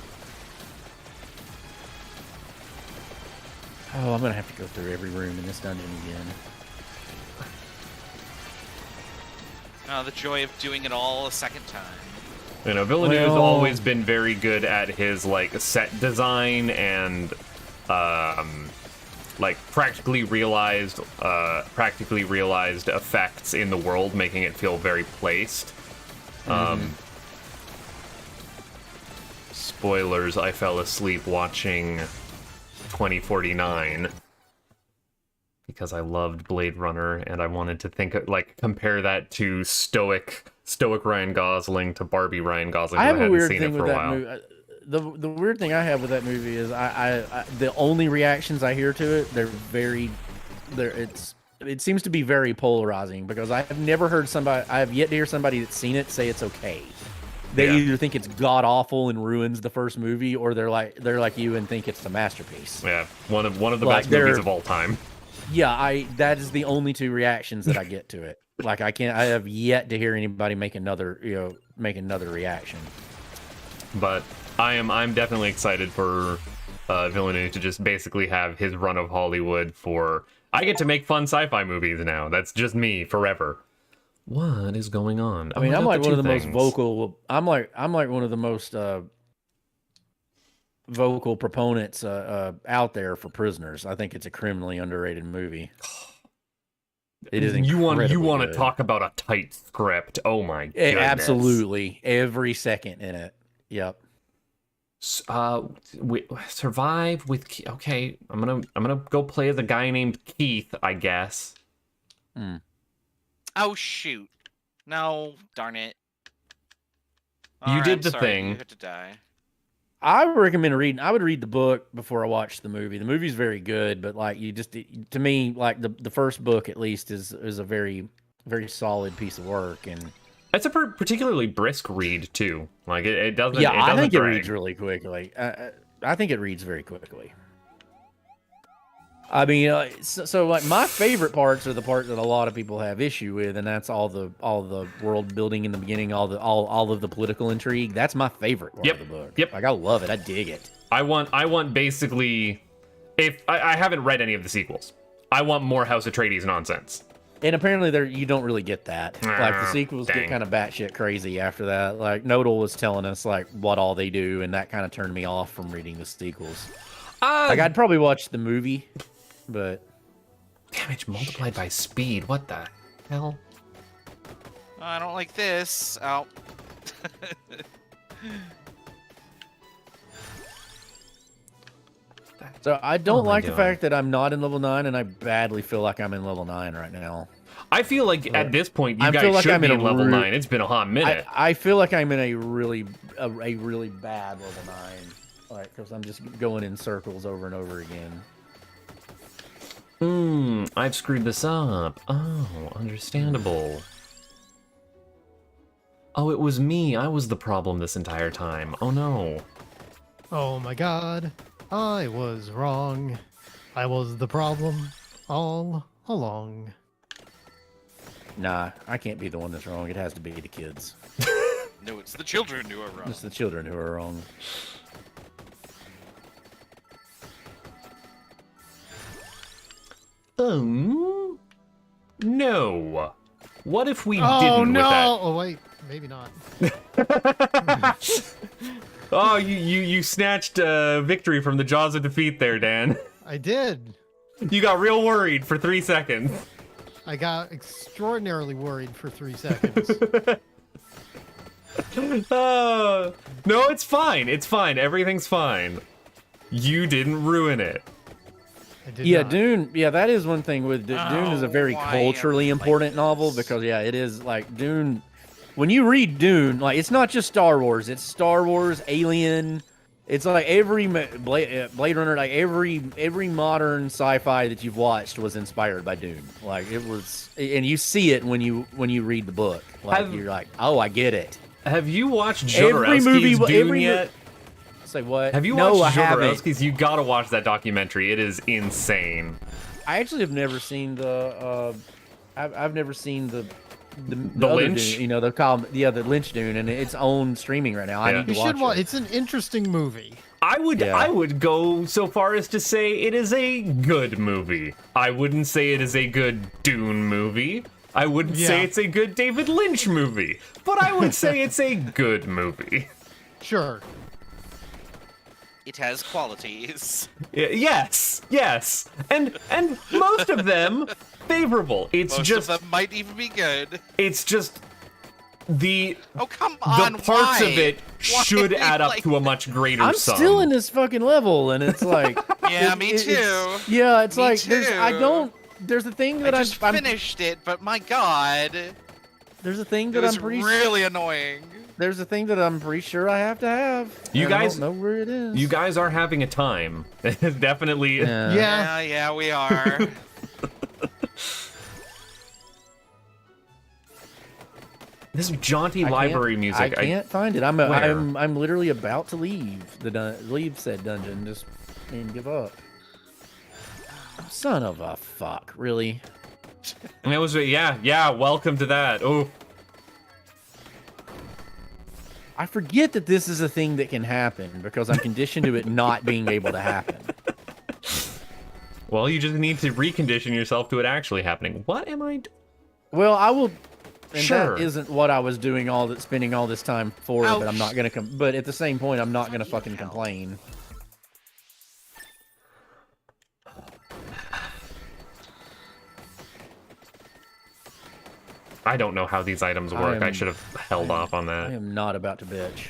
Oh, I'm gonna have to go through every room in this dungeon again. The joy of doing it all a second time. You know, Villeneuve has always been very good at his like set design and like practically realized effects in the world, making it feel very placed. Spoilers, I fell asleep watching 2049 because I loved Blade Runner and I wanted to compare that to stoic Ryan Gosling to Barbie Ryan Gosling. I have a weird seen thing it for with a that while. movie. The weird thing I have with that movie is I the only reactions I hear to it, it seems to be very polarizing because I have yet to hear somebody that's seen it say it's okay. They either think it's god awful and ruins the first movie, or they're like you and think it's a masterpiece. Yeah, one of the best movies of all time. Yeah, that is the only two reactions that I get to it. Like I have yet to hear anybody make another reaction. But I'm definitely excited for Villeneuve to just basically have his run of Hollywood for. I get to make fun sci-fi movies now. That's just me forever. What is going on? I mean, I'm like one of the most vocal. I'm like one of the most vocal proponents out there for Prisoners. I think it's a criminally underrated movie. It is. You want to talk about a tight script? Oh my goodness! Absolutely, every second in it. Yep. Survive with. Okay, I'm gonna go play as a guy named Keith, I guess. Oh shoot! No, darn it! You did the sorry, thing. You had to die. I recommend reading. I would read the book before I watch the movie. The movie's very good, but like to me, like the first book at least is a very, very solid piece of work, and it's a particularly brisk read too. Like it doesn't. Yeah, I think it drag. reads really quickly. I think it reads very quickly. I mean, so like my favorite parts are the part that a lot of people have issue with, and that's all the world building in the beginning, all of the political intrigue. That's my favorite part of the book. Yep. Like I love it. I dig it. I want basically, if I haven't read any of the sequels, I want more House Atreides nonsense. And apparently you don't really get that. Like the sequels dang. get kind of batshit crazy after that. Like Nodal was telling us like what all they do, and that kind of turned me off from reading the sequels. Like I'd probably watch the movie. But damage multiplied by speed. What the hell? I don't like this. Oh. So I don't like the fact that I'm not in level 9, and I badly feel like I'm in level 9 right now. I feel like at this point you guys feel like should I'm be in in a level 9. It's been a hot minute. I feel like I'm in a really bad level 9, like because I'm just going in circles over and over again. I've screwed this up. Oh, understandable. Oh, it was me. I was the problem this entire time. Oh no. Oh my god. I was wrong. I was the problem all along. Nah, I can't be the one that's wrong. It has to be the kids. No, it's the children who are wrong. It's the children who are wrong. No. What if we Oh didn't no! with that? Oh wait, maybe not. Oh, you snatched victory from the jaws of defeat there, Dan. I did. You got real worried for 3 seconds. I got extraordinarily worried for 3 seconds. No, it's fine. It's fine. Everything's fine. You didn't ruin it. I did Yeah, not. Dune. Yeah, that is one thing with Dune is a very why culturally everything important like novel this? because yeah, it is like Dune. When you read Dune, like it's not just Star Wars. It's Star Wars, Alien. It's like every Blade Runner, like every modern sci-fi that you've watched was inspired by Dune. Like it was, and you see it when you read the book. Like you're like, oh, I get it. Have you watched Every movie, Jodorowsky's Dune every yet? Say what? Have you No, watched I haven't. Jodorowsky's? You gotta watch that documentary. It is insane. I actually have never seen the. I've never seen the The other Lynch? Dune, the the Lynch Dune, and it's on streaming right now. I Yeah. need to You watch should watch. it. It's an interesting movie. I Yeah. would go so far as to say it is a good movie. I wouldn't say it is a good Dune movie, I wouldn't say it's a good David Lynch movie, but I would say it's a good movie. Sure. It has qualities. Yes, and most of them favorable. It's Most just of them might even be good. it's just the Oh, come on, the parts why? of it Why should are you add up like to a much greater I'm sum. still in this fucking level, and it's like, Yeah, me too. yeah, it's Me like I too. don't. There's a thing that I just I'm finished it, but my god, there's a thing it that was I'm pretty really annoying. there's a thing that I'm pretty sure I have to have. You and I guys- don't know where it is. You guys are having a time. Definitely. Yeah. Yeah, we are. This jaunty I library can't- music. I can't find it. I'm Where? I'm literally about to leave leave said dungeon just and give up. Son of a fuck! Really? And it was yeah. Welcome to that. Oh, I forget that this is a thing that can happen because I'm conditioned to it not being able to happen. well, you just need to recondition yourself to it actually happening. What am I? Well, I will. And Sure. that isn't what I was doing spending all this time for. But I'm Ouch. not gonna. But at the same point, I'm not gonna fucking complain. I don't know how these items work. I should have held off on I that. am not about to bitch.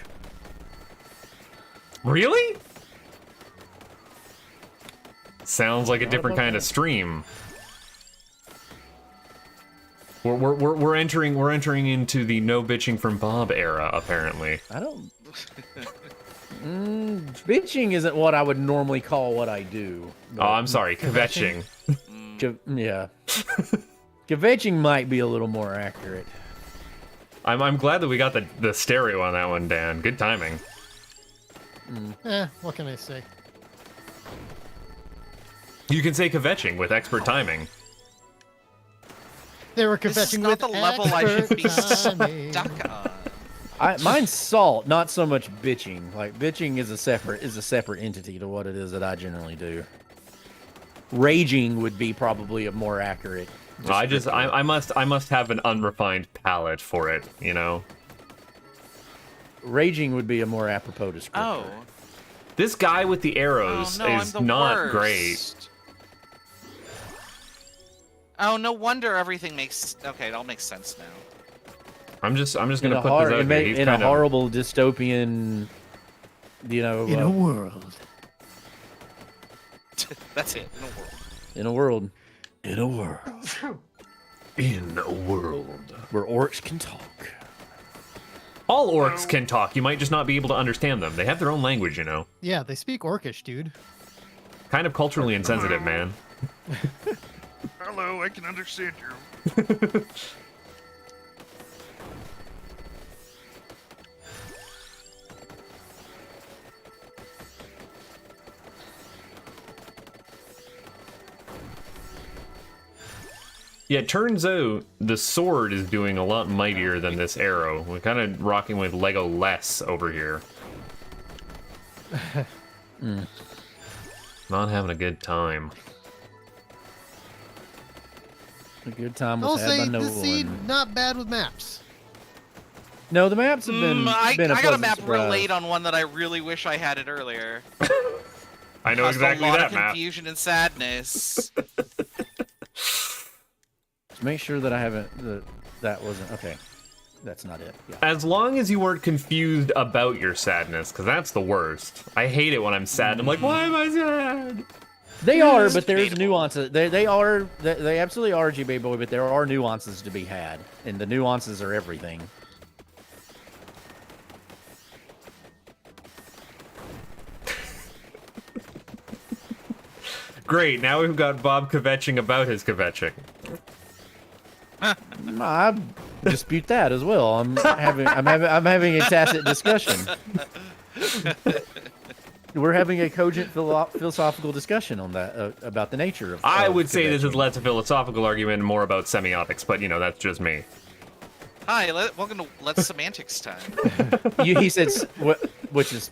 Really? Sounds like a different about kind of that. stream. We're entering into the no bitching from Bob era, apparently. I don't. Bitching isn't what I would normally call what I do. Oh, I'm sorry, kvetching. Yeah. Kvetching might be a little more accurate. I'm glad that we got the stereo on that one, Dan. Good timing. What can I say? You can say kvetching with expert timing. They were This is confessing not with the level I should be timing. stuck on. Mine's salt, not so much bitching. Like bitching is a separate entity to what it is that I generally do. Raging would be probably a more accurate. I must have an unrefined palate for it, you know. Raging would be a more apropos descriptor. Oh. This guy with the arrows Oh, no, is I'm the not worst. great. Oh, no wonder everything makes... Okay, it all makes sense now. I'm just in gonna a, put hor- this out in here. a- He's in a kind of- horrible dystopian, you know, In a world. That's it, in a world. in a world, in a world in a world. where orcs can talk. All orcs can talk. You might just not be able to understand them. They have their own language, you know. Yeah, they speak Orcish, dude. Kind of culturally insensitive, man. Hello, I can understand you. Yeah, it turns out the sword is doing a lot mightier than this arrow. We're kind of rocking with Lego less over here. Not having a good time. A good time I'll was had say by no this seed one. not bad with maps. No, the maps have been. I been a got a pleasant map real surprise. late on one that I really wish I had it earlier. I know Caused exactly a lot that of map. confusion and sadness. Make sure that I haven't. That wasn't okay. That's not it. Yeah. As long as you weren't confused about your sadness, because that's the worst. I hate it when I'm sad. I'm like, why am I sad? They are, but there's debatable. nuances. They absolutely are GB boy, but there are nuances to be had, and the nuances are everything. Great, now we've got Bob kvetching about his kvetching. I dispute that as well. I'm having a tacit discussion. We're having a cogent philosophical discussion on that about the nature of. I of would say this is kvetching. less a philosophical argument and more about semiotics, but you know, that's just me. Hi, welcome to Let's Semantics Time. He said, which is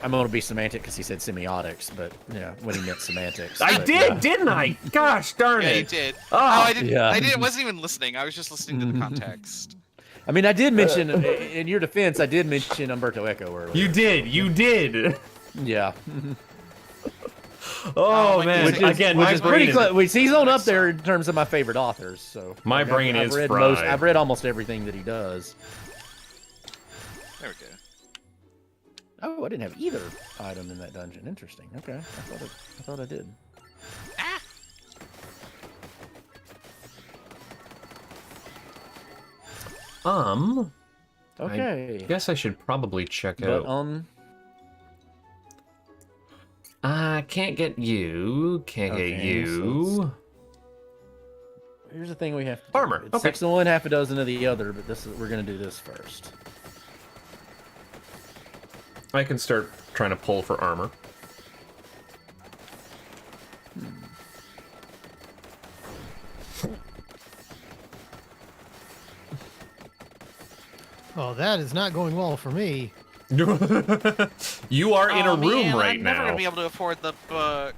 I'm going to be semantic because he said semiotics, but yeah, when he meant semantics. I but, did, yeah. didn't I? Gosh darn Yeah, it. you did. Oh, I didn't. yeah. I didn't. Wasn't even listening. I was just listening to the context. I mean, I did mention, in your defense, I did mention Umberto Eco earlier. You did. Yeah. Oh, my man. Which is, Again, which my is brain pretty is... close. He's on up there in terms of my favorite authors. So My brain I've is read fried. I've read almost everything that he does. There we go. Oh, I didn't have either item in that dungeon. Interesting. Okay, I thought I did. I Okay. guess I should probably check But out. I can't get you. Can't get Okay, you. Here's the thing we have to do. Armor, It's okay. 6 of one, half a dozen of the other, but we're gonna do this first. I can start trying to pull for armor. Oh, that is not going well for me. You are in a Oh, room man, right I'm never now. gonna be able to afford the book.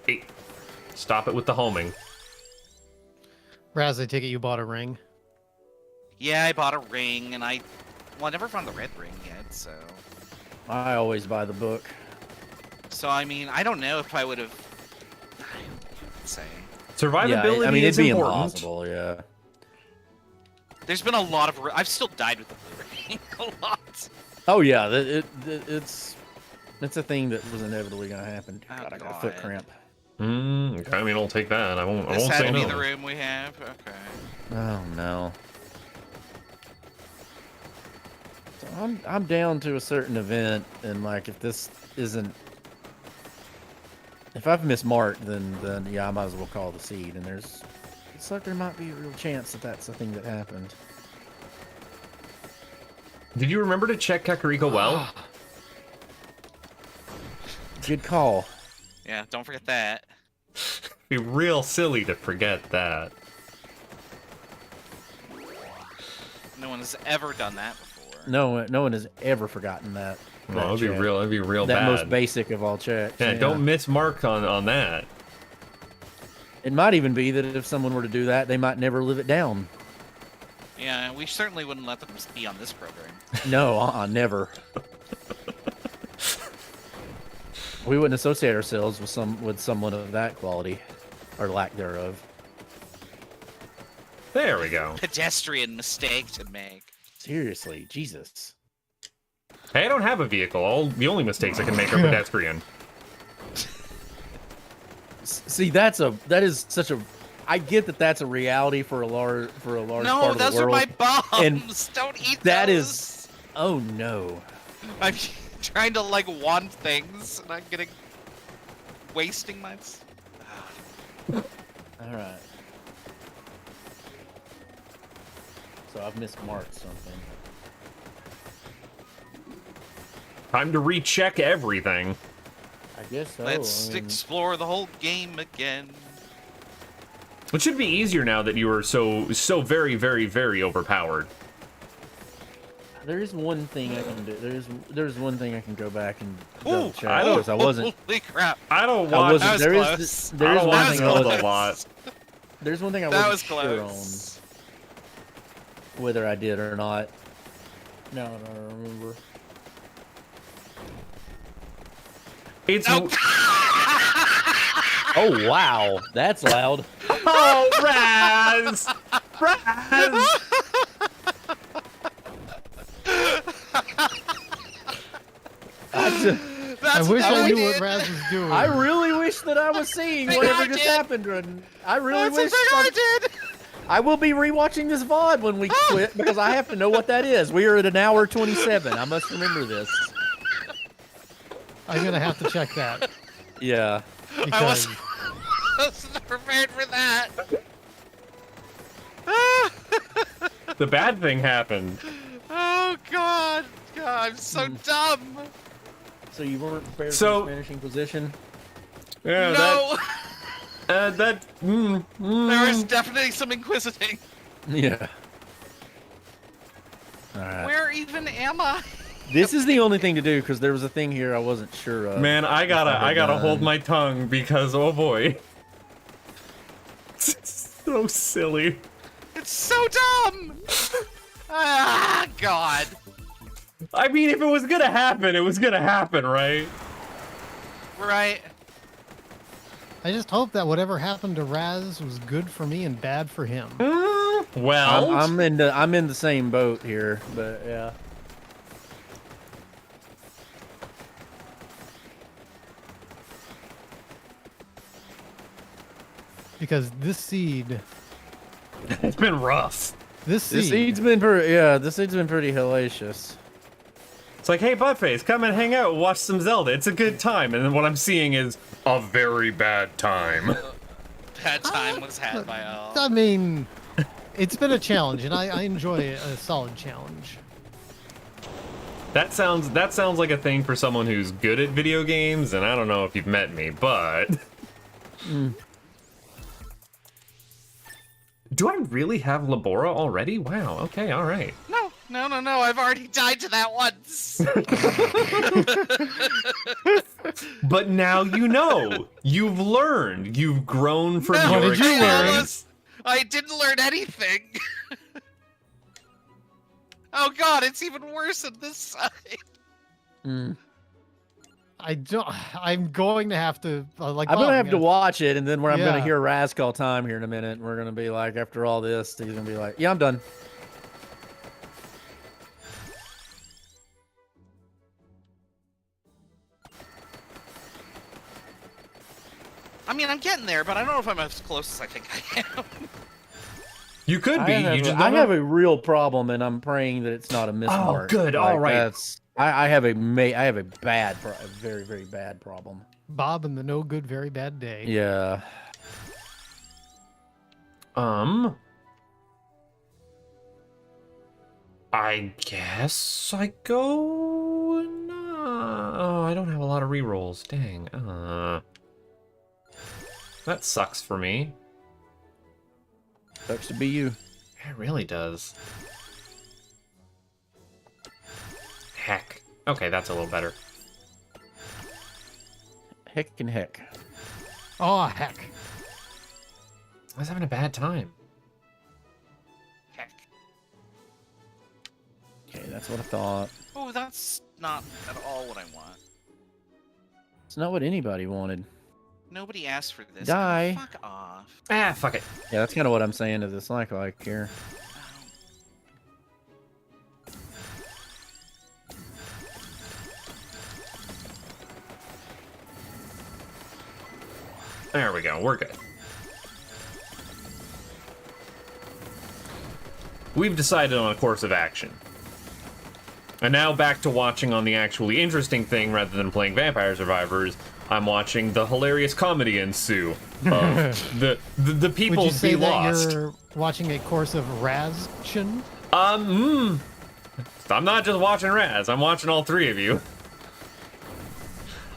Hey, stop it with the homing. Raz, I take it you bought a ring. Yeah, I bought a ring, and I never found the red ring yet. I always buy the book. So I mean, I don't know if I would have. Say, Survivability yeah, I mean, is it'd be important. impossible. Yeah. there's been a lot of. I've still died with the blue ring a lot. Oh yeah, it's a thing that was inevitably gonna happen. Oh, God, I got a foot God. cramp. Okay, I mean, I'll take that. I won't This had say to be no. the room we have. Okay. Oh no. So I'm down to a certain event, and like if this isn't, if I've mismarked, then yeah, I might as well call the seed. And it's like there might be a real chance that that's the thing that happened. Did you remember to check Kakariko well? Good call. Yeah, don't forget that. Be real silly to forget that. No one has ever done that before. No one has ever forgotten that. No, it'd be check. real. It'd be real That bad. most basic of all checks. Yeah, don't miss mark on that. It might even be that if someone were to do that, they might never live it down. Yeah, we certainly wouldn't let them be on this program. No, never. We wouldn't associate ourselves with someone of that quality, or lack thereof. There we go. Pedestrian mistake to make. Seriously, Jesus. Hey, I don't have a vehicle. The only mistakes I can make are pedestrian. See, that is such a. I get that that's a reality for a large part No, of the world. those are my bombs. And Don't eat that those. is. Oh no. I'm trying to like wand things, and I'm getting wasting my. All right. So I've mismarked something. Time to recheck everything. I guess so. Let's I mean, explore the whole game again. It should be easier now that you are so very, very, very overpowered. there is one thing I can do. There's one thing I can go back and Ooh, double check I don't- because I wasn't. Holy crap! I don't I want. wasn't. That was There is close. there I is don't one want thing to I build wasn't. a lot. There's one thing I That wasn't was sure on close. whether I did or not. No, I don't remember. It's Nope. Oh wow, that's loud. oh Raz, Raz. I wish what I knew did. what Raz was doing. I really wish that I was seeing Thing whatever I just did. happened. And I really That's the wish. thing I did. I will be rewatching this VOD when we quit because I have to know what that is. We are at an hour 27. I must remember this. I'm gonna have to check that I Yeah. because wasn't prepared for that. The bad thing happened. Oh God! God, I'm so dumb. So you weren't prepared So- for the finishing position? Yeah, No, that. there was definitely some inquisiting. Yeah. All right. Where even am I? This is the only thing to do because there was a thing here I wasn't sure of. Man, I gotta hold my tongue because oh boy. So silly. It's so dumb. Ah, God. I mean, if it was gonna happen, it was gonna happen, right? Right. I just hope that whatever happened to Raz was good for me and bad for him. Well, I'm in the same boat here, but yeah. Because this seed, it's been rough. this seed, This seed's been pretty hellacious. It's like, hey, Buttface, come and hang out, watch some Zelda. It's a good time. And then what I'm seeing is a very bad time. Bad time was had by all. I mean, it's been a challenge, and I enjoy a solid challenge. That sounds like a thing for someone who's good at video games, and I don't know if you've met me, but do I really have Labora already? Wow. Okay. All right. No. I've already died to that once. But now you know. You've learned. You've grown from No, your did you learn? experience. I didn't learn anything. Oh God, it's even worse on this side. I'm going to have to like. I'm Bob, gonna have I'm to watch it, and then I'm Yeah. gonna hear Raz call time here in a minute, and we're gonna be like, after all this, he's gonna be like, "Yeah, I'm done." I mean, I'm getting there, but I don't know if I'm as close as I think I am. You could be. I You just have, don't know. a real problem, and I'm praying that it's not a mismark. good, all right. I have a very, very bad problem. Bob and the no good, very bad day. Yeah. I guess I go. Oh, I don't have a lot of rerolls. Dang. That sucks for me. Sucks to be you. It really does. Heck. Okay, that's a little better. Heck and heck. Oh heck! I was having a bad time. Heck. Okay, that's what I thought. Oh, that's not at all what I want. It's not what anybody wanted. Nobody asked for this. Die. Oh, fuck off. Ah, fuck it. Yeah, that's kind of what I'm saying to this like here. There we go. We're good. We've decided on a course of action. And now back to watching on the actually interesting thing rather than playing Vampire Survivors. I'm watching the hilarious comedy ensue of the people Would you say be that lost. you're watching a course of Raztion? I'm not just watching Raz. I'm watching all three of you.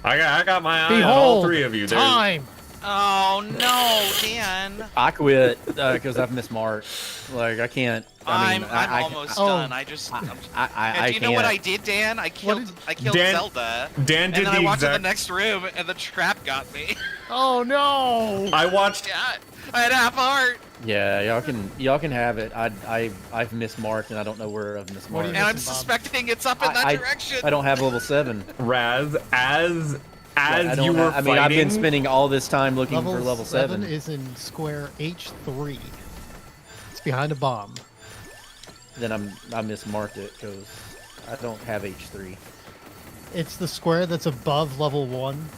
I got my eye on all Behold, three of you. time. Oh no, Dan. I quit because I've missed Mark. Like I can't. I'm I almost Oh. done. I just. I And do you know what I can't. did, Dan? I killed Dan- Zelda. Dan And did then I the walked in the exact. next room, and the trap got me. Oh no! I watched. Yeah, I had half a heart, Yeah, y'all can have it. I've missed Mark, and I don't know where I've missed What do Mark. you and I'm Listen, Bob. suspecting it's up in that direction. I don't have level 7. Raz as I don't you were I mean, I've been fighting- spending all this time looking for level 7. is in square H3. It's behind a bomb. Then I mismarked it because I don't have H3. It's the square that's above level 1.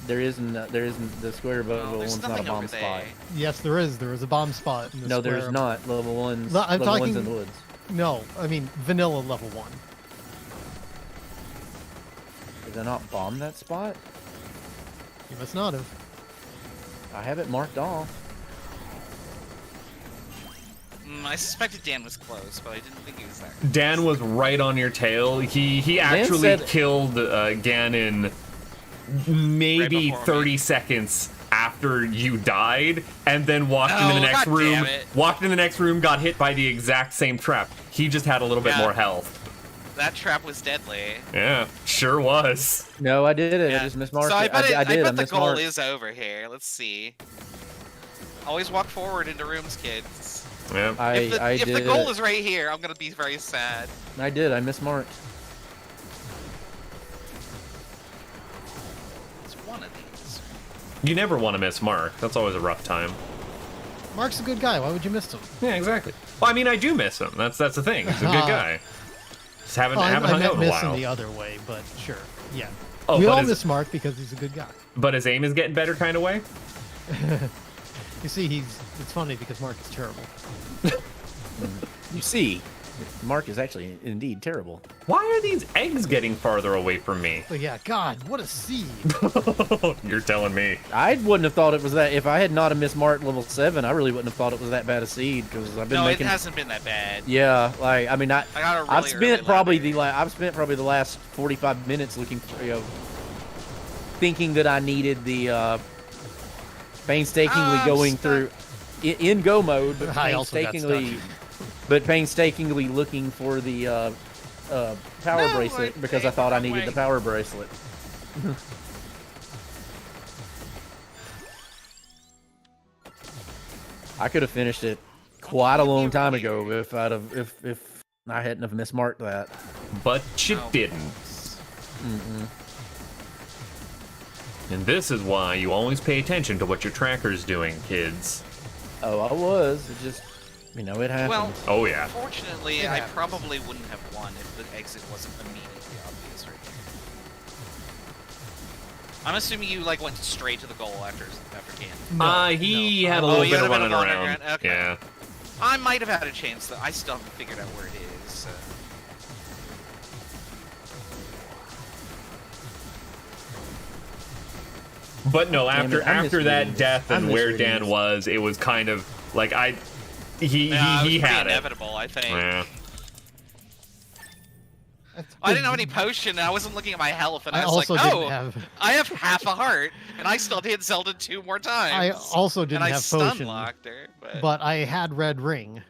There isn't the square above No, level there's 1's not a nothing bomb over spot. there. Yes, there is. There is a bomb spot in the No, square. there's not. Level 1's No, I'm level 1's talking- in the woods. No, I mean vanilla level 1. Did I not bomb that spot? You must not have. I have it marked off. I suspected Dan was close, but I didn't think he was there. Dan was right on your tail. He actually killed Ganon maybe Right before 30 me. seconds after after you died, and then walked into the Oh, next God room. damn it. Walked in the next room, got hit by the exact same trap. He just had a little bit Yeah. more health. That trap was deadly. Yeah, sure was. No, I did it. Yeah. I just mismarked So I it. bet, I did. I bet the goal mismarked. is over here. Let's see. Always walk forward into rooms, kids. Yeah. If the did. goal is right here, I'm gonna be very sad. I did. I mismarked. It's one of these. You never want to miss Mark. That's always a rough time. Mark's a good guy. Why would you miss him? Yeah, exactly. Well, I mean, I do miss him. That's the thing. He's a good guy. Just haven't Oh, I hung meant out in a miss in while. the other way, but sure. Yeah. Oh, we but all his- miss Mark because he's a good guy. But his aim is getting better, kind of way. You see, it's funny because Mark is terrible. You see, Mark is actually indeed terrible. Why are these eggs getting farther away from me? But yeah, God, what a seed. You're telling me. I wouldn't have thought it was that. If I had not have mismarked level 7, I really wouldn't have thought it was that bad a seed because I've been No, making. it hasn't been that bad. Yeah, like I mean, I got a really I've spent early probably ladder. I've spent probably the last 45 minutes looking for thinking that I needed the painstakingly I'm going stuck. through in go mode, but I also got painstakingly looking for the power No, bracelet I- because I thought I needed wait. the power bracelet. I could have finished it quite a long time ago if I hadn't have mismarked that. But you No. didn't. And this is why you always pay attention to what your tracker's doing, kids. Oh, I was. It just, it happens. Well, Oh, yeah. fortunately, It I happens. probably wouldn't have won if the exit wasn't immediately obvious right here. I'm assuming you went straight to the goal after Cannon. He no. had a Oh, little you bit had of a bit of running running around. around, okay. Yeah. I might have had a chance, though. I still haven't figured out where it is. So. But no, Damn it, I after miss that reading death this. I and miss where reading Dan this. was, it was kind of like he Yeah, it was had pretty it. inevitable, I think. Yeah. I didn't have any potion, and I wasn't looking at my health, and I, I was also like, didn't oh, have. I have half a heart, and I still hit Zelda 2 more times. I also didn't and I have stun potion, locked her, but I had red ring.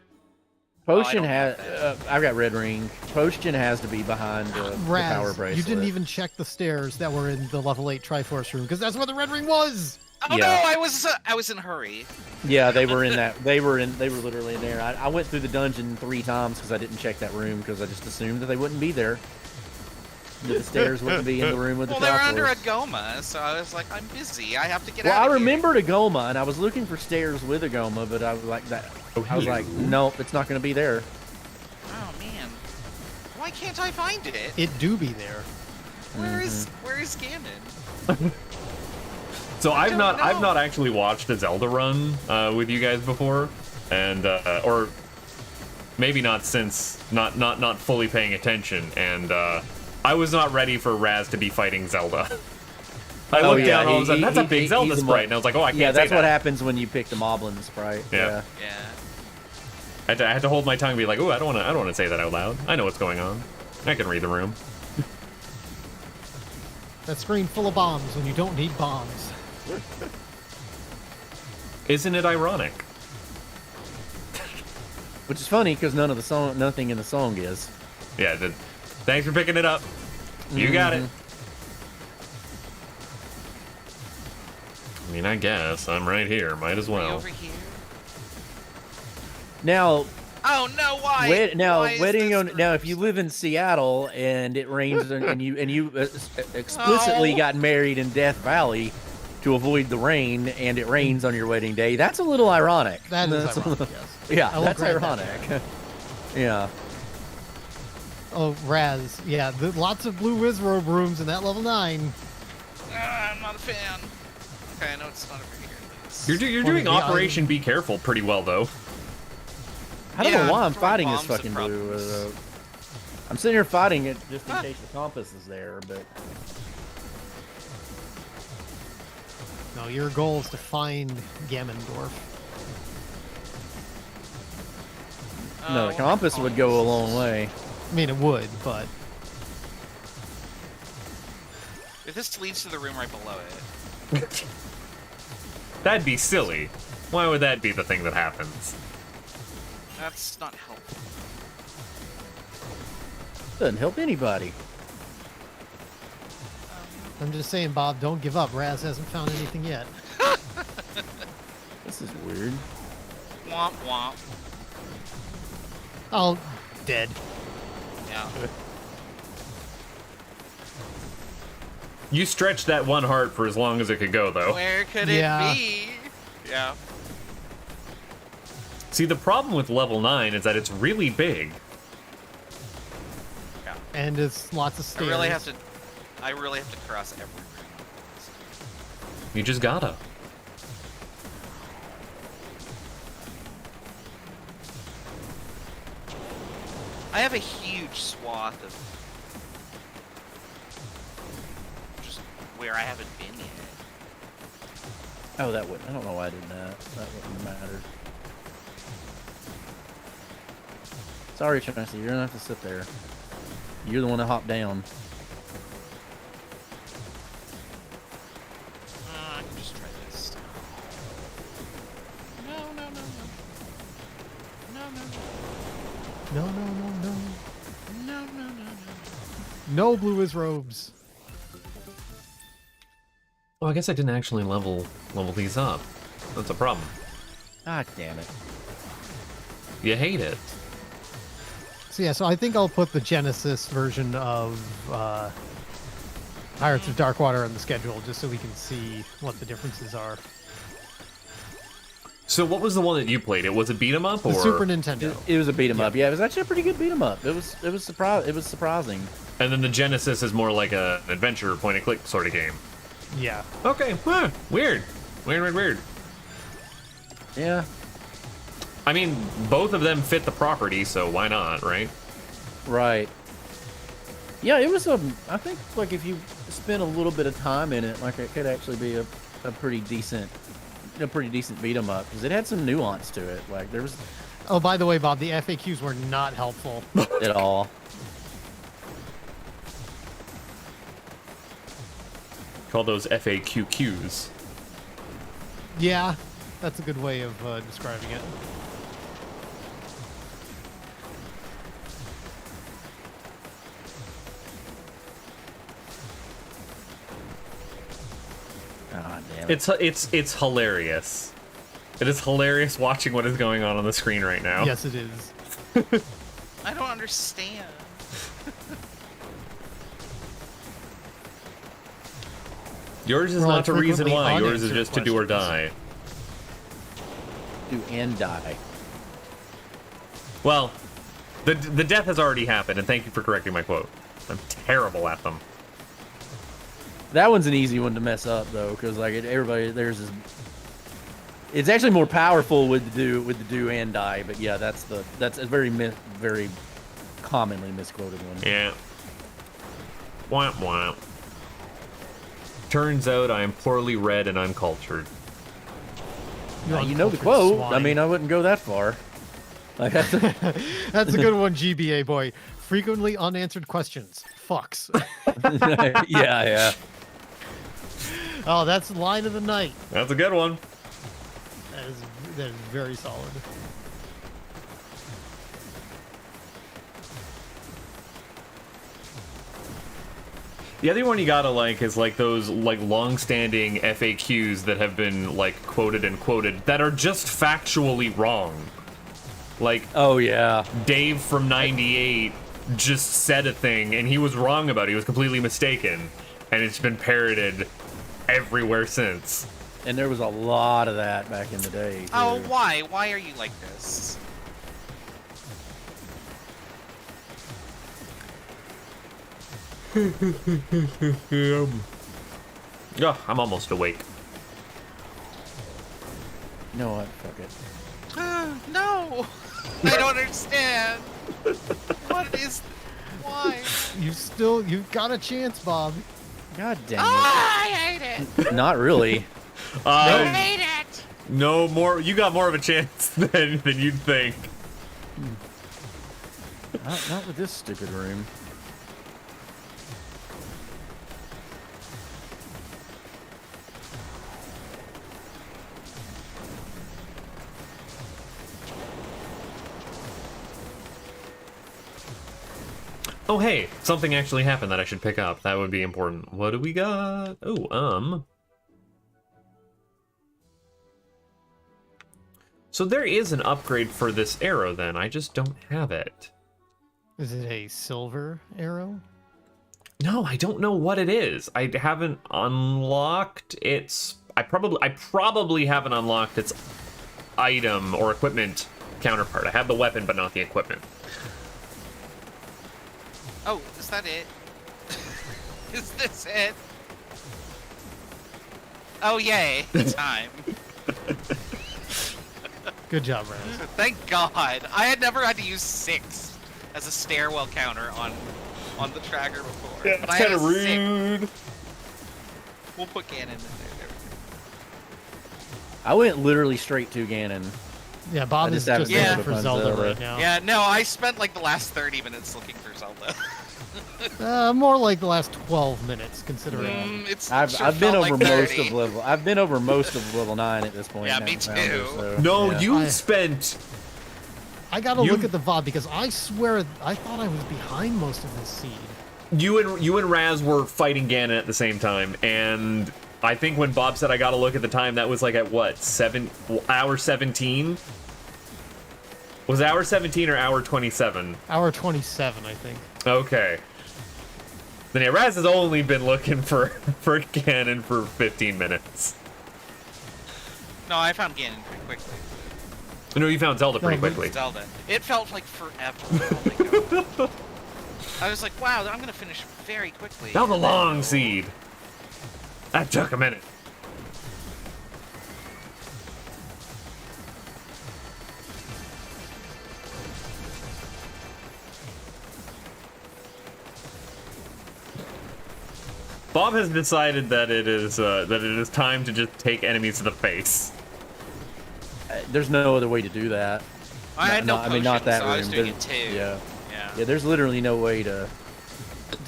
Potion don't has. have that. I've got red ring. Potion has to be behind the Raz, power bracelet. you didn't even check the stairs that were in the level 8 Triforce room because that's where the red ring was. Oh Yeah. no, I was in a hurry. Yeah, they were in that. They were literally in there. I went through the dungeon 3 times because I didn't check that room because I just assumed that they wouldn't be there. That the stairs wouldn't be in the room with Well, the they were under a Triforce. Goma, so I was like, I'm busy. I have to get Well, out I of here. remembered a Goma, and I was looking for stairs with a Goma, but I was like that. I was like, nope, it's not going to be there. Oh man, why can't I find it? It do be there. Where is Ganon? So I've don't not know. actually watched a Zelda run with you guys before, and or maybe not since not fully paying attention, and I was not ready for Raz to be fighting Zelda. I looked down all of a sudden, that's a big Zelda he's a sprite, and I was like, oh, I can't Yeah, say that's that. what happens when you pick the Moblin sprite. Yeah. Yeah. I had to hold my tongue and be like, oh, I don't want to say that out loud. I know what's going on. I can read the room. That screen full of bombs when you don't need bombs. Isn't it ironic? Which is funny because nothing in the song is. Yeah. Thanks for picking it up. You got it. I mean, I guess I'm right here. Might as Are you well. over here? Now, Oh no, why? Why is this if you live in Seattle and it rains and you explicitly Oh. got married in Death Valley to avoid the rain and it rains on your wedding day, that's a little ironic. That is That's a ironic, little- yes. Yeah, I will that's grant that. ironic. Yeah. Oh, Raz, yeah, lots of blue Wizrobe rooms in that level 9. I'm not a fan. Okay, I know it's not over here. You're One doing of the Operation Be Careful pretty well, though. I don't Yeah, know why I'm throwing fighting this bombs at fucking blue. problems. I'm sitting here fighting it just in case the compass is there, but No, your goal is to find Gammondorf. no, the compass would go a long way. I mean, it would, but If this leads to the room right below it. That'd be silly. Why would that be the thing that happens? That's not helpful. Doesn't help anybody. I'm just saying, Bob, don't give up. Raz hasn't found anything yet. This is weird. Womp womp. Oh, dead. Yeah. You stretched that one heart for as long as it could go, though. Where could Yeah. it be? Yeah. See, the problem with level 9 is that it's really big. Yeah. And it's lots of stairs. I really have to cross every room. You just gotta. I have a huge swath of just where I haven't been yet. Oh, that wouldn't. I don't know why I did that. That wouldn't matter. Sorry, Tracy. You're gonna have to sit there. You're the one that hopped down. I can just try this. No, no, no, no. No, no, No, no, no, no. no, no, no, no. No blue is robes. Oh, I guess I didn't actually level these up. That's a problem. Ah, damn it. You hate it. So yeah, so I think I'll put the Genesis version of Pirates of Darkwater on the schedule just so we can see what the differences are. So what was the one that you played? It was a beat 'em up, The or Super Nintendo. It was a beat 'em up. Yeah, it was actually a pretty good beat 'em up. It was surprising. and then the Genesis is more like an adventure point and click sort of game. Yeah. Okay, weird. Weird. Yeah. I mean, both of them fit the property, so why not, right? Right. Yeah, it was I think like if you spend a little bit of time in it, like it could actually be a pretty decent beat 'em up because it had some nuance to it. Like there was Oh, by the way, Bob, the FAQs were not helpful. at all. Call those FAQQs. Yeah, that's a good way of describing it. Ah, damn it. It's hilarious. It is hilarious watching what is going on the screen right now. Yes, it is. I don't understand. Yours is Well, not the reason frequently why. Yours is unanswered just to do or die. Do and die. Well, the death has already happened, and thank you for correcting my quote. I'm terrible at them. That one's an easy one to mess up though, because like everybody there's this. It's actually more powerful with the do and die, but yeah, that's a very commonly misquoted one. Yeah. Womp womp. Turns out I am poorly read and uncultured. You know the uncultured quote. swine. I mean, I wouldn't go that far. Like that's That's a good one, GBA boy. Frequently unanswered questions. Fucks. yeah. Oh, that's the line of the night. That's a good one. That is very solid. The other one you gotta like is like those like long-standing FAQs that have been like quoted and quoted that are just factually wrong. Like Oh yeah. Dave from '98 just said a thing and he was wrong about it. He was completely mistaken, and it's been parroted everywhere since. And there was a lot of that back in the day. Oh, too. why? Why are you like this? Ugh, I'm almost awake. You know what? Fuck it. No! I don't understand. What is... Why? You've got a chance, Bob. God dang Ah, I hate it! it. Not really. I hate it! No more. You got more of a chance than you'd think. Not with this stupid room. Oh, hey, something actually happened that I should pick up. That would be important. What do we got? Oh, So there is an upgrade for this arrow, then. I just don't have it. Is it a silver arrow? No, I don't know what it is. I haven't unlocked its... I probably haven't unlocked its item or equipment counterpart. I have the weapon, but not the equipment. Oh, is that it? Is this it? Oh, yay. Time. Good job, Raz. Thank God. I had never had to use 6 as a stairwell counter on the tracker before. Yeah, but it's I had kind of a 6. rude. We'll put Ganon in there. There we go. I went literally straight to Ganon. Yeah, Bob I is just haven't just been looking for able to Zelda find Zelda. right now. Yeah, no, I spent like the last 30 minutes looking for Zelda. More like the last 12 minutes, considering. I've been over most of level. I've been over most of level 9 at this point. Yeah, now, me Founder, too. so, No, yeah. you spent... I gotta You- look at the VOD because I swear I thought I was behind most of this seed. You and Raz were fighting Ganon at the same time, and I think when Bob said I gotta look at the time, that was like at what, hour 17? Was it hour 17 or hour 27? Hour 27, I think. Okay. Then yeah, Raz has only been looking for Ganon for 15 minutes. No, I found Ganon pretty quickly. No, you found Zelda pretty No, but- quickly. Zelda. It felt like forever. Oh my God. I was like, wow, I'm gonna finish very quickly. That was a And then- long seed. That took a minute. Bob has decided that it is time to just take enemies to the face. There's no other way to do that. I had no I mean, not potions, that so I was room. doing it There's- too. Yeah. Yeah. Yeah, there's literally no way to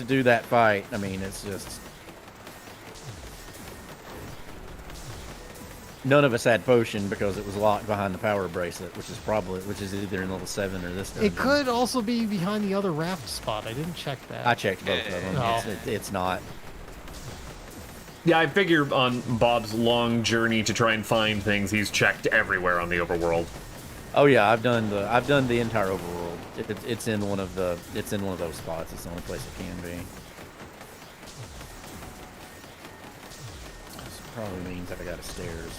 do that fight. I mean, it's just none of us had potion because it was locked behind the power bracelet, which is either in level 7 or this. It dungeon. could also be behind the other raft spot. I didn't check that. I checked both of them. Oh. It's not. Yeah, I figure on Bob's long journey to try and find things, he's checked everywhere on the overworld. Oh yeah, I've done the entire overworld. It's in one of those spots. It's the only place it can be. This probably means that I got a stairs.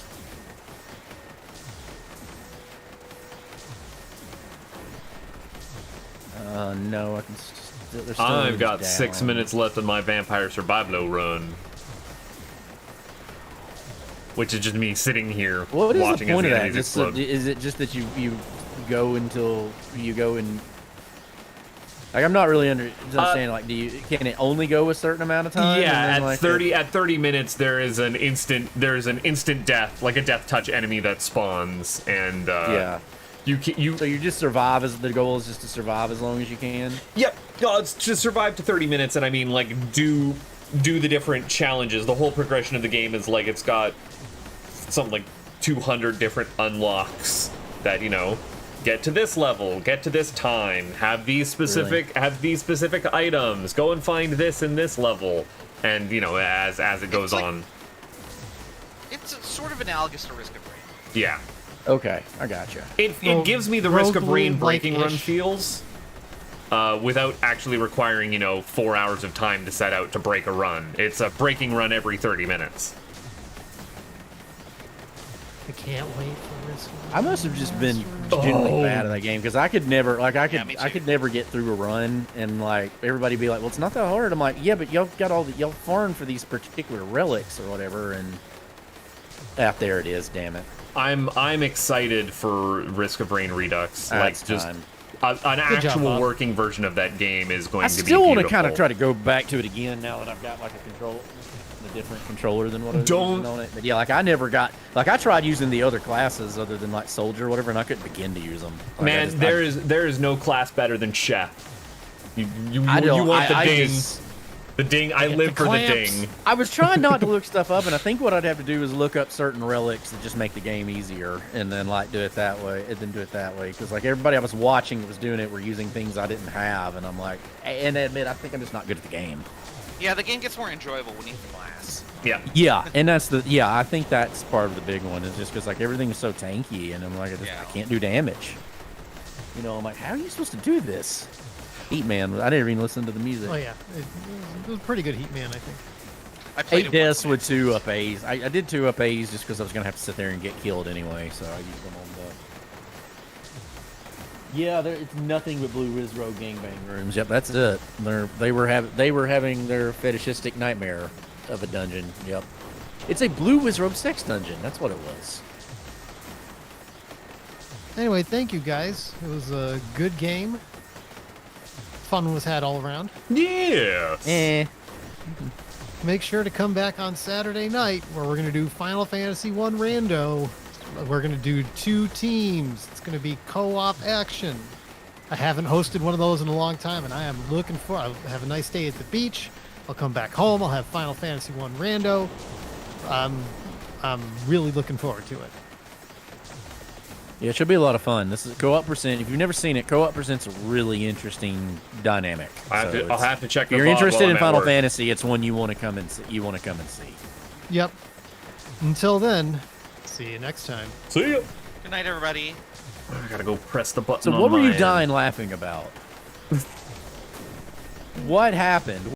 No, I can. There's still I've got down. 6 minutes left on my Vampire Survivalo run. Which is just me sitting here What is watching the point as of the that? enemies Just explode. is it just that you go until you go and like I'm not really understanding. Like, can it only go a certain amount of time? Yeah, and then, at like, 30 minutes there is an instant death, like a death touch enemy that spawns, and Yeah. you So you just survive as the goal is just to survive as long as you can. Yep, no, it's to survive to 30 minutes, and I mean, like, do the different challenges. The whole progression of the game is, like, it's got something like 200 different unlocks that, you know, get to this level, get to this time, have these specific items, go and find this in this level, and, you know, as it goes like- on. It's sort of analogous to Risk of Rain. Yeah. Okay, I gotcha. It Well, gives me the Risk of Rain breaking run roguelike-ish. feels, without actually requiring, 4 hours of time to set out to break a run. It's a breaking run every 30 minutes. I can't wait for this one. I must have just been genuinely bad at that game because I could never I me could too. never get through a run and like everybody be like, well, it's not that hard. I'm like, yeah, but y'all got y'all farmed for these particular relics or whatever, and out there it is. Damn it. I'm excited for Risk of Rain Redux. That's Like, just time. an Good job, actual Bob. working version of that game is going I to be still want to kind of beautiful. try to go back to it again now that I've got like a different controller than what I was Don't- using on it. But yeah, like I never got like I tried using the other classes other than like soldier or whatever, and I couldn't begin to use them. Like, Man, there is no class better than Chef. You I want don't. the I ding. The ding. I get live the for the clamps. ding. I was trying not to look stuff up, and I think what I'd have to do is look up certain relics that just make the game easier, and then like do it that way, because like everybody I was watching that was doing it were using things I didn't have, and I'm like, and I admit, I think I'm just not good at the game. Yeah, the game gets more enjoyable when you have glass. Yeah. Yeah, and I think that's part of the big one is just because like everything is so tanky, and I'm like, I can't do damage. You know, I'm like, how are you supposed to do this? Heat Man, I didn't even listen to the music. Oh yeah, it was a pretty good Heat Man, I think. I played 8 it deaths once. with 2 up A's. I did 2 up A's just because I was gonna have to sit there and get killed anyway, so I used them on the. Yeah, it's nothing but Blue Rizro gangbang rooms. Yep, that's it. They were having their fetishistic nightmare of a dungeon. Yep, it's a Blue Wizrobe sex dungeon. That's what it was. Anyway, thank you guys. It was a good game. Fun was had all around. Yes. Make sure to come back on Saturday night where we're going to do Final Fantasy 1 Rando. We're going to do 2 teams. It's going to be co-op action. I haven't hosted one of those in a long time, and I am looking for. I'll have a nice day at the beach. I'll come back home. I'll have Final Fantasy 1 Rando. I'm really looking forward to it. Yeah, it should be a lot of fun. This is Co-op Percent. If you've never seen it, Co-op Percent's a really interesting dynamic. I'll have to check. If you're interested in Final Fantasy, it's one you want to come and see. Yep. Until then, see you next time. See ya. Good night, everybody. I gotta go press the button. So, on what were you my end. dying laughing about? What happened?